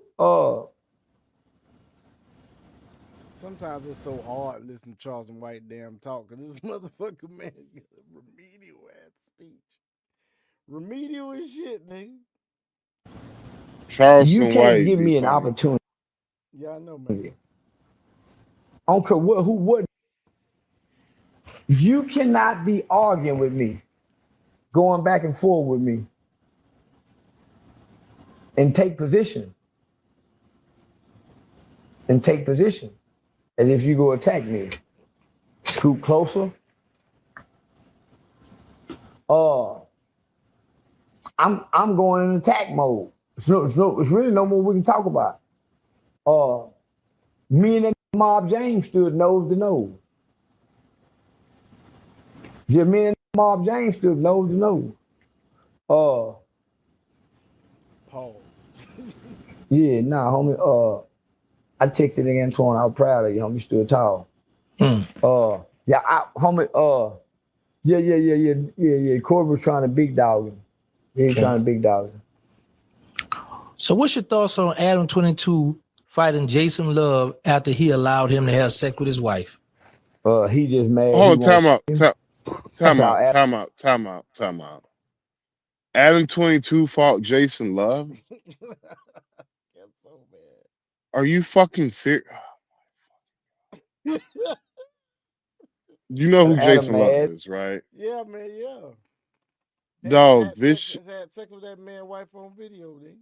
sometimes it's so hard listening to Charleston White damn talk because this motherfucker man got a remedial ass speech. Remedial as shit, nigga. Charleston you can't White give me an funny. opportunity. Yeah, I know, man. I don't care what. You cannot be arguing with me, going back and forth with me, and take position. As if you go attack me. Scoot closer. I'm going in attack mode. It's really no more we can talk about. Me and that Mob James stood nose to nose. Yeah, me and Mob James stood nose to nose. Pause. Yeah, nah, homie. I texted Antoine. I was proud of you, homie. You stood tall. Homie. Yeah. Corey was trying to big dog him. He ain't trying to big dog him. So what's your thoughts on Adam 22 fighting Jason Love after he allowed him to have sex with his wife? He just mad. Hold on, time out. Adam 22 fought Jason Love. Are you fucking serious? You know who Jason Love is, right? Yeah, man, yeah. Dog, had sex with that man wife on video, nigga.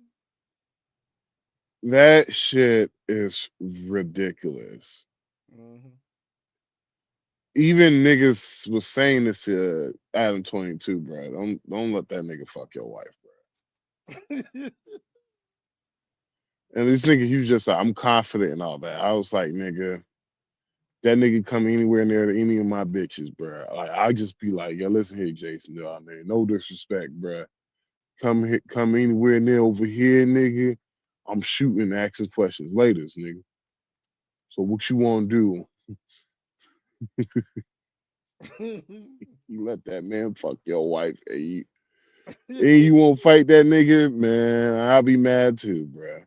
That shit is ridiculous. Mm-hmm. Even niggas was saying this to Adam 22, bro. Don't let that nigga fuck your wife, bro. And this nigga, he was just like, I'm confident and all that. I was like, nigga, that nigga come anywhere near any of my bitches, bro. Like, I just be like, yo, listen here, Jason, dog, man. No disrespect, bro. Come anywhere near over here, nigga. I'm shooting and asking questions later, nigga. So what you want to do? You let that man fuck your wife, and you won't fight that nigga, man. I'll be mad too, bro.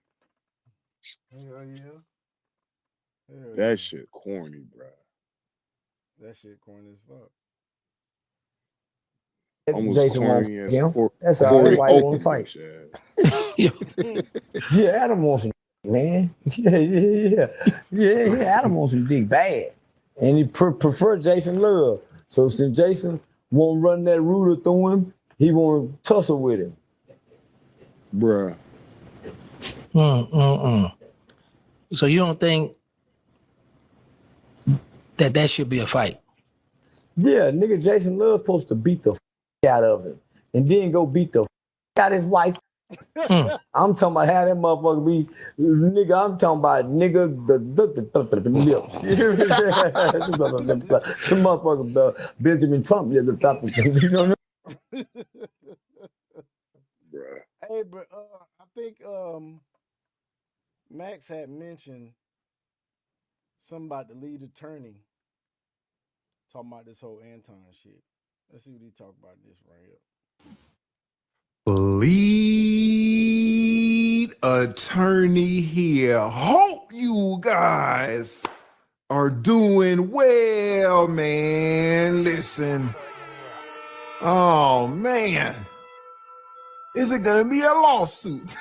Hell yeah. That shit corny, bro. That shit corny as fuck. Almost Jason corny as That's all. That's why he want to fight. Yeah, Adam wants some, man. Yeah. Adam wants some dick bad, and he prefer Jason Love. So since Jason won't run that ruler through him, he won't tussle with him, bruh. So you don't think that should be a fight? Yeah, nigga, Jason Love supposed to beat the out of him, and then go beat the got his wife. I'm talking about how that motherfucker be, nigga. I'm talking about nigga the lips. You hear me? Some motherfucker Benjamin Trump lips. You know. Hey, but I think Max had mentioned something about the lead attorney talking about this whole Anton shit. Let's see what he talk about this right here. Lead attorney here. Hope you guys are doing well, man. Listen. Oh, man. Is it going to be a lawsuit?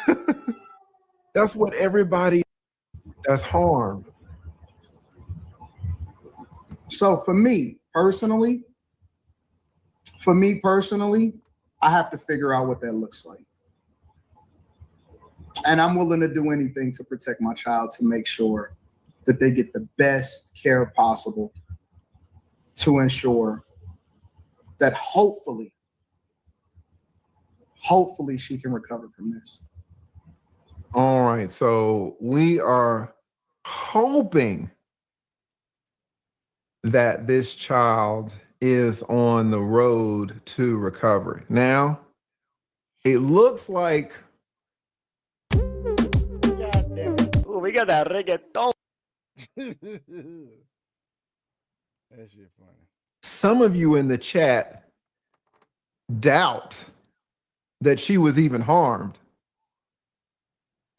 That's what everybody that's harmed. So for me personally, I have to figure out what that looks like. And I'm willing to do anything to protect my child, to make sure that they get the best care possible, to ensure that hopefully she can recover from this. All right. So we are hoping that this child is on the road to recovery. Now, it looks like Ooh, we got that reggaeton. That shit funny. some of you in the chat doubt that she was even harmed.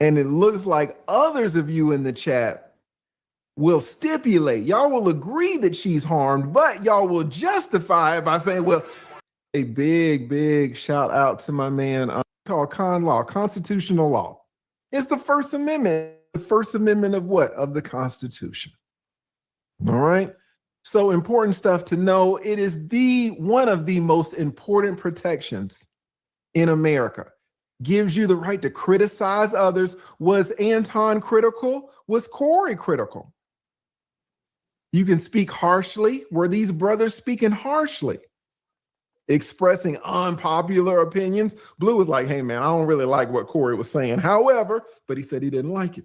And it looks like others of you in the chat will stipulate, y'all will agree that she's harmed, but y'all will justify it by saying, well, a big shout out to my man called con law, constitutional law. It's the First Amendment. The First Amendment of what? Of the Constitution. All right. So important stuff to know. It is one of the most important protections in America. Gives you the right to criticize others. Was Anton critical? Was Corey critical? You can speak harshly. Were these brothers speaking harshly? Expressing unpopular opinions? Blue was like, hey man, I don't really like what Corey was saying. However, but he said he didn't like it.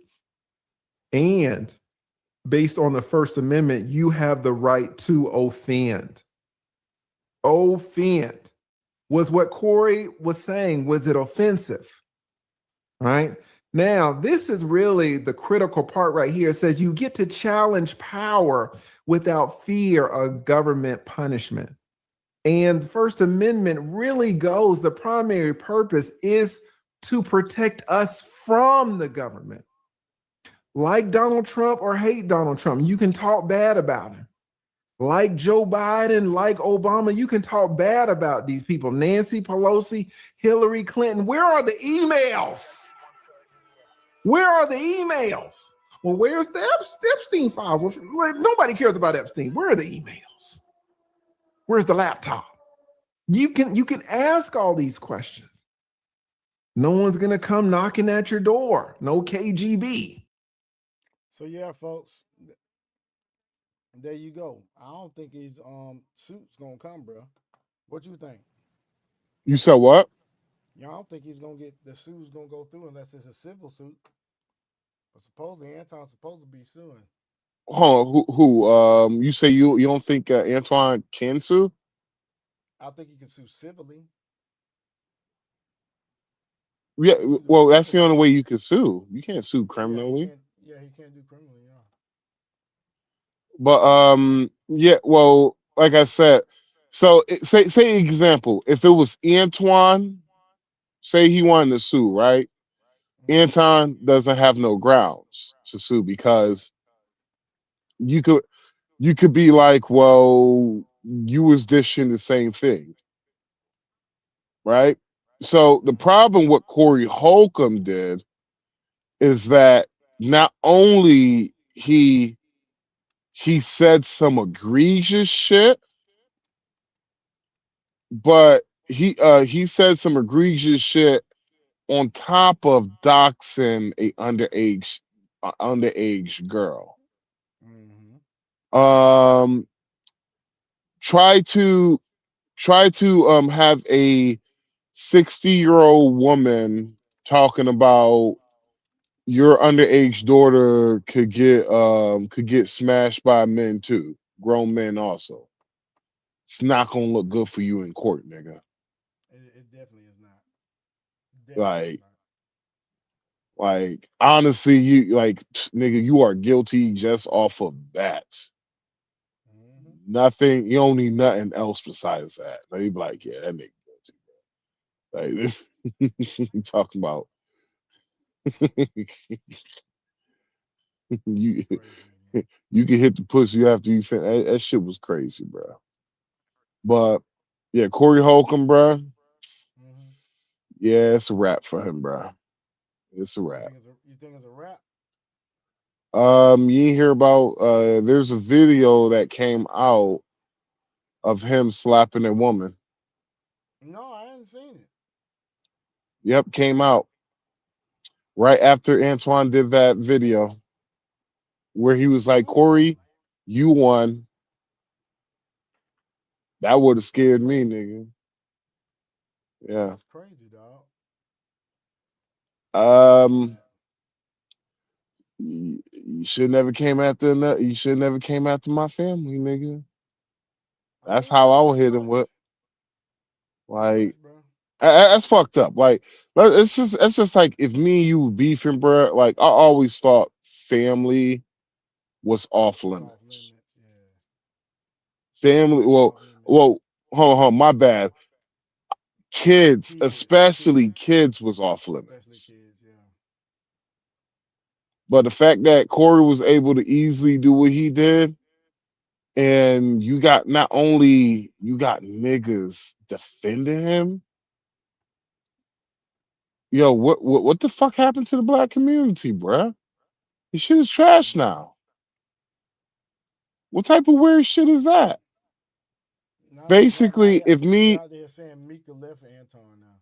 And based on the First Amendment, you have the right to offend. Offend. Was what Corey was saying, was it offensive? Right? Now, this is really the critical part right here. It says you get to challenge power without fear of government punishment. And the First Amendment really goes, the primary purpose is to protect us from the government. Like Donald Trump or hate Donald Trump, you can talk bad about him. Like Joe Biden, like Obama, you can talk bad about these people. Nancy Pelosi, Hillary Clinton, where are the emails? Where are the emails? Well, where's the Epstein files? Nobody cares about Epstein. Where are the emails? Where's the laptop? You can ask all these questions. No one's gonna come knocking at your door. No KGB. So yeah, folks, there you go. I don't think his suit's gonna come, bro. What you think? You said what? Yeah, I don't think he's gonna get the suit's gonna go through unless it's a civil suit. But supposedly Anton's supposed to be suing. Hold on, who? You say you don't think Antoine can sue? I think he can sue civilly. Yeah, well, that's the only way you can sue. You can't sue criminally. Yeah, he can't do criminally. Yeah. But yeah, well, like I said, so say example, if it was Antoine, say he wanted to sue, right? Anton doesn't have no grounds to sue because you could be like, well, you was dishing the same thing, right? So the problem what Corey Holcomb did is that not only he said some egregious shit, but he said some egregious shit on top of doxing a underage girl. Try to have a 60-year-old woman talking about your underage daughter could get smashed by men too, grown men also. It's not gonna look good for you in court, nigga. It definitely is not. Definitely is Like honestly, you like nigga, you are guilty just off of that. Nothing, you don't need nothing else besides that. They be like, yeah, that nigga guilty. Like talking about you you can hit the pussy after you finish. That shit was crazy, bro. But yeah, Corey Holcomb, bro. Yeah, it's a wrap for him, bro. It's a wrap. You think it's a wrap? You hear about there's a video that came out of him slapping a woman. No, I hadn't seen it. Yep, came out right after Antoine did that video where he was like, Corey, you won. That would have scared me, nigga. Yeah. That's crazy, dog. You should never came after you should never came after my family, nigga. That's how I would hit him with. Like that's fucked up. Like it's just like if me and you were beefing, bro. Like I always thought family was off limits. Family, well, hold on, my bad. Kids, especially kids, was off limits. But the fact that Corey was able to easily do what he did, and you got not only you got niggas defending him. Yo, what the fuck happened to the black community, bruh? This shit is trash now. What type of weird shit is that? Basically, if me Out there saying Mika left Anton now.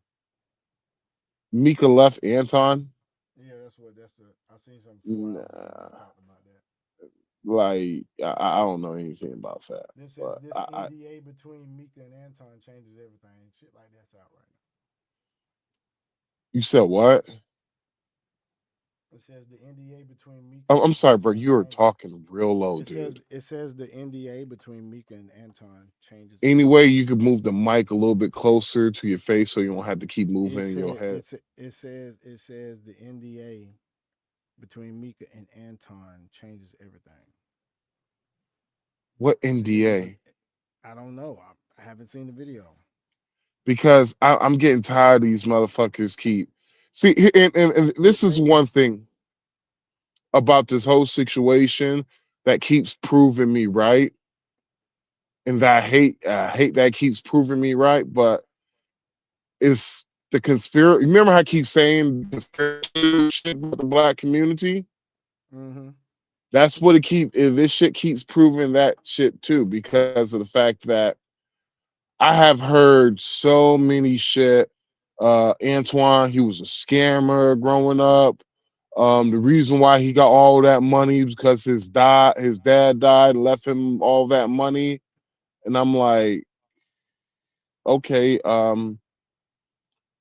Mika left Anton, Yeah, that's the. I seen some 4 hours ago talked about that. like I don't know anything about that. This says But this NDA between Mika and Anton changes everything. Shit like that's out right now. You said what? It says the NDA between Mika. I'm sorry, bro. You are talking real low, dude. It says the NDA between Mika and Anton changes. Anyway, you could move the mic a little bit closer to your face so you don't have to keep moving your head. It says the NDA between Mika and Anton changes everything. What NDA? I don't know. I haven't seen the video. Because I'm getting tired of these motherfuckers see, and this is one thing about this whole situation that keeps proving me right, and that I hate that keeps proving me right, but it's the conspiracy. Remember how I keep saying shit about the black community? That's what this shit keeps proving that shit too, because of the fact that I have heard so many shit. Antoine, he was a scammer growing up. The reason why he got all that money was because his dad died and left him all that money. And I'm like, okay,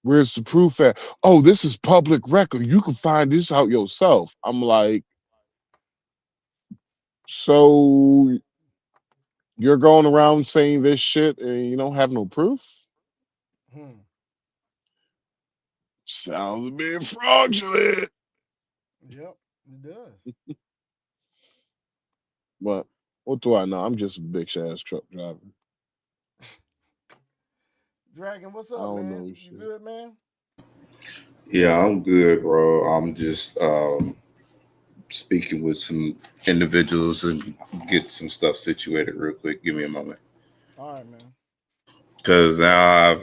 where's the proof at? Oh, this is public record. You can find this out yourself. I'm like, so you're going around saying this shit and you don't have no proof? Sounds a bit fraudulent. Yep, it does. But what do I know? I'm just a bitch ass truck driver. Dragon, what's up, man? You good, man? Yeah, I'm good, bro. I'm just speaking with some individuals and get some stuff situated real quick. Give me a moment. All right, man. Because now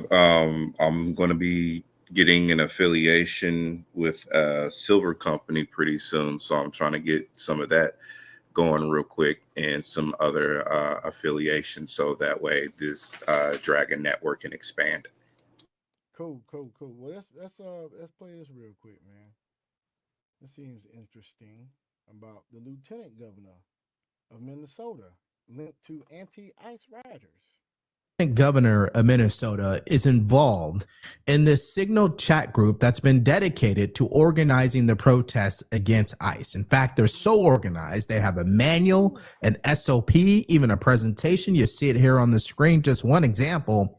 I'm going to be getting an affiliation with a silver company pretty soon, so I'm trying to get some of that going real quick and some other affiliations, so that way this Dragon network can expand. Cool. Well, let's play this real quick, man. This seems interesting about the lieutenant governor of Minnesota linked to anti-ICE riders. Governor of Minnesota is involved in this Signal chat group that's been dedicated to organizing the protests against ICE. In fact, they're so organized, they have a manual, an SOP, even a presentation. You see it here on the screen, just one example.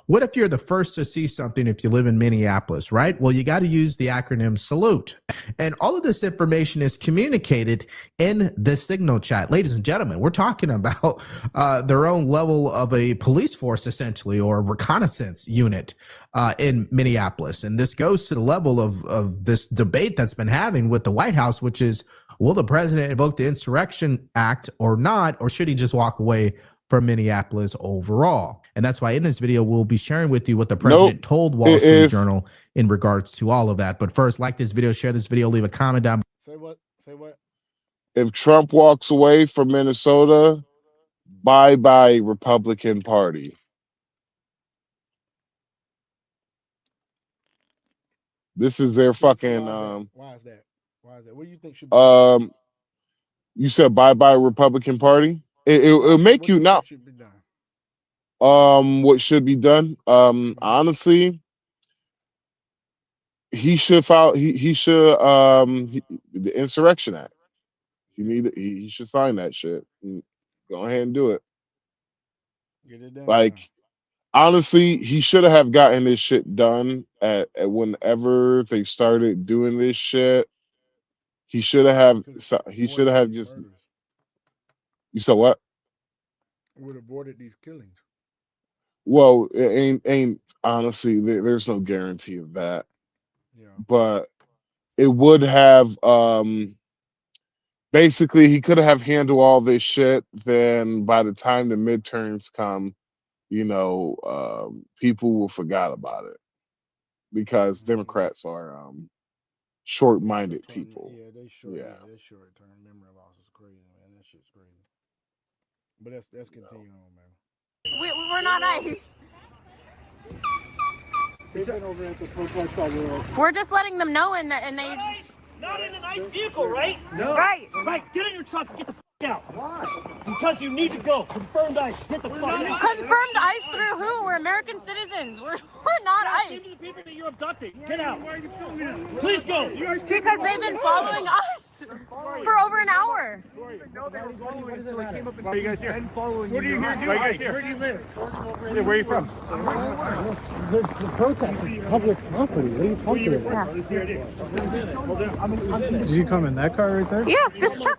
What if you're the first to see something if you live in Minneapolis, right? Well, you got to use the acronym SALUTE. And all of this information is communicated in the Signal chat. Ladies and gentlemen, we're talking about their own level of a police force, essentially, or reconnaissance unit in Minneapolis. And this goes to the level of this debate that's been having with the White House, which is, will the president invoke the Insurrection Act or not, or should he just walk away from Minneapolis overall? And that's why in this video, we'll be sharing with you what the president told Wall Street Journal in regards to all of that. But first, like this video, share this video, leave a comment down. Say what? Say what? If Trump walks away from Minnesota, bye-bye Republican Party. This is their fucking Why is that? Why is that? What do you think should be you said bye-bye Republican Party? It'll make you not what should be done. Honestly, he should file the Insurrection Act. He should sign that shit. Go ahead and do it. Get it done. Like, honestly, he should have gotten this shit done at whenever they started doing this shit. He should have just. You said what? Would have avoided these killings. Well, it ain't honestly. There's no guarantee of that. Yeah. But it would have. Basically, he could have handled all this shit. Then by the time the midterms come, people will forgot about it because Democrats are short-minded people. Yeah, they short. Yeah, they short term memory loss is crazy, man. That shit's crazy. But let's continue on, man. We're not ICE. They've been over at the protest all world. We're just letting them know, and they. Not in a nice vehicle, right? No. Right. Right. Get in your truck and get the out. Why? Because you need to go. Confirmed ICE. Get the fuck out. Confirmed ICE through who? We're American citizens. We're not ICE. These are the people that you're abducting. Get out. Why are you filming us? Please go. Because they've been following us for over an hour. Are you guys here? What are you here doing? Where do you live? Where are you from? The protest is public property. What are you talking about? Did you come in that car right there? Yeah, this truck.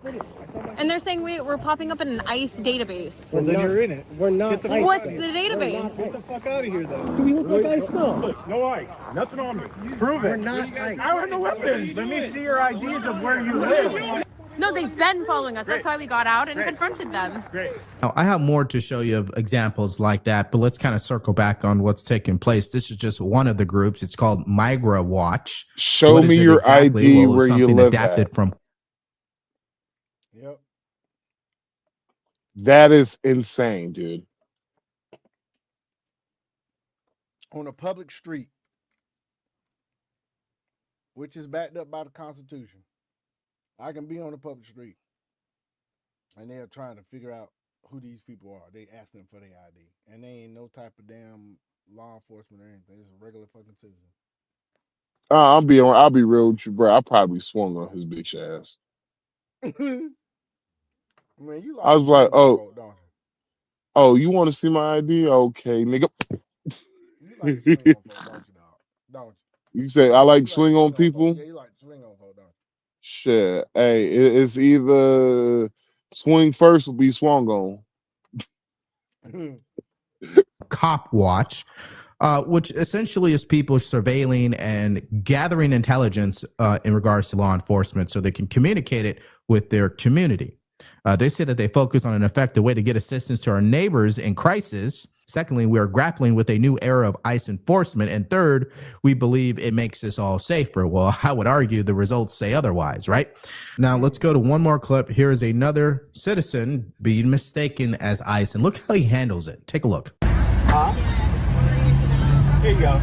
And they're saying we're popping up in an ICE database. Well, then you're in it. We're not ICE. What's the database? Get the fuck out of here, though. Do we look like ICE? No. No ICE. Nothing on me. Prove it. We're not ICE. I have no weapons. Let me see your IDs of where you live. No, they've been following us. That's why we got out and confronted them. Great. Now, I have more to show you of examples like that, but let's kind of circle back on what's taking place. This is just one of the groups. It's called Migra Watch. Show me your ID where you live adapted at. From. Yep. That is insane, dude. On a public street, which is backed up by the Constitution. I can be on a public street, and they are trying to figure out who these people are. They ask them for their ID, and they ain't no type of damn law enforcement or anything. It's a regular fucking citizen. I'll be real with you, bro. I probably swung on his bitch ass. Man, you like I was like, folk, don't oh, you want to see my ID? Okay, nigga. you? You like to swing on folk, don't you, dog? Don't you? You say I like swing on people? Yeah, you like to swing on folk, don't Shit. Hey, it's either swing first or be swung on. you? Cop Watch, which essentially is people surveilling and gathering intelligence in regards to law enforcement so they can communicate it with their community. They say that they focus on an effective way to get assistance to our neighbors in crisis. Secondly, we are grappling with a new era of ICE enforcement. And third, we believe it makes us all safer. Well, I would argue the results say otherwise, right? Now, let's go to one more clip. Here is another citizen being mistaken as ICE. And look how he handles it. Take a look. Here you go.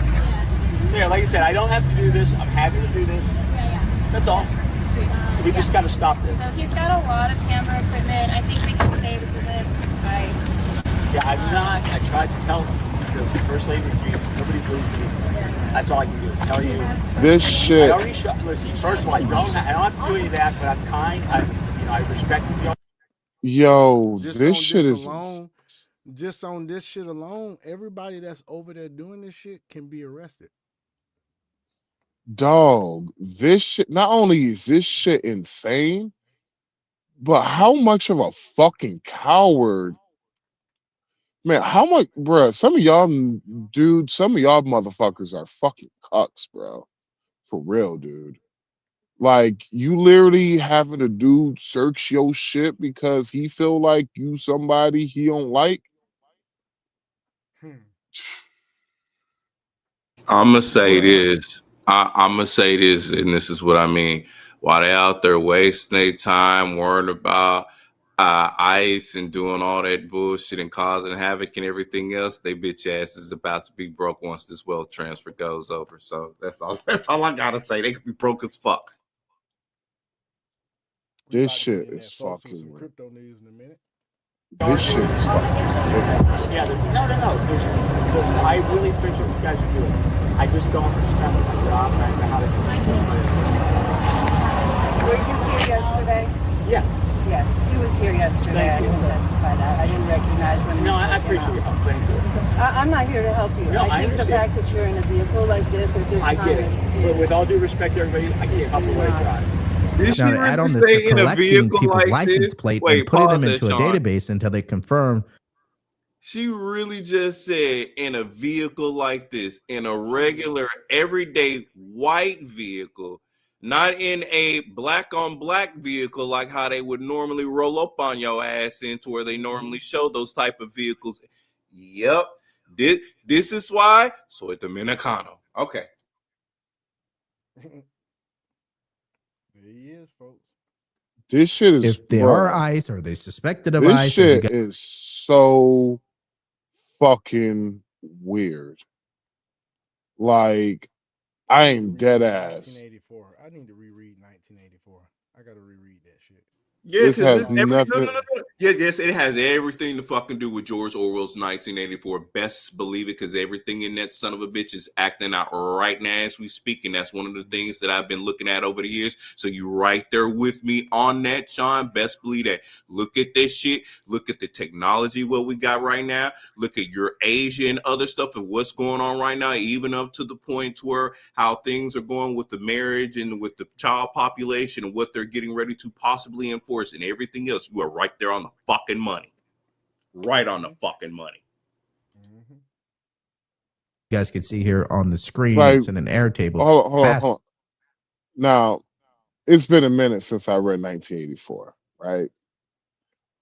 Yeah, like I said, I don't have to do this. I'm happy to do this. That's all. We just got to stop this. So he's got a lot of camera equipment. I think we can say this isn't ICE. Yeah, I'm not. I tried to tell the first lady with you. Nobody believes me. That's all I can do is tell you. This shit. I already listen, first of all, I don't have to do any of that, but I'm kind. I respect you. Yo, Just this on shit this is alone, just on this shit alone, everybody that's over there doing this shit can be arrested. dog. This shit. Not only is this shit insane, but how much of a fucking coward, man? How much, bruh? Some of y'all, dude. Some of y'all motherfuckers are fucking cucks, bro. For real, dude. Like you literally having a dude search your shit because he feel like you somebody he don't like. I'm gonna say Bruh. this. I'm gonna say this, and this is what I mean. While they out there wasting their time worrying about ICE and doing all that bullshit and causing havoc and everything else, they bitch ass is about to be broke once this wealth transfer goes over. So that's all. That's all I gotta say. They could be broke as fuck. This shit is Folks, with some fucking. crypto news in a minute. This shit is fucking ridiculous. Yeah, no. I really appreciate what you guys are doing. I just don't understand my job and I don't know how to do it. Were you here yesterday? Yeah. Yes, he was here yesterday. I Thank you. didn't testify that. I didn't recognize him. No, I appreciate your help. Thank you. I'm not here to help you. No, I think the understand. fact that you're in a vehicle like this at this I time get it. But with all due respect to everybody, I get a couple way drive. Did she Now, to add really on this, say they're in a collecting vehicle people's like license this? plate Wait, and putting them pause that, into a Sean. database until they confirm. She really just said in a vehicle like this, in a regular, everyday white vehicle, not in a black on black vehicle like how they would normally roll up on your ass into where they normally show those type of vehicles. Yep. This is why. Soy Dominicano. Okay. There he is, folks. This shit is. If they Bruh, are ICE or they suspected of this ICE, or you shit got is so fucking weird. Like, I am dead ass. 1984. I need to reread 1984. I gotta reread that shit. Yeah, This because has nothing. no. Yeah, yes, it has everything to fucking do with George Orwell's 1984. Best believe it, because everything in that son of a bitch is acting out right now as we speak, and that's one of the things that I've been looking at over the years. So you right there with me on that, Sean. Best believe that. Look at this shit. Look at the technology what we got right now. Look at your Asia and other stuff and what's going on right now, even up to the point where how things are going with the marriage and with the child population and what they're getting ready to possibly enforce and everything else. You are right there on the fucking money. Right on the fucking money. you guys can see here on the screen, Like, it's in an Airtable. hold on. Now, it's been a minute since I read 1984, right?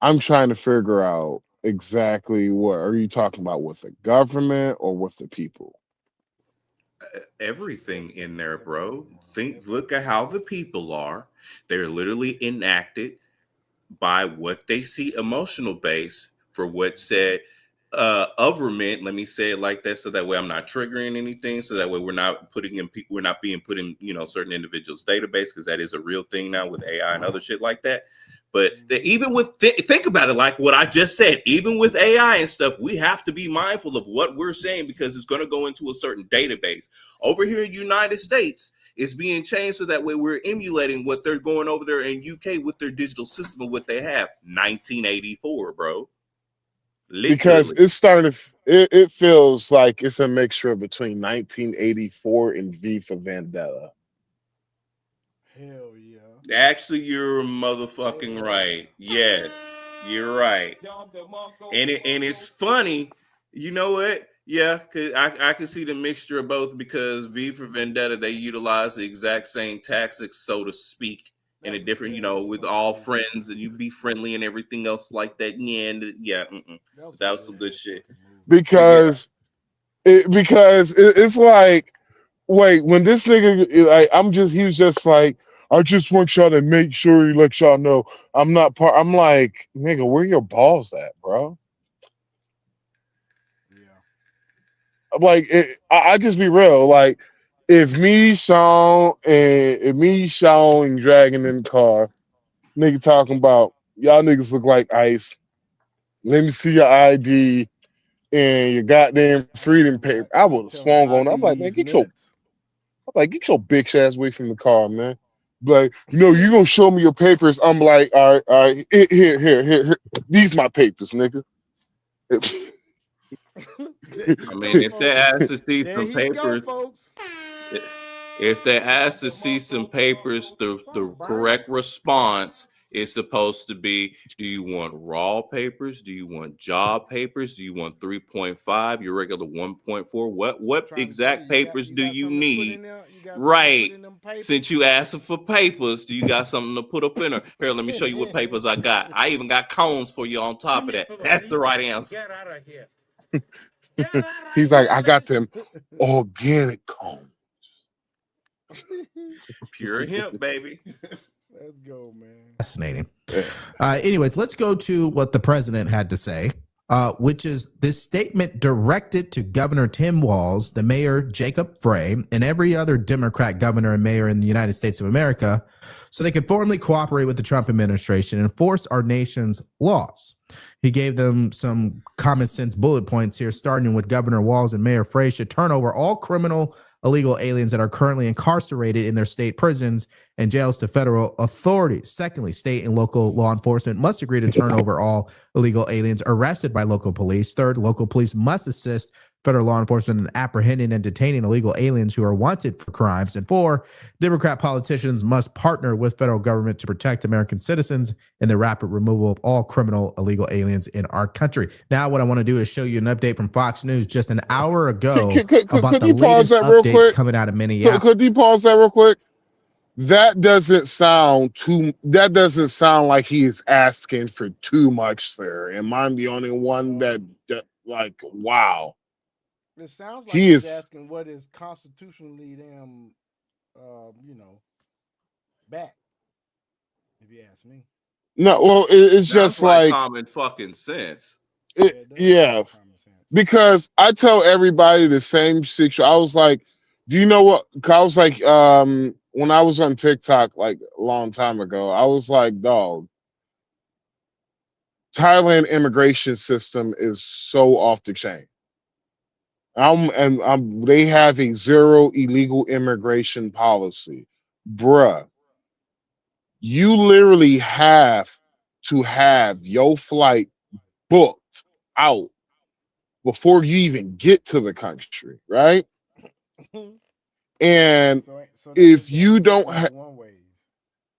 I'm trying to figure out exactly what are you talking about, with the government or with the people? Everything in there, bro. Look at how the people are. They're literally enacted by what they see, emotional base for what said government. Let me say it like that, so that way I'm not triggering anything, so that way we're not being put in certain individuals' database, because that is a real thing now with AI and other shit like that. But even with think about it, like what I just said, even with AI and stuff, we have to be mindful of what we're saying, because it's going to go into a certain database. Over here in the United States, it's being changed so that way we're emulating what they're going over there in UK with their digital system and what they have. 1984, bro. Literally. Because it's starting to. It feels like it's a mixture between 1984 and V for Vendetta. Hell yeah. Actually, you're motherfucking right. Yes, you're right. And it's funny. You know what? Yeah, because I can see the mixture of both, because V for Vendetta, they utilize the exact same tactics, so to speak, in a different, with all friends, and you be friendly and everything else like that. That was some good shit. Because it's like, wait, when this nigga, like, he was just like, I just want y'all to make sure you let y'all know I'm not part. I'm like, nigga, where your balls at, bro? I'm like, I just be real. Like, if me, Sean, and Dragon in the car, nigga talking about y'all niggas look like ICE. Let me see your ID and your goddamn freedom paper. I would have swung on. I'm like, man, get your bitch ass away from the car, man. Like, you gonna show me your papers. I'm like, all right, here. These my papers, nigga. I mean, if they ask to see There some he papers, go, folks. if they ask to see some papers, the correct response is supposed to be: do you want raw papers? Do you want job papers? Do you want 3.5? Your regular 1.4? What exact papers do you need? Right. Since you asking for papers, do you got something to put up in there? Here, let me show you what papers I got. I even got cones for you on top of that. That's the right answer. Get out of here. He's like, I got them organic cones. Pure hemp, baby. Let's go, man. Fascinating. Anyways, let's go to what the president had to say, which is this statement directed to Governor Tim Walz, the mayor Jacob Frey, and every other Democrat governor and mayor in the United States of America, so they could formally cooperate with the Trump administration and enforce our nation's laws. He gave them some common sense bullet points here, starting with Governor Walz and Mayor Frey should turn over all criminal illegal aliens that are currently incarcerated in their state prisons and jails to federal authorities. Secondly, state and local law enforcement must agree to turn over all illegal aliens arrested by local police. Third, local police must assist federal law enforcement in apprehending and detaining illegal aliens who are wanted for crimes. And four, Democrat politicians must partner with federal government to protect American citizens in the rapid removal of all criminal illegal aliens in our country. Now, what I want to do is show you an update from Fox News just an hour ago about the latest updates coming out of Minneapolis. Could you pause that real quick? That doesn't sound like he's asking for too much there. Am I the only one that like, wow? It sounds like he's asking what is constitutionally damn, back. If you ask me. No, well, it's just like common fucking sense. Yeah, because I tell everybody the same situation. I was like, do you know what? I was like, when I was on TikTok like a long time ago, I was like, dog, Thailand immigration system is so off the chain. They have a zero illegal immigration policy. Bruh, you literally have to have your flight booked out before you even get to the country, right? And if you don't have,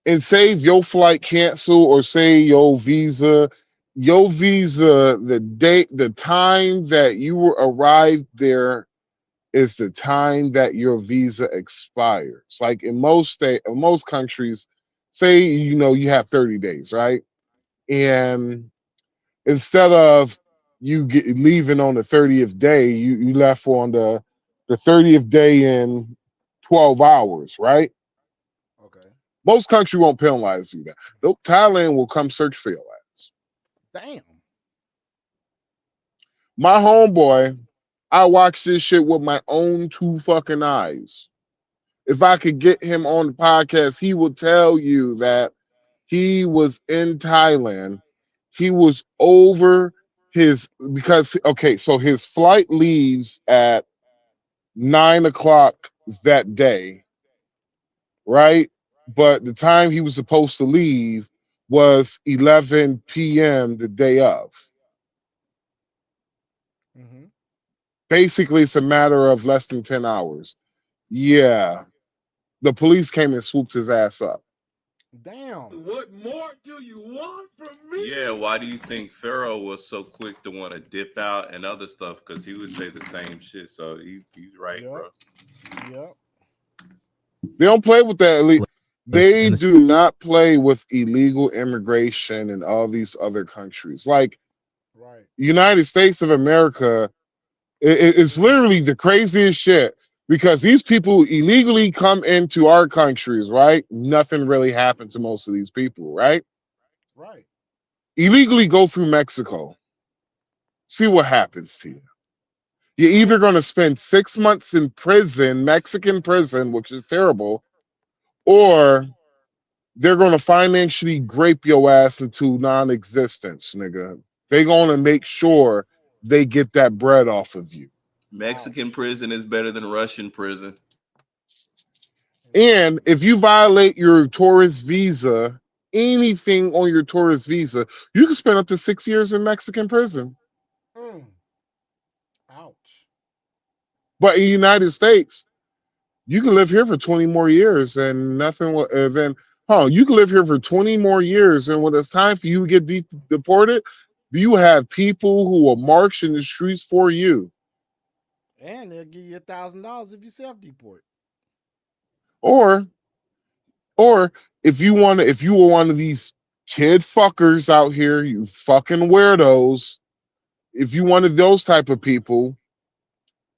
and say your flight cancel or say your visa, the time that you arrived there is the time that your visa expires. Like in most countries, say you have 30 days, right? And instead of you leaving on the 30th day, you left on the 30th day in 12 hours, right? Okay. Most countries won't penalize you that. Nope, Thailand will come search for your ass. Damn. My homeboy, I watched this shit with my own two fucking eyes. If I could get him on the podcast, he will tell you that he was in Thailand. He was over so his flight leaves at 9 o'clock that day, right? But the time he was supposed to leave was 11 p.m. the day of. Mm-hmm. Basically, it's a matter of less than 10 hours. Yeah. The police came and swooped his ass up. Damn. What more do you want from me? Yeah, why do you think Pharaoh was so quick to want to dip out and other stuff? Because he would say the same shit. So he's right, bro. Yep. They don't play with that. They do not play with illegal immigration in all these other countries. Like, right. United States of America, it's literally the craziest shit. Because these people illegally come into our countries, right? Nothing really happened to most of these people, right? Right. Illegally go through Mexico. See what happens to you. You're either going to spend 6 months in prison, Mexican prison, which is terrible, or they're going to financially grape your ass into non-existence, nigga. they're gonna make sure they get that bread off of you. Mexican prison is better than Russian prison. And if you violate your tourist visa, anything on your tourist visa, you can spend up to 6 years in Mexican prison. Ouch. But in the United States, you can live here for 20 more years and nothing will then you can live here for 20 more years, and when it's time for you to get deported, you have people who will march in the streets for you. And they'll give you $1,000 if you self-deport. Or if you were one of these kid fuckers out here, you fucking weirdos, if you one of those type of people,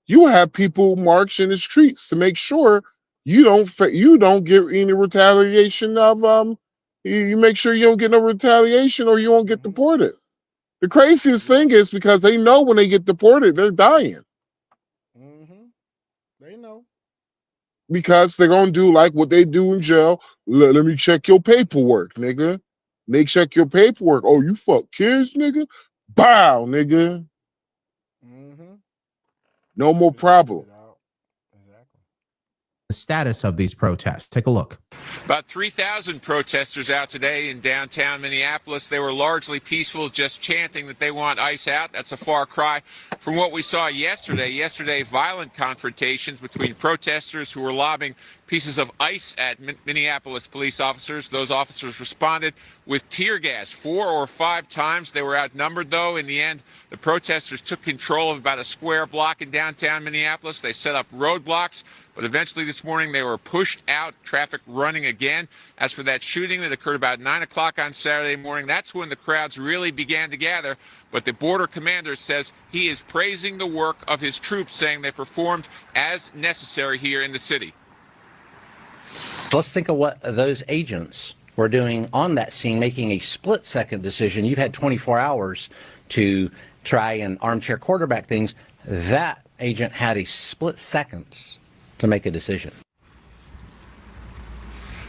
you have people march in the streets to make sure you don't get any retaliation of you make sure you don't get no retaliation or you won't get deported. The craziest thing is because they know when they get deported, they're dying. They know. Because they're gonna do like what they do in jail. Let me check your paperwork, nigga. They check your paperwork. Oh, you fuck kids, nigga? Bow, nigga. No more problem. The status of these protests. Take a look. About 3,000 protesters out today in downtown Minneapolis. They were largely peaceful, just chanting that they want ICE out. That's a far cry from what we saw yesterday. Yesterday, violent confrontations between protesters who were lobbing pieces of ice at Minneapolis police officers. Those officers responded with tear gas 4 or 5 times. They were outnumbered, though. In the end, the protesters took control of about a square block in downtown Minneapolis. They set up roadblocks, but eventually this morning they were pushed out, traffic running again. As for that shooting that occurred about 9 o'clock on Saturday morning, that's when the crowds really began to gather. But the border commander says he is praising the work of his troops, saying they performed as necessary here in the city. Let's think of what those agents were doing on that scene, making a split-second decision. You've had 24 hours to try and armchair quarterback things. That agent had a split second to make a decision.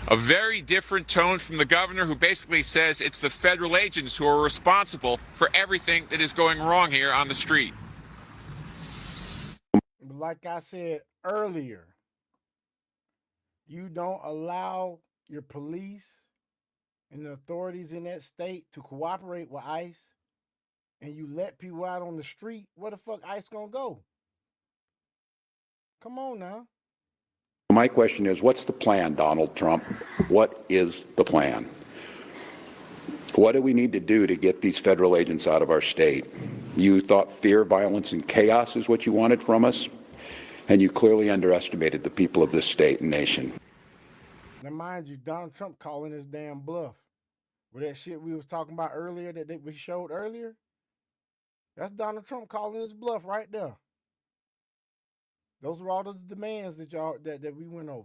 A very different tone from the governor, who basically says it's the federal agents who are responsible for everything that is going wrong here on the street. Like I said earlier, you don't allow your police and the authorities in that state to cooperate with ICE, and you let people out on the street, where the fuck ICE gonna go? Come on now. My question is, what's the plan, Donald Trump? What is the plan? What do we need to do to get these federal agents out of our state? You thought fear, violence, and chaos is what you wanted from us, and you clearly underestimated the people of this state and nation. Now, mind you, Donald Trump calling his damn bluff. With that shit we was talking about earlier, that we showed earlier, that's Donald Trump calling his bluff right there. Those were all the demands that we went over.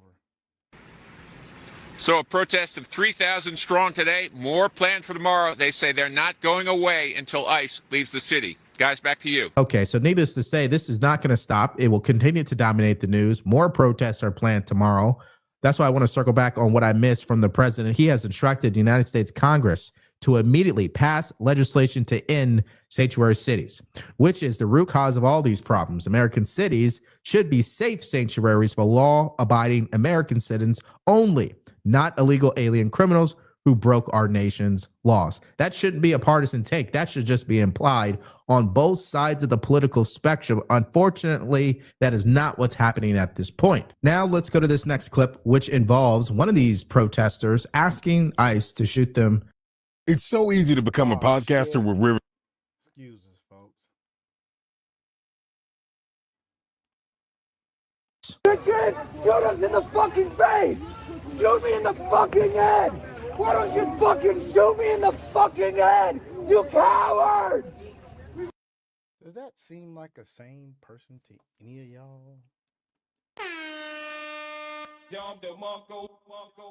So a protest of 3,000 strong today, more planned for tomorrow. They say they're not going away until ICE leaves the city. Guys, back to you. Okay, so needless to say, this is not going to stop. It will continue to dominate the news. More protests are planned tomorrow. That's why I want to circle back on what I missed from the president. He has instructed the United States Congress to immediately pass legislation to end sanctuary cities, which is the root cause of all these problems. American cities should be safe sanctuaries for law-abiding American citizens only, not illegal alien criminals who broke our nation's laws. That shouldn't be a partisan take. That should just be implied on both sides of the political spectrum. Unfortunately, that is not what's happening at this point. Now let's go to this next clip, which involves one of these protesters asking ICE to shoot them. It's so easy to become a podcaster with River. Excuse us, folks. Shoot us in the fucking face! Shoot me in the fucking head! Why don't you fucking shoot me in the fucking head, you coward! Does that seem like a sane person to any of y'all?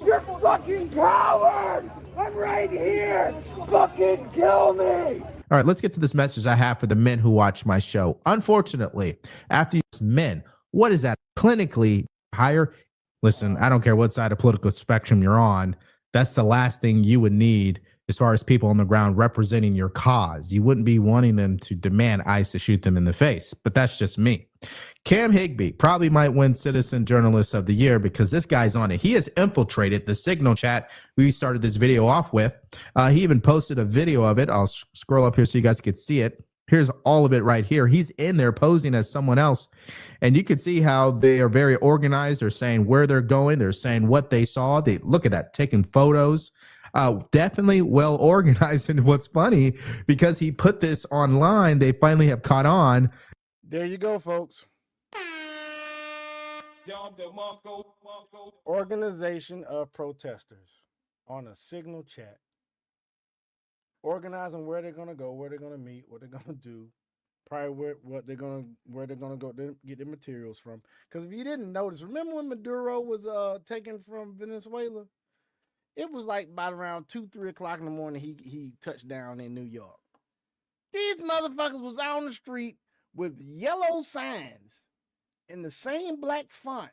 You're fucking cowards! I'm right here! Fucking kill me! All right, let's get to this message I have for the men who watch my show. Unfortunately, after these men, what is that? Clinically higher? Listen, I don't care what side of political spectrum you're on. That's the last thing you would need as far as people on the ground representing your cause. You wouldn't be wanting them to demand ICE to shoot them in the face, but that's just me. Cam Higbee probably might win Citizen Journalist of the Year because this guy's on it. He has infiltrated the Signal chat we started this video off with. He even posted a video of it. I'll scroll up here so you guys can see it. Here's all of it right here. He's in there posing as someone else. And you can see how they are very organized. They're saying where they're going. They're saying what they saw. They look at that, taking photos. Definitely well organized. And what's funny, because he put this online, they finally have caught on. There you go, folks. Organization of protesters on a Signal chat. Organizing where they're gonna go, where they're gonna meet, what they're gonna do, probably where they're gonna go to get their materials from. Because if you didn't notice, remember when Maduro was taken from Venezuela? It was like about around 2-3 o'clock in the morning. He touched down in New York. These motherfuckers was out on the street with yellow signs in the same black font,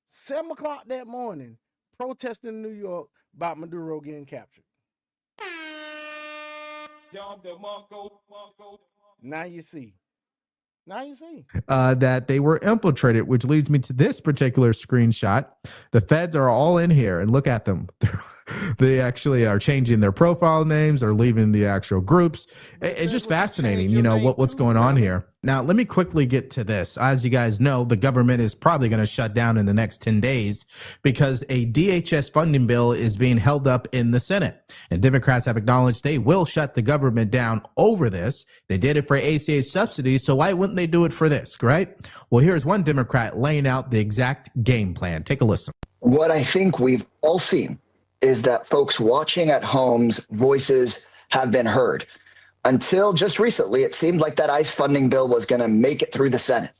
7 o'clock that morning, protesting in New York about Maduro getting captured. Now you see. That they were infiltrated, which leads me to this particular screenshot. The feds are all in here, and look at them. They actually are changing their profile names, are leaving the actual groups. It's just fascinating, you know, what's going on here. Now, let me quickly get to this. As you guys know, the government is probably going to shut down in the next 10 days because a DHS funding bill is being held up in the Senate. And Democrats have acknowledged they will shut the government down over this. They did it for ACA subsidies, so why wouldn't they do it for this, right? Well, here's one Democrat laying out the exact game plan. Take a listen. What I think we've all seen is that folks watching at home's voices have been heard. Until just recently, it seemed like that ICE funding bill was going to make it through the Senate.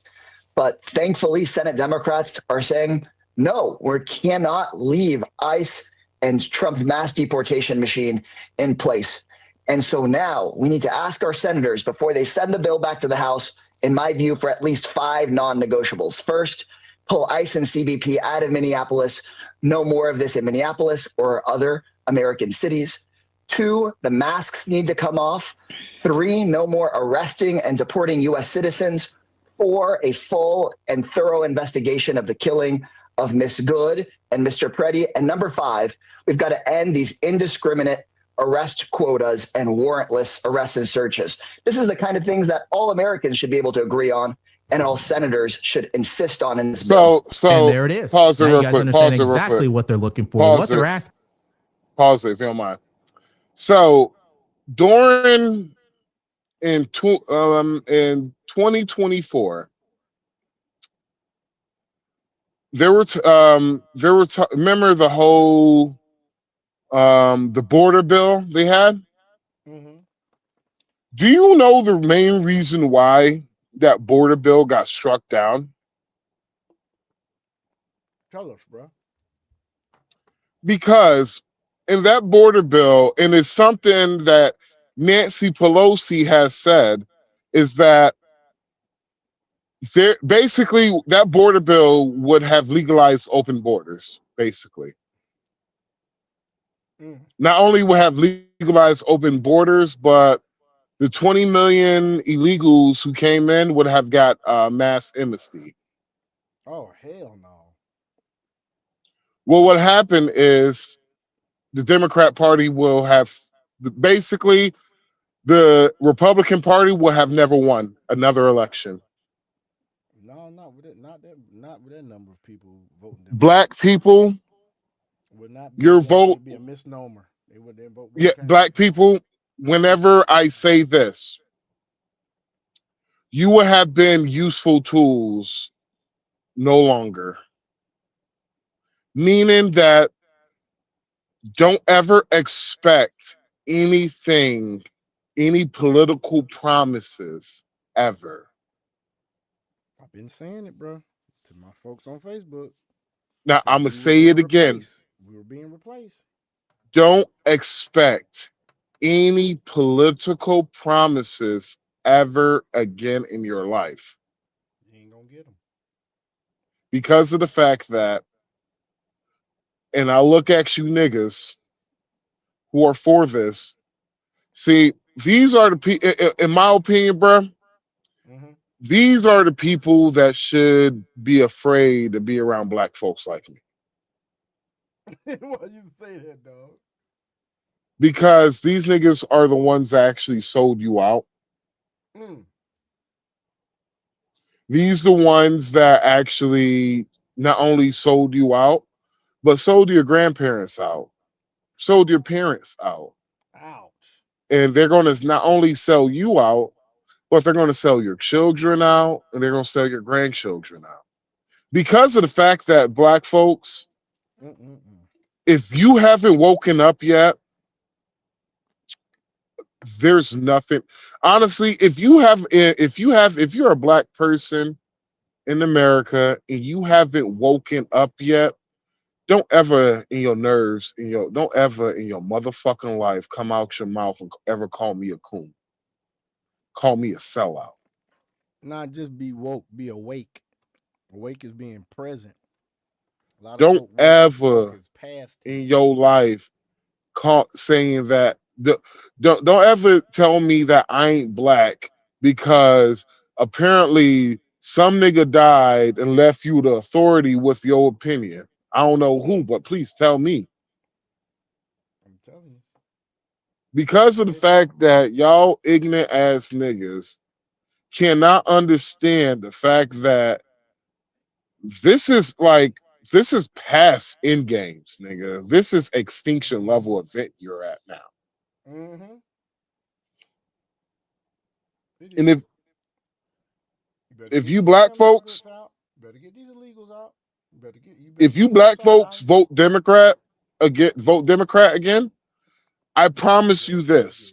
But thankfully, Senate Democrats are saying, no, we cannot leave ICE and Trump's mass deportation machine in place. And so now we need to ask our senators before they send the bill back to the House, in my view, for at least 5 non-negotiables. First, pull ICE and CBP out of Minneapolis. No more of this in Minneapolis or other American cities. 2, the masks need to come off. 3, no more arresting and deporting U.S. citizens. 4, a full and thorough investigation of the killing of Miss Good and Mr. Preddy. And number 5, we've got to end these indiscriminate arrest quotas and warrantless arrests and searches. This is the kind of things that all Americans should be able to agree on, and all senators should insist on in this bill. And there it is. Pause it now real you guys quick. understand Pause it real exactly quick. what they're looking for, Pause what they're it. asking. Pause it if you don't mind. So during in 2024, remember the whole the border bill they had? Mm-hmm. Do you know the main reason why that border bill got struck down? Tell us, bro. Because in that border bill, and it's something that Nancy Pelosi has said, is that there basically that border bill would have legalized open borders, basically. Not only would have legalized open borders, but the 20 million illegals who came in would have got mass amnesty. Oh, hell no. Well, what happened is the Democrat Party will have basically the Republican Party will have never won another election. No, not with that number of people voting. Black people, Would not your vote would be a misnomer. They would vote. Yeah, black people, whenever I say this, you will have been useful tools no longer. Meaning that don't ever expect anything, any political promises ever. I've been saying it, bro, to my folks on Facebook. Now, I'm going to say it again. We were being replaced. Don't expect any political promises ever again in your life. You ain't gonna get them. Because of the fact that, and I look at you niggas, who are for this. See, these are the people, in my opinion, bro. These are the people that should be afraid to be around black folks like me. Why you say that, dog? Because these niggas are the ones that actually sold you out. These the ones that actually not only sold you out, but sold your grandparents out, sold your parents out. Ouch. And they're going to not only sell you out, but they're going to sell your children out, and they're going to sell your grandchildren out. Because of the fact that black folks, if you haven't woken up yet, there's nothing. Honestly, if you're a black person in America and you haven't woken up yet, don't ever in your motherfucking life come out your mouth and ever call me a coon. Call me a sellout. Not just be woke, be awake. Awake is being present. A lot of Don't folk wish woke ever is past in your life saying that. Don't ever tell me that I ain't black because apparently some nigga died and left you the authority with your opinion. I don't know who, but please tell me. I'm telling you. Because of the fact that y'all ignorant ass niggas cannot understand the fact that this is past end games, nigga. This is extinction level event you're at now. And if you black folks, better get these illegals out. if you black folks vote Democrat again, I promise you this.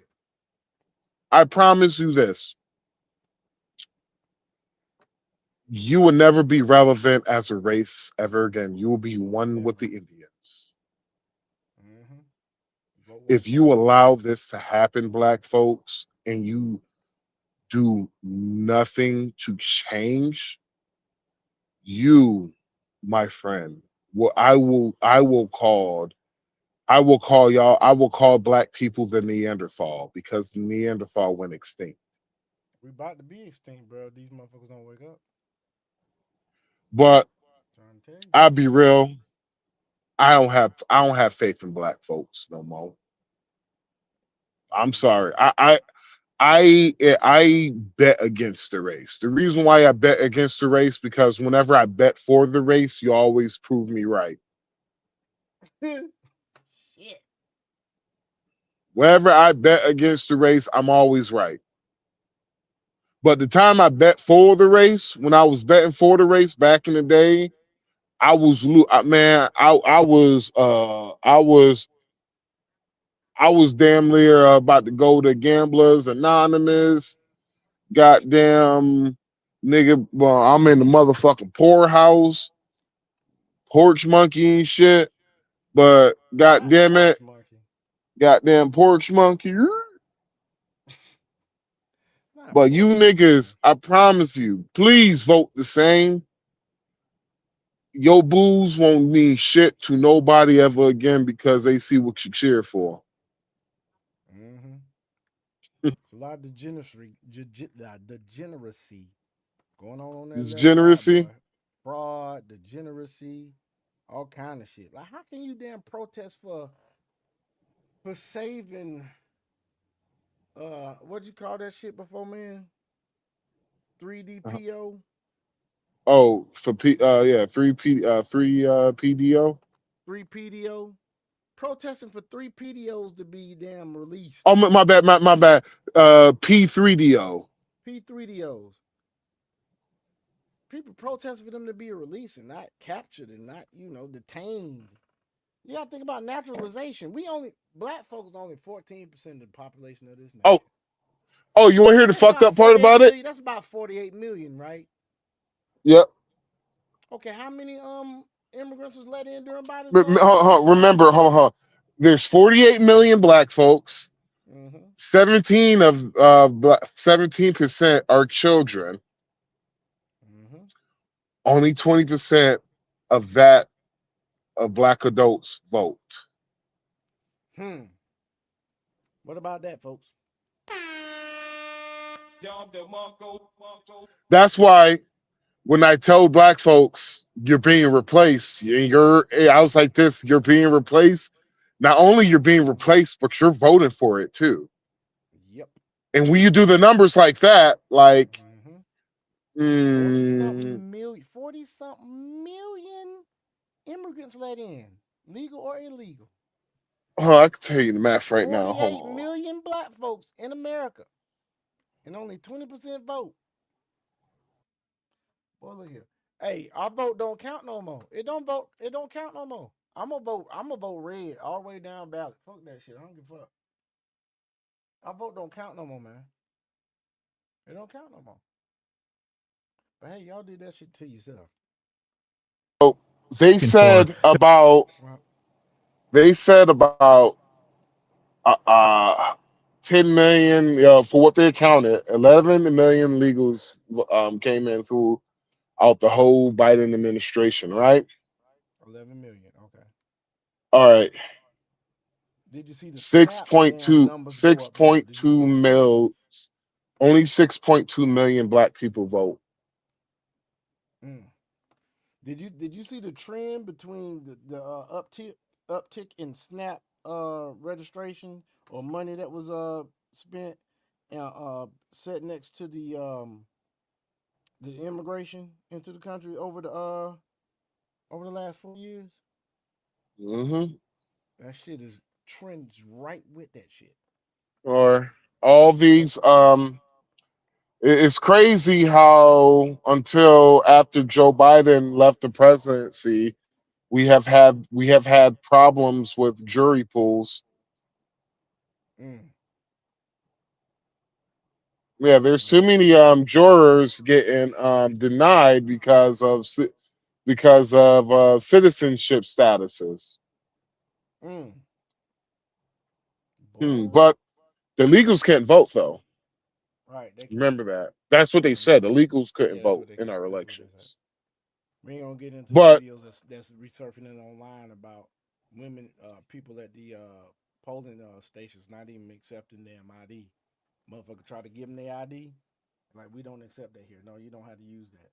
I promise you this. You will never be relevant as a race ever again. You will be one with the Indians. If you allow this to happen, black folks, and you do nothing to change, you, my friend, I will call black people the Neanderthal because Neanderthal went extinct. We about to be extinct, bro. These motherfuckers don't wake up. But I'll be real. I don't have faith in black folks no more. I'm sorry. I bet against the race. The reason why I bet against the race because whenever I bet for the race, you always prove me right. Shit. Whenever I bet against the race, I'm always right. But the time I bet for the race, when I was betting for the race back in the day, I was damn near about to go to Gamblers Anonymous. Goddamn nigga, well, I'm in the motherfucking poorhouse, porch monkey and shit. But goddamn it, goddamn porch monkey. But you niggas, I promise you, please vote the same. Your booze won't mean shit to nobody ever again because they see what you cheer for. It's a lot of degeneracy going on that left Degeneracy. side, boy. Fraud, degeneracy, all kind of shit. Like, how can you damn protest for saving? What'd you call that shit before, man? 3DPO. Oh, for three PDO. 3 PDO. Protesting for 3 PDOs to be damn released. Oh, my bad, my bad. P3DO. P3DOs. People protest for them to be released and not captured and not, detained. You gotta think about naturalization. Black folks only 14% of the population of this nation. Oh, you want to hear the fucked up part about it? That's about 48 million, right? Yep. Okay, how many immigrants was let in during Biden's Remember, there's 48 million black folks. 17% are children. Only 20% of black adults vote. What about that, folks? That's why when I tell black folks you're being replaced, I was like this, you're being replaced. Not only you're being replaced, but you're voting for it too. Yep. And when you do the numbers like that, like 40 something million immigrants let in, legal or illegal. oh, I can tell you the math right now. Hold 48 on. million black folks in America, and only 20% vote. Boy, look here. Hey, our vote don't count no more. It don't count no more. I'm gonna vote red all the way down ballot. Fuck that shit. I don't give a fuck. Our vote don't count no more, man. It don't count no more. But hey, y'all did that shit to yourself. So they said about 10 million for what they counted. 11 million illegals came in throughout the whole Biden administration, right? 11 million. Okay. All right. Did you see the 6.2 numbers go up though? Did you see 6.2 mil. Only 6.2 million black people vote. Did you see the trend between the uptick in SNAP registration or money that was spent set next to the immigration into the country over the last 4 years? Mm-hmm. That shit is trends right with that shit. Or all these it's crazy how until after Joe Biden left the presidency, we have had problems with jury pools. Yeah, there's too many jurors getting denied because of citizenship statuses. But the legals can't vote though. Right. Remember that. That's what they said. The legals couldn't vote in our elections. We ain't gonna get into But the videos that's resurfacing online about women, people at the polling stations not even accepting damn ID. Motherfucker try to give them their ID, like we don't accept that here. No, you don't have to use that.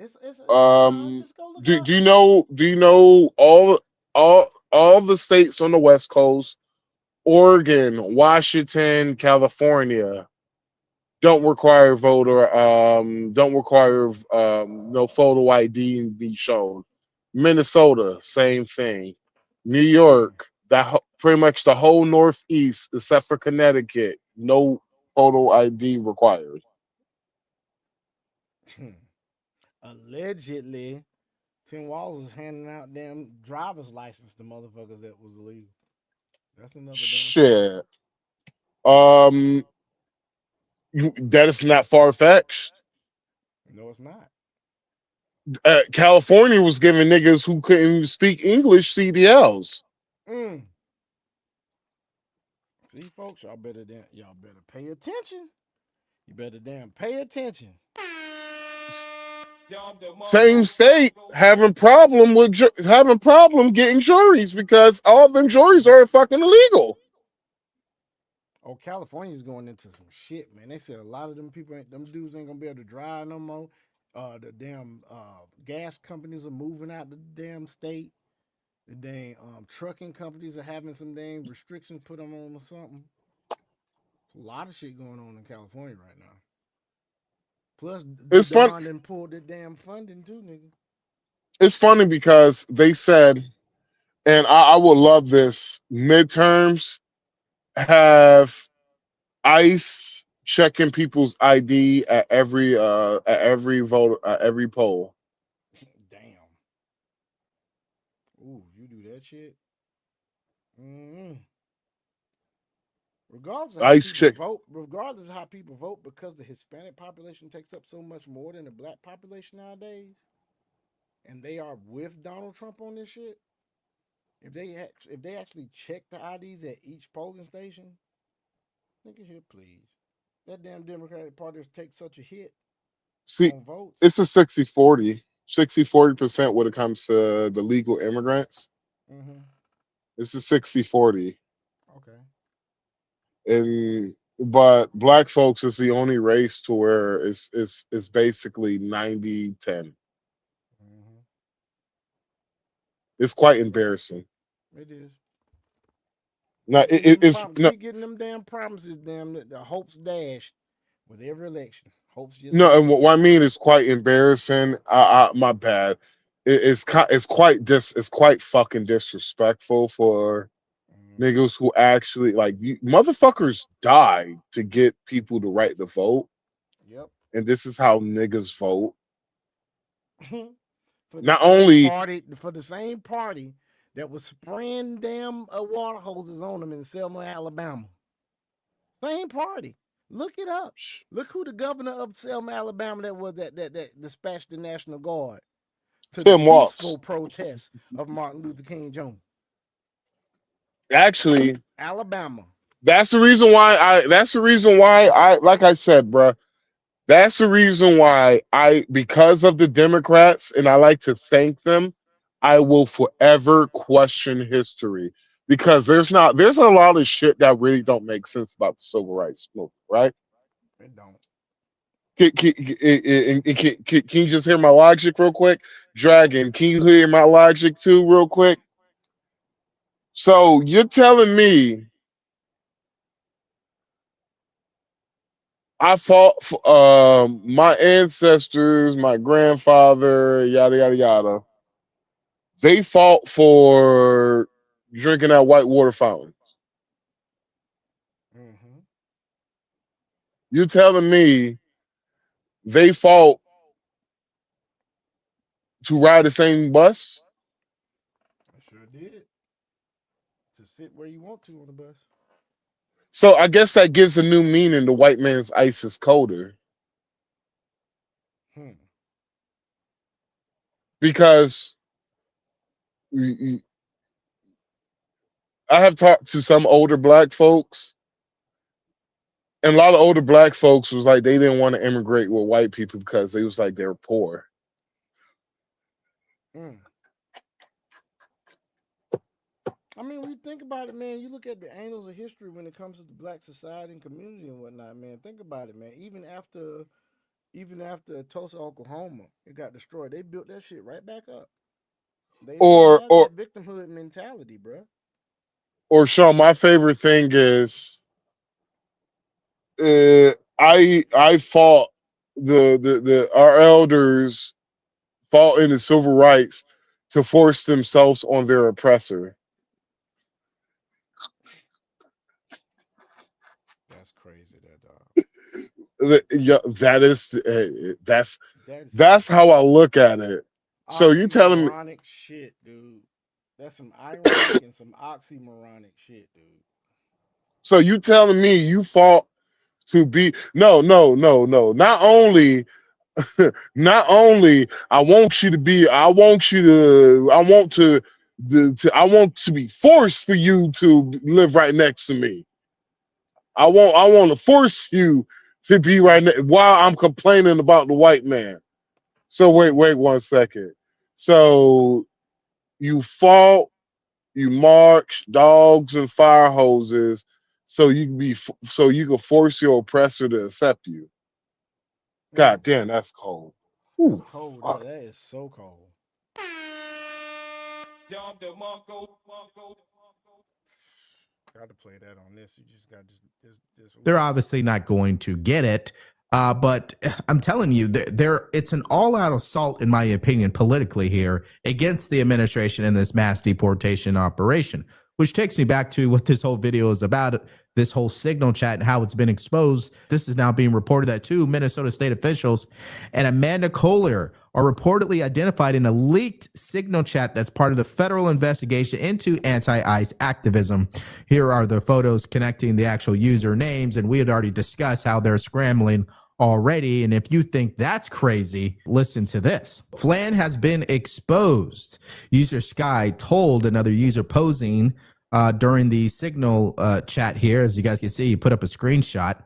It's just go look do up. you know all the states on the West Coast, Oregon, Washington, California don't require no photo ID be shown. Minnesota, same thing. New York, pretty much the whole Northeast except for Connecticut, no photo ID required. Allegedly, Tim Walz was handing out damn driver's license to motherfuckers that was illegal. That's another damn Shit. That is not far fetched. No, it's not. California was giving niggas who couldn't even speak English CDLs. See, folks, y'all better pay attention. You better damn pay attention. Same state having problem getting juries because all of them juries are fucking illegal. Oh, California's going into some shit, man. They said a lot of them dudes ain't gonna be able to drive no more. The damn gas companies are moving out the damn state. The dang trucking companies are having some dang restrictions put them on or something. There's a lot of shit going on in California right now. Plus, It's fun. Don done pulled the damn funding too, nigga. It's funny because they said, and I would love this. Midterms have ICE checking people's ID at every vote at every poll. Damn. Ooh, you do that shit. Regardless of how people vote, because the Hispanic population takes up so much more than the black population nowadays, and they are with Donald Trump on this shit. If they actually check the IDs at each polling station, nigga, here, please. That damn Democratic Party takes such a hit. See, it's a 60-40. 60-40% when it comes to the legal immigrants. It's a 60-40. Okay. But black folks is the only race to where it's basically 90-10. It's quite embarrassing. It is. No, it's no, She getting them damn promises, damn the hopes dashed with every election. Hopes just no. And what I mean is quite embarrassing. My bad. It's quite fucking disrespectful for niggas who actually like you motherfuckers died to get people to right to vote. Yep. And this is how niggas vote. For Not only the same party that was spraying damn water hoses on them in Selma, Alabama. Same party. Look it up. Look who the governor of Selma, Alabama that was that dispatched the National Guard to Tim the Walz. peaceful protest of Martin Luther King Jr. Actually, Alabama. That's the reason why I like I said, bruh. That's the reason why because of the Democrats, and I like to thank them, I will forever question history because there's a lot of shit that really don't make sense about the civil rights movement, right? It don't. Can you just hear my logic real quick? Dragon, can you hear my logic too real quick? So you're telling me I fought for my ancestors, my grandfather, yada yada yada. They fought for drinking that white water fountain. You telling me they fought to ride the same bus? I sure did. To sit where you want to on the bus. So I guess that gives a new meaning to white man's ice is colder. Because I have talked to some older black folks, and a lot of older black folks was like they didn't want to immigrate with white people because they was like they were poor. I mean, when you think about it, man, you look at the annals of history when it comes to the black society and community and whatnot, man. Think about it, man. Even after Tulsa, Oklahoma, it got destroyed. They built that shit right back up. They Or that victimhood mentality, bro. Or Sean, my favorite thing is I fought our elders fought in the civil rights to force themselves on their oppressor. That's crazy, that dog. Yeah, that's how I look at it. So you telling me oxymoronic shit, dude. That's some ironic and some oxymoronic shit, dude. So you telling me you fought to be no. Not only I want to be forced for you to live right next to me. I want to force you to be right next while I'm complaining about the white man. So wait 1 second. So you fought, you marched dogs and fire hoses so you can force your oppressor to accept you. God damn, that's cold. That's cold. That is so cold. Got to play that on this. You just got this. They're obviously not going to get it. But I'm telling you, it's an all-out assault, in my opinion, politically here against the administration in this mass deportation operation, which takes me back to what this whole video is about, this whole signal chat and how it's been exposed. This is now being reported that 2 Minnesota state officials and Amanda Kohler are reportedly identified in a leaked signal chat that's part of the federal investigation into anti-ICE activism. Here are the photos connecting the actual user names, and we had already discussed how they're scrambling already. And if you think that's crazy, listen to this. Flan has been exposed. User Sky told another user posing during the signal chat here, as you guys can see, he put up a screenshot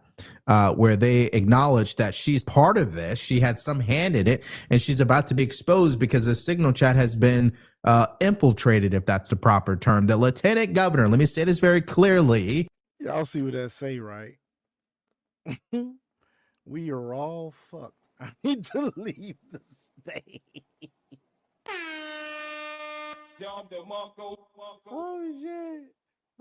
where they acknowledged that she's part of this. She had some hand in it, and she's about to be exposed because the signal chat has been infiltrated, if that's the proper term. The lieutenant governor, let me say this very clearly. Y'all see what that say, right? We are all fucked. I need to leave the state. Oh shit.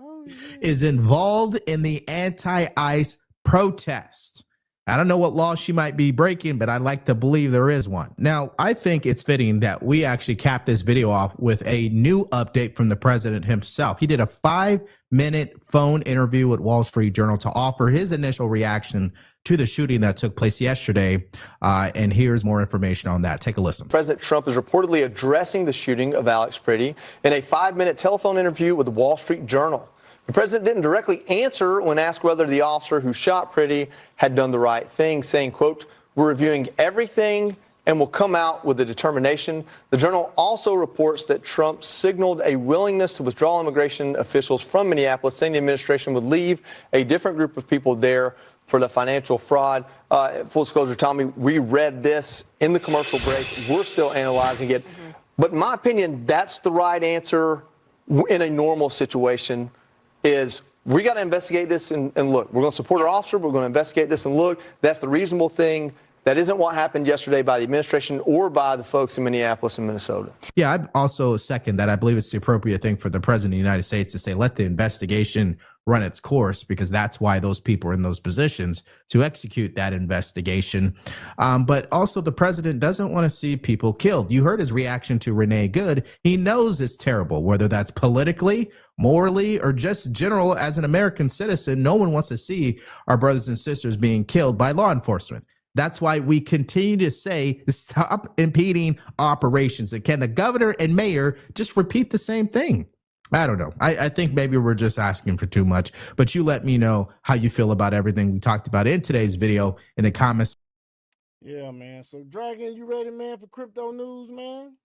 Oh shit. Is involved in the anti-ICE protest. I don't know what law she might be breaking, but I'd like to believe there is one. Now, I think it's fitting that we actually cap this video off with a new update from the president himself. He did a 5-minute phone interview with Wall Street Journal to offer his initial reaction to the shooting that took place yesterday. And here's more information on that. Take a listen. President Trump is reportedly addressing the shooting of Alex Pretty in a 5-minute telephone interview with the Wall Street Journal. The president didn't directly answer when asked whether the officer who shot Pretty had done the right thing, saying, quote, "We're reviewing everything and will come out with a determination." The Journal also reports that Trump signaled a willingness to withdraw immigration officials from Minneapolis, saying the administration would leave a different group of people there for the financial fraud. Full disclosure, Tommy, we read this in the commercial break. We're still analyzing it. But in my opinion, that's the right answer in a normal situation. Is we got to investigate this and look. We're going to support our officer. We're going to investigate this and look. That's the reasonable thing. That isn't what happened yesterday by the administration or by the folks in Minneapolis and Minnesota. Yeah, I also second that. I believe it's the appropriate thing for the president of the United States to say, let the investigation run its course, because that's why those people are in those positions to execute that investigation. But also the president doesn't want to see people killed. You heard his reaction to Renee Good. He knows it's terrible, whether that's politically, morally, or just general as an American citizen. No one wants to see our brothers and sisters being killed by law enforcement. That's why we continue to say, stop impeding operations. And can the governor and mayor just repeat the same thing? I don't know. I think maybe we're just asking for too much, but you let me know how you feel about everything we talked about in today's video in the comments. Yeah, man. So, Dragon, you ready, man, for crypto news, man?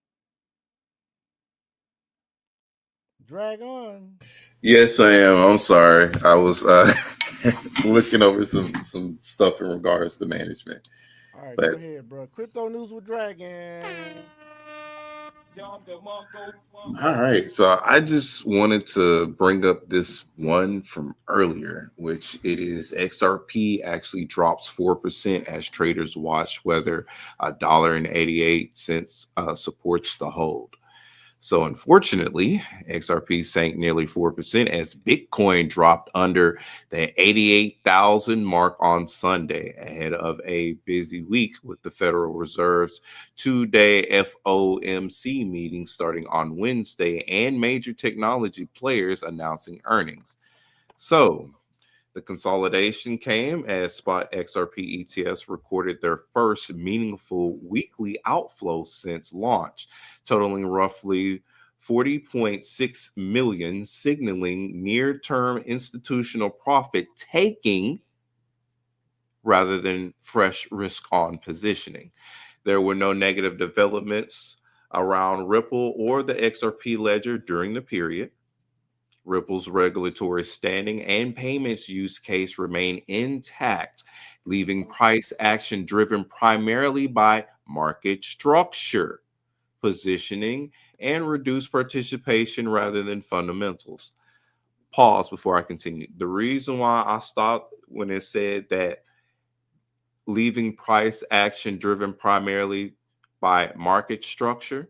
Drag on. Yes, I am. I'm sorry. I was looking over some stuff in regards to management. All right, But go ahead, bro. Crypto news with Dragon. all right, so I just wanted to bring up this one from earlier, which it is XRP actually drops 4% as traders watch whether $1.88 supports the hold. So unfortunately, XRP sank nearly 4% as Bitcoin dropped under the 88,000 mark on Sunday ahead of a busy week with the Federal Reserve's 2-day FOMC meeting starting on Wednesday and major technology players announcing earnings. So the consolidation came as spot XRP ETFs recorded their first meaningful weekly outflow since launch, totaling roughly 40.6 million, signaling near-term institutional profit taking rather than fresh risk-on positioning. There were no negative developments around Ripple or the XRP ledger during the period. Ripple's regulatory standing and payments use case remain intact, leaving price action driven primarily by market structure, positioning, and reduced participation rather than fundamentals. Pause before I continue. The reason why I stopped when it said that leaving price action driven primarily by market structure,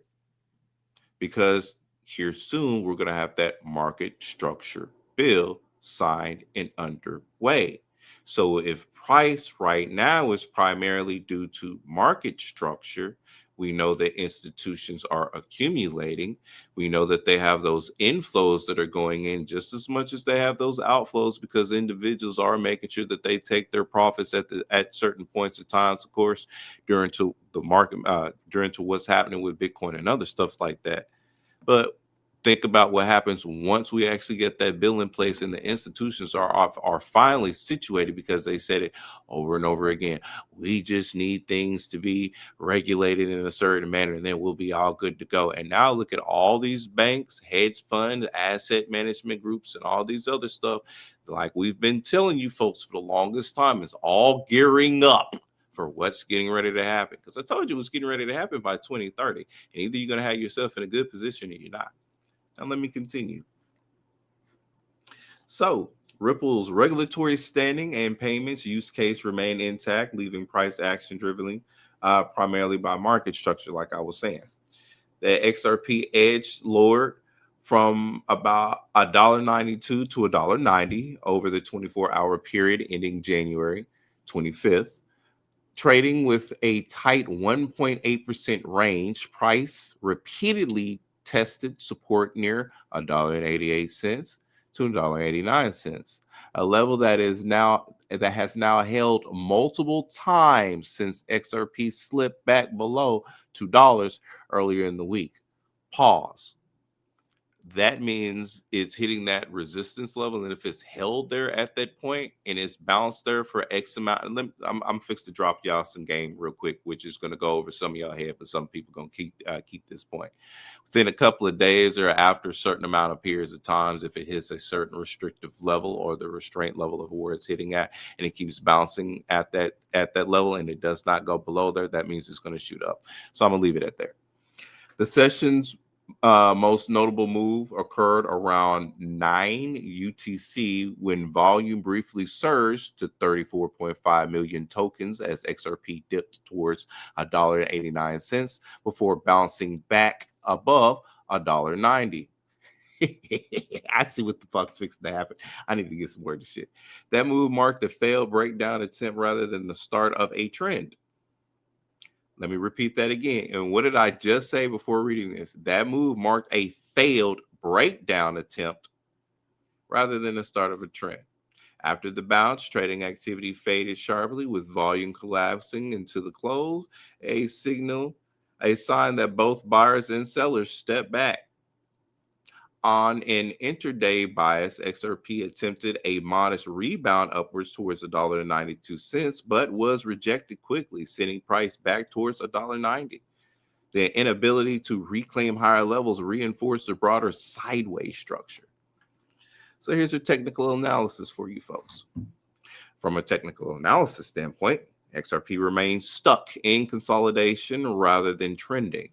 because here soon we're going to have that market structure bill signed and underway. So if price right now is primarily due to market structure, we know that institutions are accumulating. We know that they have those inflows that are going in just as much as they have those outflows, because individuals are making sure that they take their profits at certain points of times, of course, during to the market, during to what's happening with Bitcoin and other stuff like that. But think about what happens once we actually get that bill in place and the institutions are finally situated, because they said it over and over again. We just need things to be regulated in a certain manner, and then we'll be all good to go. And now look at all these banks, hedge funds, asset management groups, and all these other stuff. Like we've been telling you folks for the longest time, is all gearing up for what's getting ready to happen. Because I told you it was getting ready to happen by 2030. And either you're going to have yourself in a good position or you're not. Now let me continue. So Ripple's regulatory standing and payments use case remain intact, leaving price action driven primarily by market structure, like I was saying. The XRP edge lowered from about $1.92 to $1.90 over the 24-hour period ending January 25th. Trading with a tight 1.8% range, price repeatedly tested support near $1.88 to $1.89, a level that has now held multiple times since XRP slipped back below $2 earlier in the week. Pause. That means it's hitting that resistance level, and if it's held there at that point and it's bounced there for X amount, I'm fixed to drop y'all some game real quick, which is going to go over some of y'all head, but some people going to keep this point. Within a couple of days or after a certain amount of periods of times, if it hits a certain restrictive level or the restraint level of where it's hitting at, and it keeps bouncing at that level and it does not go below there, that means it's going to shoot up. So I'm gonna leave it at there. The session's most notable move occurred around 9 UTC when volume briefly surged to 34.5 million tokens as XRP dipped towards $1.89 before bouncing back above $1.90. I see what the fuck's fixing to happen. I need to get some word of shit. That move marked a failed breakdown attempt rather than the start of a trend. Let me repeat that again. And what did I just say before reading this? That move marked a failed breakdown attempt rather than the start of a trend. After the bounce, trading activity faded sharply with volume collapsing into the close, a sign that both buyers and sellers stepped back. On an intraday bias, XRP attempted a modest rebound upwards towards $1.92, but was rejected quickly, sending price back towards $1.90. The inability to reclaim higher levels reinforced the broader sideways structure. So here's a technical analysis for you folks. From a technical analysis standpoint, XRP remains stuck in consolidation rather than trending.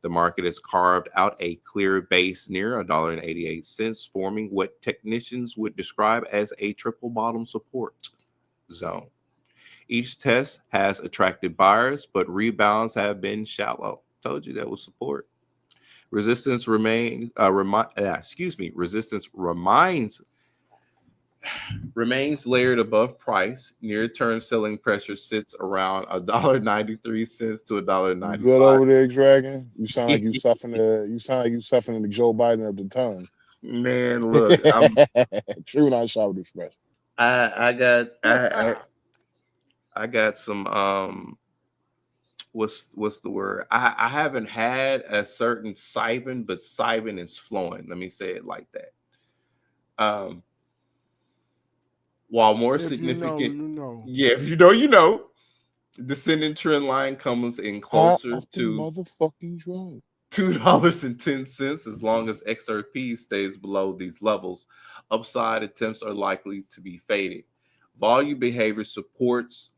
The market has carved out a clear base near $1.88, forming what technicians would describe as a triple bottom support zone. Each test has attracted buyers, but rebounds have been shallow. Told you that was support. Resistance remains layered above price. Near-term selling pressure sits around $1.93 to $1.95. Good over there, Dragon. You sound like you suffering the Joe Biden of the tongue. Man, look, true, not sharp with expression. I got some what's the word? I haven't had a certain Cybin, but Cybin is flowing. Let me say it like that. While more If significant, you know. Yeah, if you know, you know. Descending trend line comes in closer to motherfucking drug. $2.10 as long as XRP stays below these levels. Upside attempts are likely to be faded. Volume behavior supports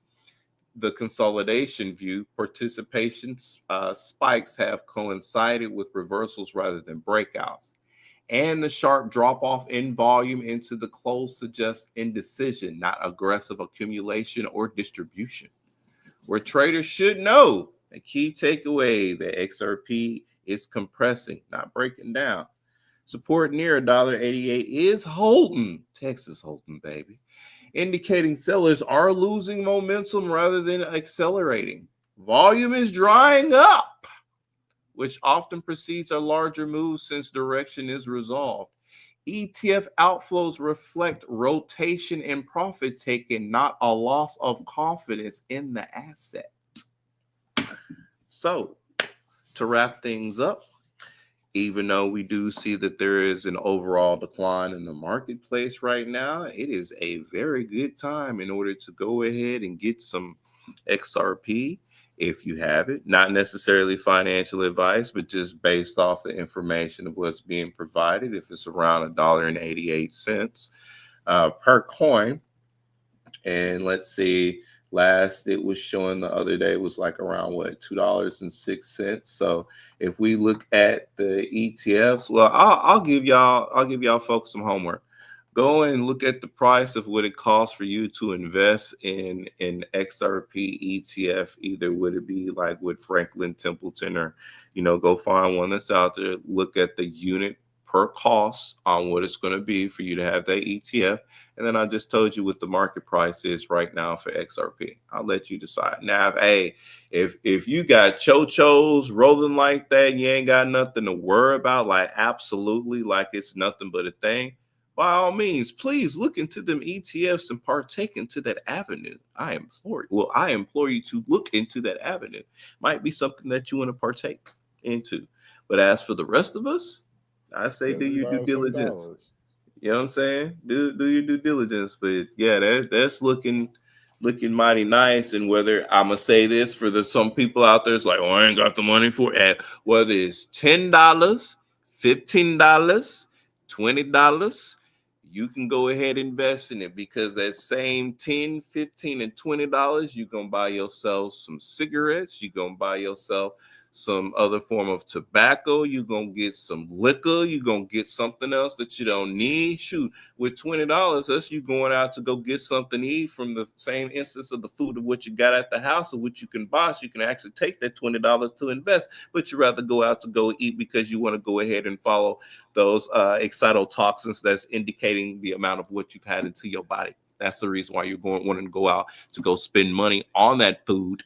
the consolidation view. Participation spikes have coincided with reversals rather than breakouts. And the sharp drop-off in volume into the close suggests indecision, not aggressive accumulation or distribution. Where traders should know, a key takeaway, the XRP is compressing, not breaking down. Support near $1.88 is holding, Texas holding, baby, indicating sellers are losing momentum rather than accelerating. Volume is drying up, which often precedes a larger move since direction is resolved. ETF outflows reflect rotation and profit taking, not a loss of confidence in the asset. So, to wrap things up, even though we do see that there is an overall decline in the marketplace right now, it is a very good time in order to go ahead and get some XRP. If you have it, not necessarily financial advice, but just based off the information of what's being provided. If it's around $1.88 per coin, and let's see, last it was showing the other day was like around $2.06. So if we look at the ETFs, well, I'll give y'all folks some homework. go and look at the price of what it costs for you to invest in an XRP ETF. Either would it be like with Franklin Templeton, or go find one that's out there. Look at the unit per cost on what it's going to be for you to have that ETF. And then I just told you what the market price is right now for XRP. I'll let you decide. Now, if you got chochos rolling like that, you ain't got nothing to worry about, like absolutely like it's nothing but a thing, by all means, please look into them ETFs and partake into that avenue. I implore you to look into that avenue. Might be something that you want to partake into. But as for the rest of us, I say do your due diligence. You know what I'm saying? Do your due diligence. But yeah, that's looking mighty nice. And whether I'm gonna say this for some people out there, it's like, oh, I ain't got the money for it. Whether it's $10, $15, $20, you can go ahead and invest in it, because that same $10, $15, and $20, you're gonna buy yourself some cigarettes, you're gonna buy yourself some other form of tobacco, you're gonna get some liquor, you're gonna get something else that you don't need. Shoot, with $20, that's you going out to go get something to eat from the same instance of the food of what you got at the house, or what you can buy. So you can actually take that $20 to invest, but you rather go out to go eat because you want to go ahead and follow those excitotoxins that's indicating the amount of what you've had into your body. That's the reason why you're wanting to go out to go spend money on that food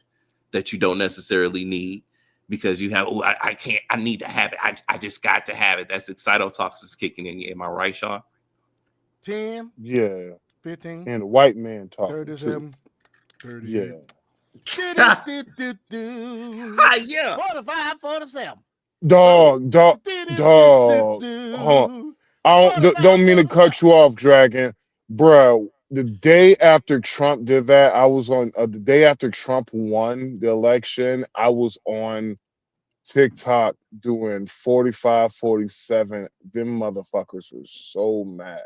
that you don't necessarily need, because you have, I need to have it. I just got to have it. That's excitotoxins kicking in. Am I right, Sean? 10. Yeah. 15. And the white man talking 37. too. 38. Yeah. Yeah. 45, 47. Dog. Hold on. Don't mean to cut you off, Dragon. Bro, the day after Trump did that, I was on the day after Trump won the election, I was on TikTok doing 45, 47. Them motherfuckers were so mad.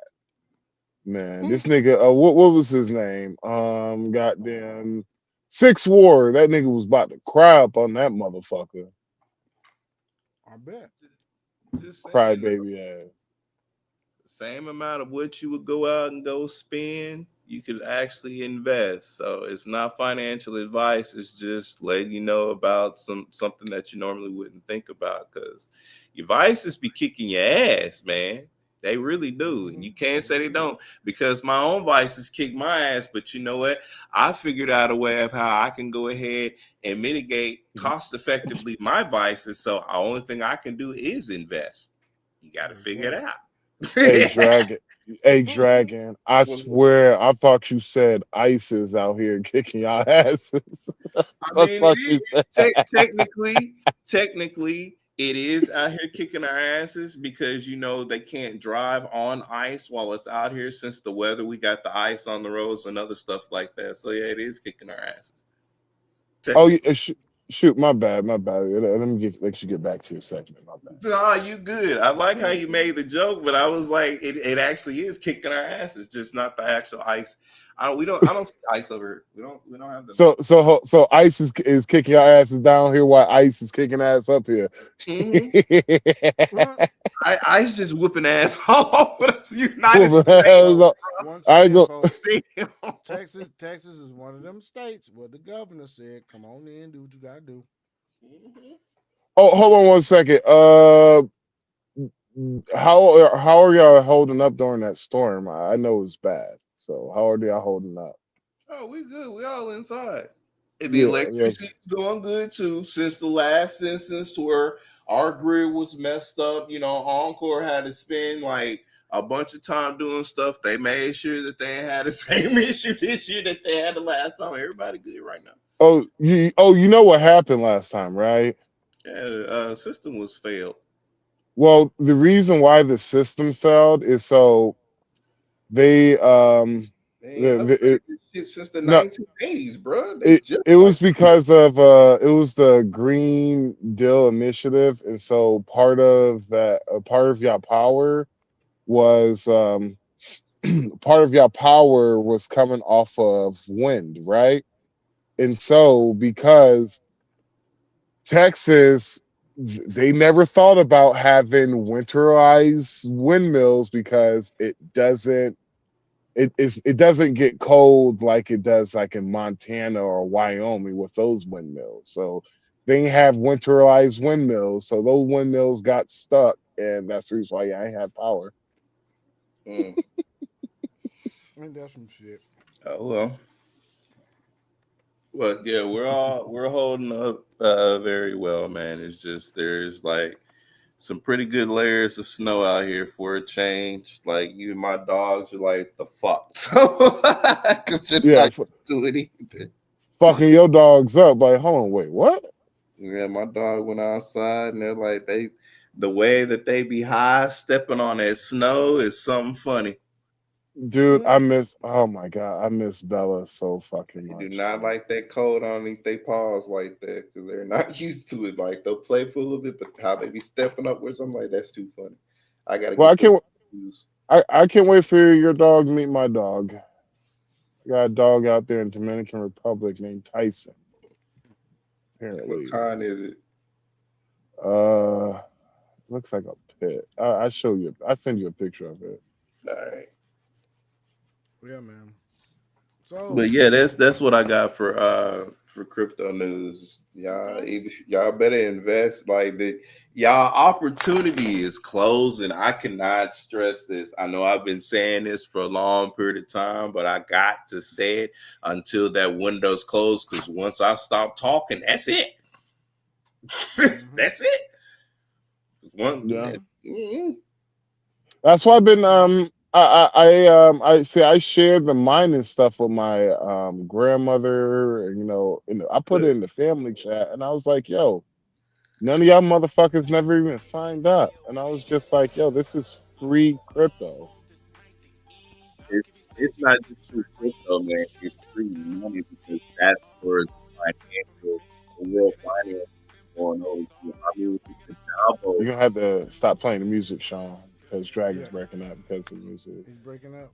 Man, this nigga, what was his name? Goddamn 6 War. That nigga was about to cry up on that motherfucker. I bet. Just Cry saying, baby ass. same amount of what you would go out and go spend, you could actually invest. So it's not financial advice. It's just letting you know about something that you normally wouldn't think about, because your vices be kicking your ass, man. They really do. And you can't say they don't, because my own vices kick my ass. But you know what? I figured out a way of how I can go ahead and mitigate cost effectively my vices. So the only thing I can do is invest. You got to figure it out. Hey, Dragon. I swear, I thought you said ISIS out here kicking y'all asses. I mean, technically, it is out here kicking our asses, because they can't drive on ice while it's out here, since the weather. We got the ice on the roads and other stuff like that. So yeah, it is kicking our asses. Oh, yeah, shoot, my bad. Let me let you get back to your segment. My bad. Nah, you good. I like how you made the joke, but I was like, it actually is kicking our asses, just not the actual ice. I don't see ice over here. We don't have them. So ice is kicking our asses down here, while ice is kicking ass up here. Ice just whooping ass all over the United States. I go. Texas is one of them states where the governor said, "Come on in, do what you gotta do." Oh, hold on 1 second. How are y'all holding up during that storm? I know it's bad. So how are y'all holding up? Oh, we good. We all inside. And the electricity's going good too. Since the last instance where our grid was messed up, Encore had to spend like a bunch of time doing stuff. They made sure that they had the same issue this year that they had the last time. Everybody good right now. Oh, you know what happened last time, right? Yeah, system was failed. Well, the reason why the system failed is so they since the 1980s, bro. It was because of it was the Green Deal Initiative, and so part of y'all power was part of y'all power was coming off of wind, right? And so because Texas they never thought about having winterized windmills because it doesn't get cold like it does like in Montana or Wyoming with those windmills. So they have winterized windmills, so those windmills got stuck, and that's the reason why I have power. Ain't that some shit? Oh well. Well, yeah, we're holding up very well, man. It's just there's like some pretty good layers of snow out here for a change. Like even my dogs are like the fuck, so because they're not doing either. Fucking your dogs up, like, hold on, wait, what? Yeah, my dog went outside and they're like the way that they be high stepping on that snow is something funny. Dude, I miss Bella so fucking much. Do not like that cold underneath their paws like that because they're not used to it. Like they'll play for a little bit, but how they be stepping upwards, I'm like, that's too funny. I can't wait for your dog to meet my dog. I got a dog out there in Dominican Republic named Tyson. Apparently. What kind is it? Looks like a pit. I show you. I send you a picture of it. All right. Yeah, man. So, but yeah, that's what I got for crypto news. Y'all better invest. Like y'all opportunity is closing. I cannot stress this. I know I've been saying this for a long period of time, but I got to say it until that window's closed. Because once I stop talking, that's it. That's it. That's why I've been I shared the mining stuff with my grandmother, and I put it in the family chat, and I was like, yo, none of y'all motherfuckers never even signed up. And I was just like, yo, this is free crypto. It's not just free crypto, man. It's free money because that's where the real finance is going over. I mean, you're gonna have to stop playing the music, Sean, because Dragon's breaking up because of the music. He's breaking up.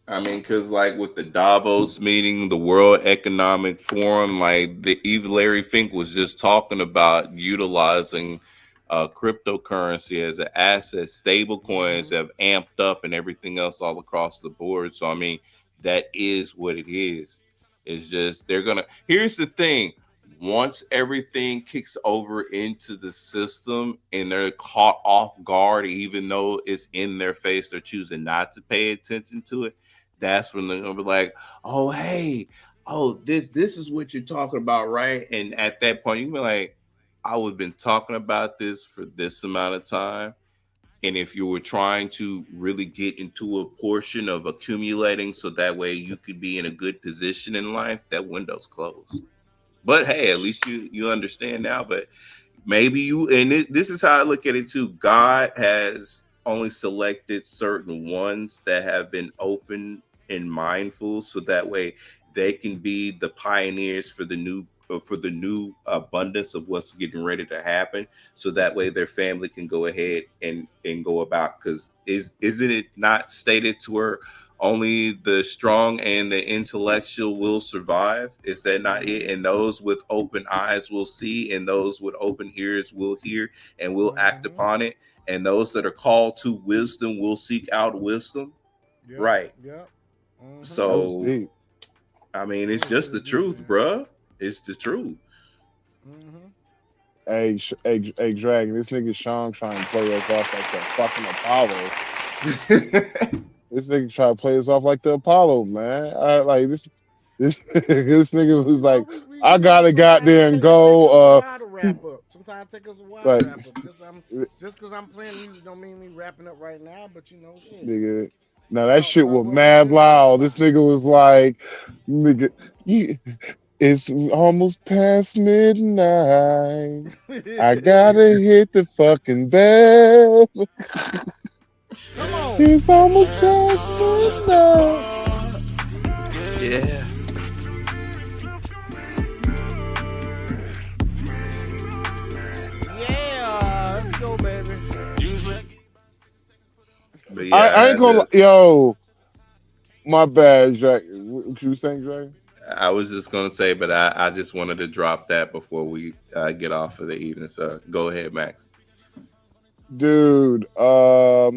I mean, because like with the Davos meeting, the World Economic Forum, like even Larry Fink was just talking about utilizing cryptocurrency as an asset. Stable coins have amped up and everything else all across the board. So I mean, that is what it is. It's just here's the thing. Once everything kicks over into the system and they're caught off guard, even though it's in their face, they're choosing not to pay attention to it. That's when they're gonna be like, "Oh, hey, this is what you're talking about, right?" And at that point, you can be like, "I would have been talking about this for this amount of time." And if you were trying to really get into a portion of accumulating, so that way you could be in a good position in life, that window's closed. But hey, at least you understand now. But maybe this is how I look at it too. God has only selected certain ones that have been open and mindful, so that way they can be the pioneers for the new abundance of what's getting ready to happen. So that way their family can go ahead and go about. Because isn't it not stated to her? Only the strong and the intellectual will survive. Is that not it? And those with open eyes will see, and those with open ears will hear and will act upon it. And those that are called to wisdom will seek out wisdom. Yep, right. Yeah. So, I mean, it's just the truth, bruh. It's the truth. Hey, Dragon, this nigga Sean trying to play us off like the fucking Apollo. This nigga try to play us off like the Apollo, man. This nigga was like, I gotta goddamn go. Sometimes it takes us a while to wrap up. Just because I'm playing music don't mean me wrapping up right now, but shit. Nigga, now that shit was mad loud. This nigga was like, nigga, it's almost past midnight. I gotta hit the fucking bell. Come on. It's almost past midnight. Yeah. Yeah, let's go, baby. But yeah, I ain't gonna, yo, my bad, Jack. What you saying, Jay? I was just gonna say, but I just wanted to drop that before we get off for the evening. So go ahead, Max. Dude, I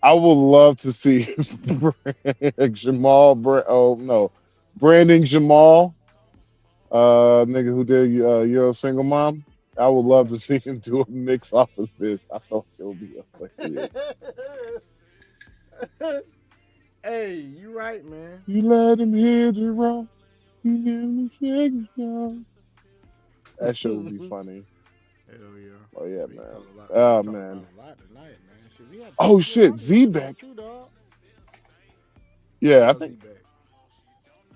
would love to see Branding Jamal, nigga who did You're a Single Mom. I would love to see him do a mix off of this. I thought it would be hilarious. Hey, you right, man. You let him hit it wrong. You never shake it down. That shit would be funny. Hell yeah. Oh yeah, man. Oh Man. Man. Oh shit, Z-Beck. Yeah, I think.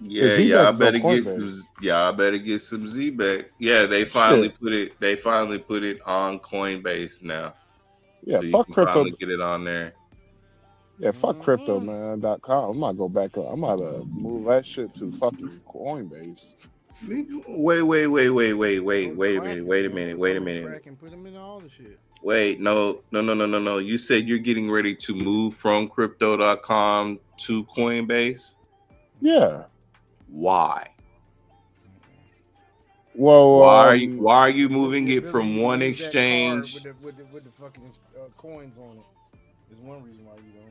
Yeah, y'all better get some. Y'all better get some Z-Back. Yeah, they finally put it. They finally put it on Coinbase now. Yeah, so fuck you can crypto. finally get it on there. Yeah, fuck crypto, man.com. I'm gonna go back. I'm gonna move that shit to fucking Coinbase. Wait a minute. Put them in all the shit. Wait, no. You said you're getting ready to move from crypto.com to Coinbase? Yeah. Why? Well, why are you moving it from one exchange? With the fucking coins on it. There's one reason why you don't.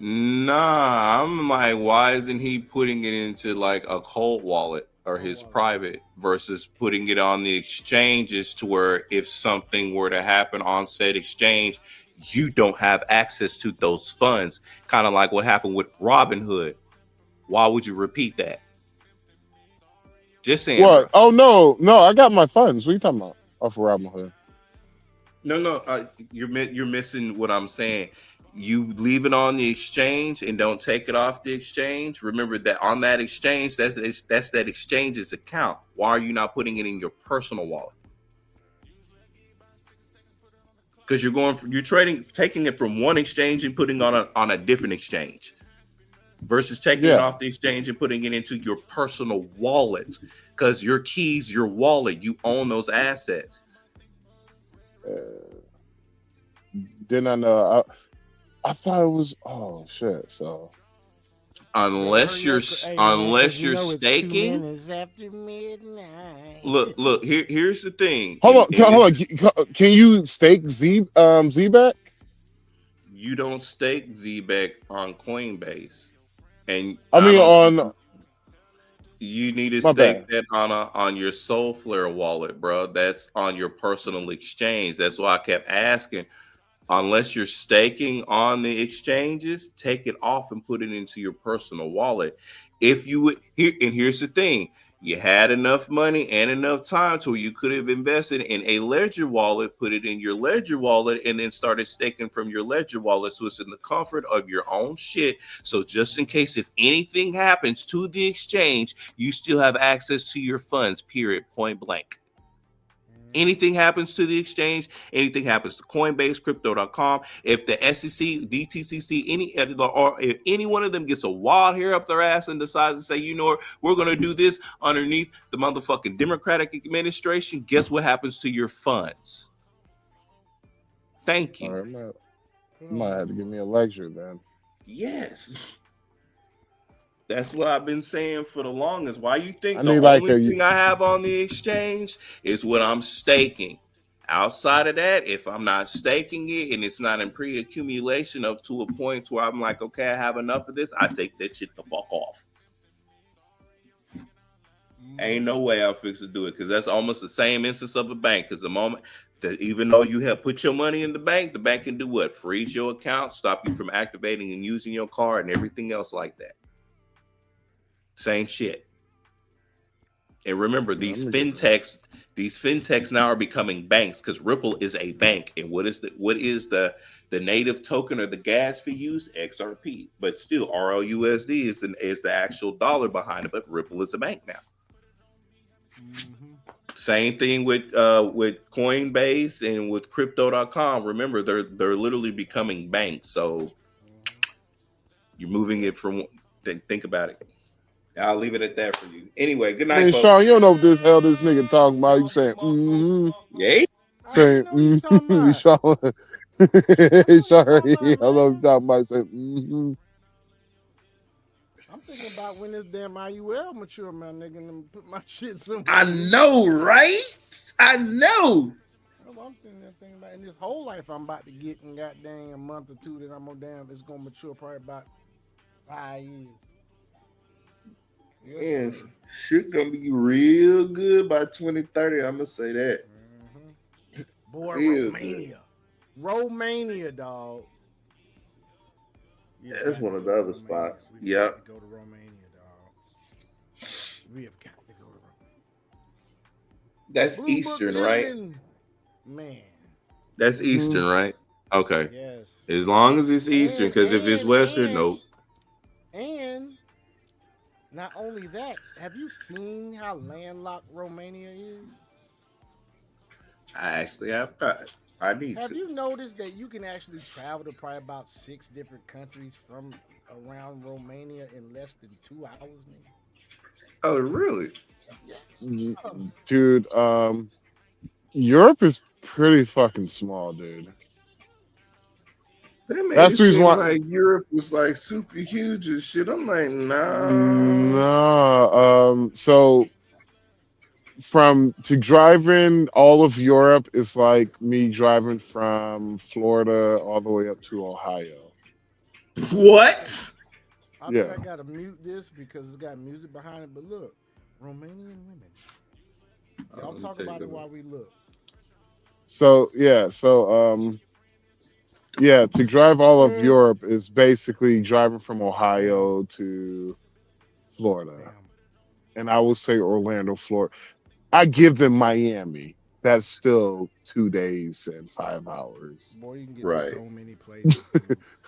Nah, I'm like, why isn't he putting it into like a cold wallet or his private versus putting it on the exchanges to where if something were to happen on said exchange, you don't have access to those funds. Kind of like what happened with Robinhood. Why would you repeat that? Just saying. What? Bro. Oh no, I got my funds. What are you talking about? Off of Robinhood. No, you're missing what I'm saying. You leave it on the exchange and don't take it off the exchange. Remember that on that exchange, that's that exchange's account. Why are you not putting it in your personal wallet? Because you're taking it from one exchange and putting on a different exchange, versus taking it off the exchange and putting it into your personal wallet. Because your keys, your wallet, you own those assets. Didn't I know? I thought it was. Oh shit! So unless you're staking, look. Here's the thing. Hold on. Can you stake Z-Back? You don't stake Z-Back on Coinbase, and you need to stake that on your Soulflare wallet, bro. That's on your personal exchange. That's why I kept asking. Unless you're staking on the exchanges, take it off and put it into your personal wallet. If you would, here's the thing: you had enough money and enough time to where you could have invested in a Ledger wallet, put it in your Ledger wallet, and then started staking from your Ledger wallet, so it's in the comfort of your own shit. So just in case if anything happens to the exchange, you still have access to your funds. Period. Point blank. Anything happens to the exchange, anything happens to Coinbase, crypto.com, if the SEC, DTCC, or if any one of them gets a wild hair up their ass and decides to say, you know what, we're going to do this underneath the motherfucking Democratic administration, guess what happens to your funds? Thank you. All right, you might have to give me a lecture then. Yes. That's what I've been saying for the longest. Why you think the only thing I have on the exchange is what I'm staking? Outside of that, if I'm not staking it and it's not in pre-accumulation up to a point where I'm like, okay, I have enough of this, I take that shit the fuck off. Ain't no way I'll fix to do it, because that's almost the same instance of a bank. Because the moment that even though you have put your money in the bank can do what? Freeze your account, stop you from activating and using your card and everything else like that. Same shit. And remember, these fintechs now are becoming banks, because Ripple is a bank. And what is the native token or the gas fee used? XRP. But still, RLUSD is the actual dollar behind it. But Ripple is a bank now. Mm-hmm. Same thing with Coinbase and with crypto.com. Remember, they're literally becoming banks. So you're moving it from. Think about it. I'll leave it at that for you. Anyway, good night, hey, folks. Sean, you don't know what this hell this nigga talking about. You saying, yeah, saying, Sean, Sean, I love talking about saying, thinking about when this damn IUL mature, my nigga, and put my shit somewhere. I know, right? I know. That's what I'm thinking about. In this whole life I'm about to get in goddamn a month or two that I'm gonna it's gonna mature probably about 5 years. Yeah, shit gonna be real good by 2030. I'm gonna say that. Boy, Real Romania. Romania, dog. Yeah, that's one of the other spots. Yep. Go to Romania, dog. We have got to go to Romania. That's Blue Eastern, Book right? visiting. Man. That's Eastern, right? Okay. Yes. As long as it's Eastern, because if it's Western, nope. And not only that, have you seen how landlocked Romania is? I actually have not. I need Have to. you noticed that you can actually travel to probably about 6 different countries from around Romania in less than 2 hours, nigga? Oh, really? Dude, Europe is pretty fucking small, dude. They made That's it the reason seem why. like Europe was like super huge and shit. I'm like, nah. No. So to driving all of Europe is like me driving from Florida all the way up to Ohio. What? I think I gotta mute this because it's got music behind it. But look, Romanian women. Y'all talk about it while we look. So to drive all of Europe is basically driving from Ohio to Florida. And I will say Orlando, Florida. I give them Miami. That's still 2 days and 5 hours. Boy, you can get right. to so many places.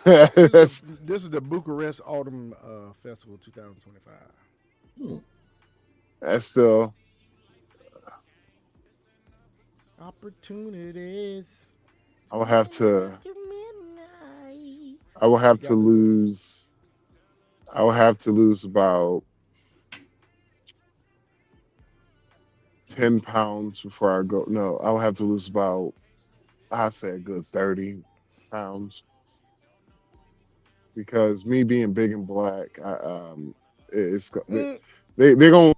This is the Bucharest Autumn Festival 2025. That's still opportunities. I will have to lose about 10 pounds before I go. No, I'll have to lose about, I'd say a good 30 pounds. Because me being big and black, they're going to,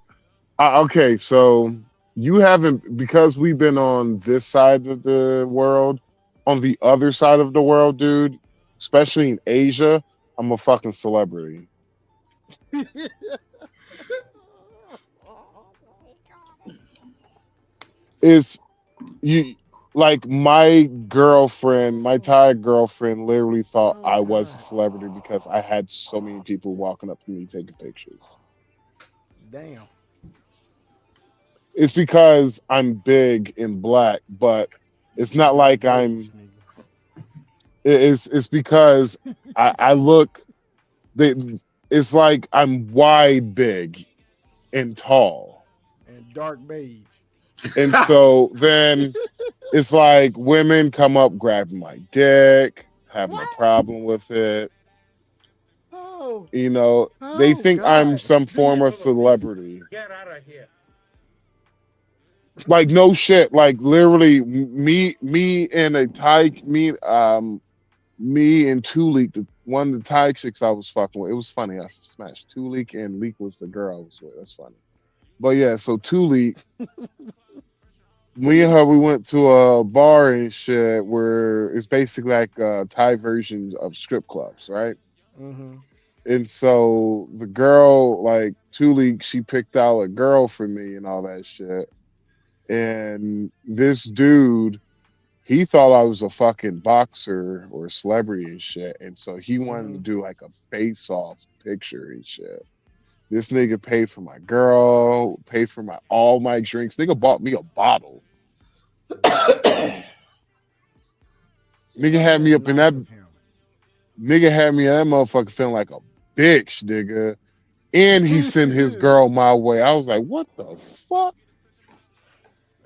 okay, so you haven't, because we've been on this side of the world, on the other side of the world, dude, especially in Asia, I'm a fucking celebrity. Is you like my girlfriend, my Thai girlfriend literally thought I was a celebrity because I had so many people walking up to me taking pictures. Damn. It's because I'm big and black, but it's not like I'm. It's because I look. It's like I'm wide, big, and tall, and dark beige. And so then it's like women come up grabbing my dick, having a problem with it. Oh, you know, they think I'm some form of celebrity. Get out of here. Like no shit. Like literally, me and a Thai, me and Tulik, one of the Thai chicks I was fucking with. It was funny. I smashed Tulik, and Leek was the girl I was with. That's funny. But yeah, so Tulik, me and her, we went to a bar and shit where it's basically like Thai versions of strip clubs, right? Mm-hmm. And so the girl, like Tulik, she picked out a girl for me and all that shit. And this dude, he thought I was a fucking boxer or a celebrity and shit. And so he wanted to do like a face-off picture and shit. This nigga paid for my girl, paid for all my drinks. Nigga bought me a bottle. Nigga had me up in that. Nigga had me in that motherfucker feeling like a bitch, nigga. And he sent his girl my way. I was like, what the fuck?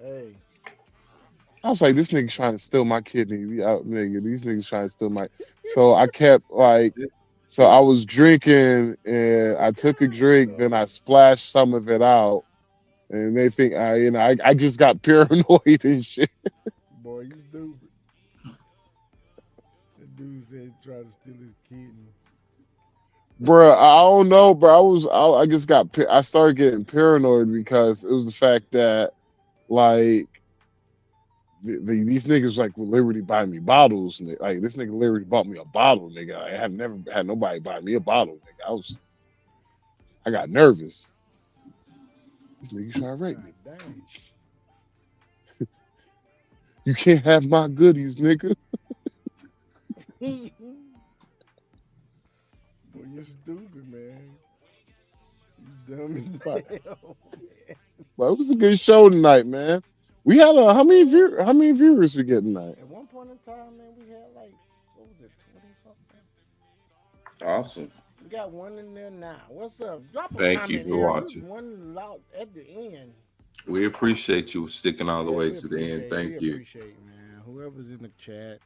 Hey. I was like, this nigga trying to steal my kidney. Nigga, these niggas trying to steal my. So I kept like, so I was drinking and I took a drink, then I splashed some of it out, and they think I just got paranoid and shit. Boy, you stupid. That dude said he tried to steal his kidney. Bruh, I don't know, bro. I just I started getting paranoid because it was the fact that like these niggas like will literally buy me bottles. Like this nigga literally bought me a bottle, nigga. I have never had nobody buy me a bottle, nigga. I got nervous. This nigga trying to rape me. Dang. You can't have my goodies, nigga. Boy, you stupid, man. You dumb as hell. But it was a good show tonight, man. We had how many viewers we get tonight? At one point in time, man, we had like, what was it, 20 something? Awesome. We got one in there now. What's up? Drop a Thank comment you for here. watching. There's one loud at the end. We appreciate you sticking all the way to the end. Thank you. Appreciate, man. Whoever's in the chat,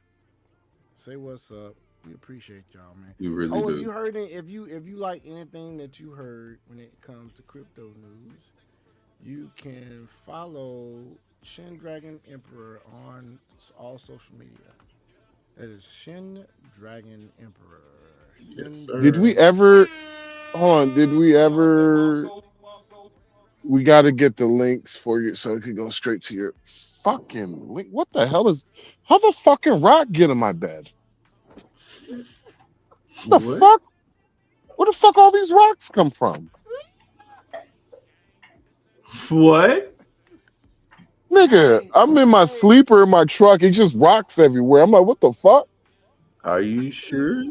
say what's up. We appreciate y'all, man. We really do. If you heard it, if you like anything that you heard when it comes to crypto news, you can follow Shin Dragon Emperor on all social media. That is Shin Dragon Emperor. Yes, sir. Did we ever? Hold on. Did we ever? We got to get the links for you so it could go straight to your fucking link. What the hell is? How the fucking rock get in my bed? The fuck? Where the fuck all these rocks come from? What? Nigga, I'm in my sleeper in my truck. It just rocks everywhere. I'm like, what the fuck? Are you sure?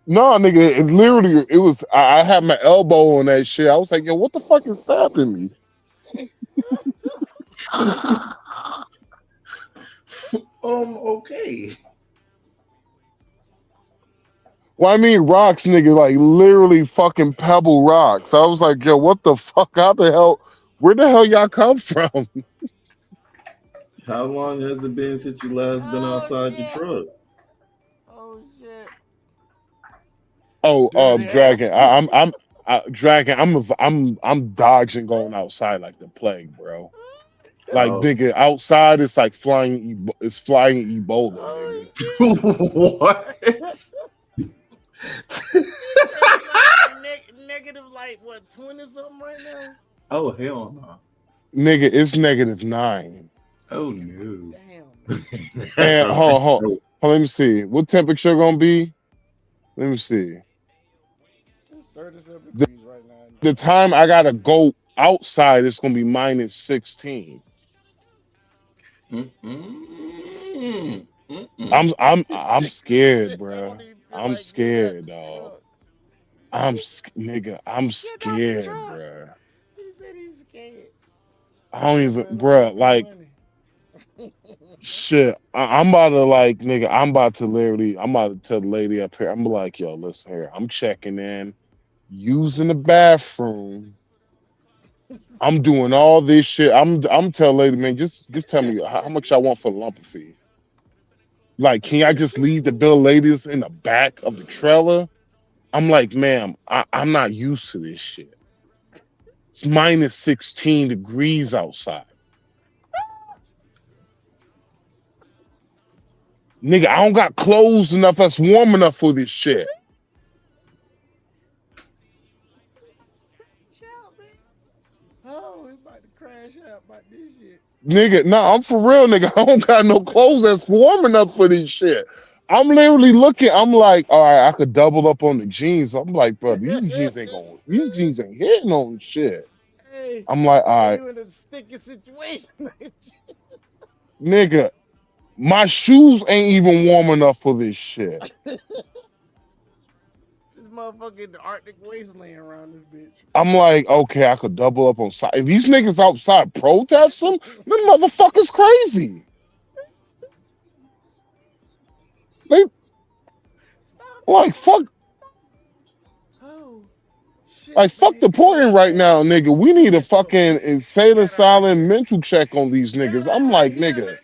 No, nigga, it was, I had my elbow on that shit. I was like, yo, what the fuck is stabbing me? Okay. Well, I mean, rocks, nigga, like literally fucking pebble rocks. I was like, yo, what the fuck? How the hell? Where the hell y'all come from? How long has it been since you last been outside your truck? Oh shit. Dragon. Dragon. I'm dodging going outside like the plague, bro. Like nigga, outside it's like flying Ebola. Nigga. What? Negative like what 20 something right now? Oh hell no. Nigga, it's -9. Oh no. Damn. And hold on, let me see. What temperature gonna be? Let me see. It's 37 degrees right now. The time I gotta go outside, it's gonna be -16. I'm scared, bro. I'm scared, dog. I'm scared, bro. He said he's scared. I don't even, bro. Like, shit. I'm about to like, nigga. I'm about to tell the lady up here. I'm like, yo, listen here. I'm checking in, using the bathroom. I'm doing all this shit. I'm telling lady, man, just tell me how much I want for the lumper fee. Like, can I just leave the bill ladies in the back of the trailer? I'm like, ma'am, I'm not used to this shit. It's -16 degrees outside. Nigga, I don't got clothes enough that's warm enough for this shit. Oh, he's about to crash out about this shit. Nigga, no, I'm for real, nigga. I don't got no clothes that's warm enough for this shit. I'm literally looking, I'm like, all right, I could double up on the jeans. I'm like, bro, these jeans ain't hitting on shit. Hey, I'm like, all right. You in a sticky situation. Nigga, my shoes ain't even warm enough for this shit. This motherfucking Arctic wasteland around this bitch. I'm like, okay, I could double up on side. If these niggas outside protest them, them motherfuckers crazy. They like fuck. Oh, shit, Like fuck the porting right now, nigga. We need a fucking insane asylum mental check on these niggas. I'm like, nigga,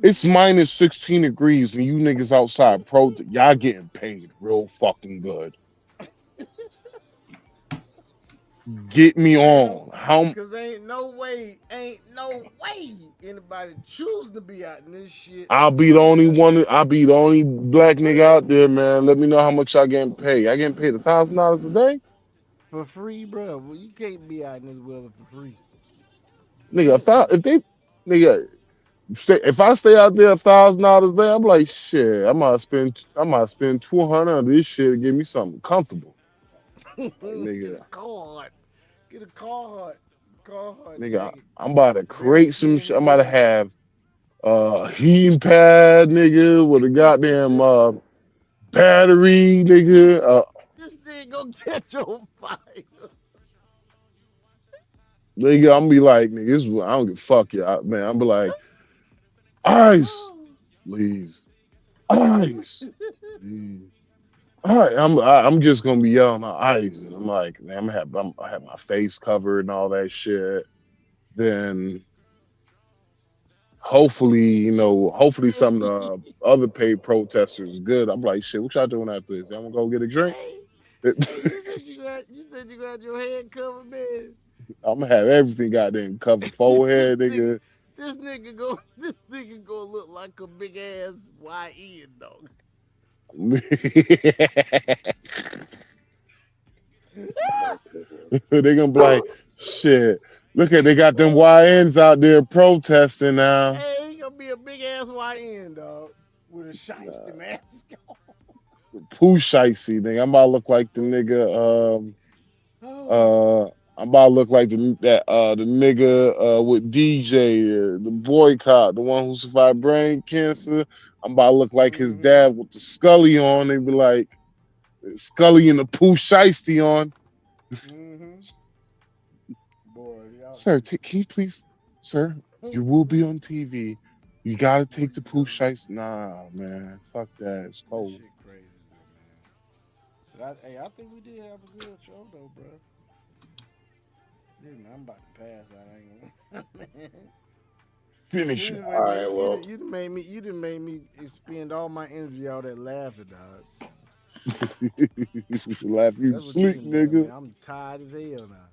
it's -16 degrees and you niggas outside y'all getting paid real fucking good. Get me on. how Because ain't no way anybody choosing to be out in this shit. I'll be the only black nigga out there, man. Let me know how much I getting paid. I getting paid $1,000 a day? For free, bro. Well, you can't be out in this weather for free. Nigga, if I stay out there $1,000 a day, I'm like, shit, I might spend $200 on this shit to give me something comfortable. Like, nigga. Get a Carhartt. Nigga, I'm about to create some shit. I'm about to have heating pad, nigga, with a goddamn battery, nigga. This thing gonna catch on fire. Nigga, I'm be like, nigga, I don't give a fuck, y'all, man. I'm be like, ice, please, ice, please. All right, I'm just gonna be yelling out ice. And I'm like, man, I have my face covered and all that shit. Then hopefully some of the other paid protesters is good. I'm like, shit, what y'all doing after this? Y'all wanna go get a drink? You said you got your head covered, man. I'm gonna have everything goddamn covered, forehead, nigga. This nigga go look like a big ass YN dog. They gonna be like, shit. Look at they got them YNs out there protesting now. Hey, he gonna be a big ass YN dog with a shiesty mask on. Pooh shicey, nigga. I'm about to look like the nigga. I'm about to look like the nigga with DJ, the boycott, the one who survived brain cancer. I'm about to look like his dad with the Scully on. They be like, Scully and the Pooh shicey on. Boy, sir, can you please, sir? You will be on TV. You gotta take the Pooh shicey. Nah, man, fuck that. It's cold. That shit crazy, man. But I think we did have a good show though, bro. I'm about to pass out. I ain't gonna finish it. All right, well, you done made me spend all my energy out there laughing, dog. Laugh you That's what sleep, you done done, nigga. man. I'm tired as hell now.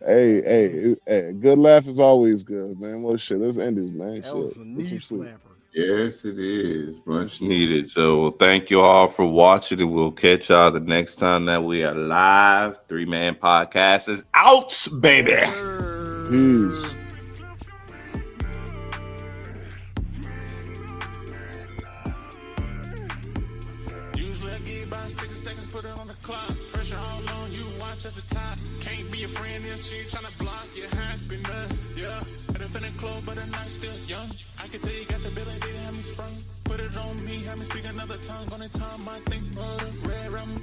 Hey, good laugh is always good, man. Well, shit, let's end this, man. That was a knee slapper. Yes, it is. Much needed. So thank you all for watching, and we'll catch y'all the next time that we are live. 3-Man Podcast is out, baby. Peace. Usually I give about 60 seconds, put it on the clock. Pressure all on you, watch as a top. Can't be a friend if she tryna block your happiness. Yeah, had a feeling close, but the night still young. I can tell you got the ability to have me sprung. Put it on me, have me speak another tongue. Only time I think of the red rum.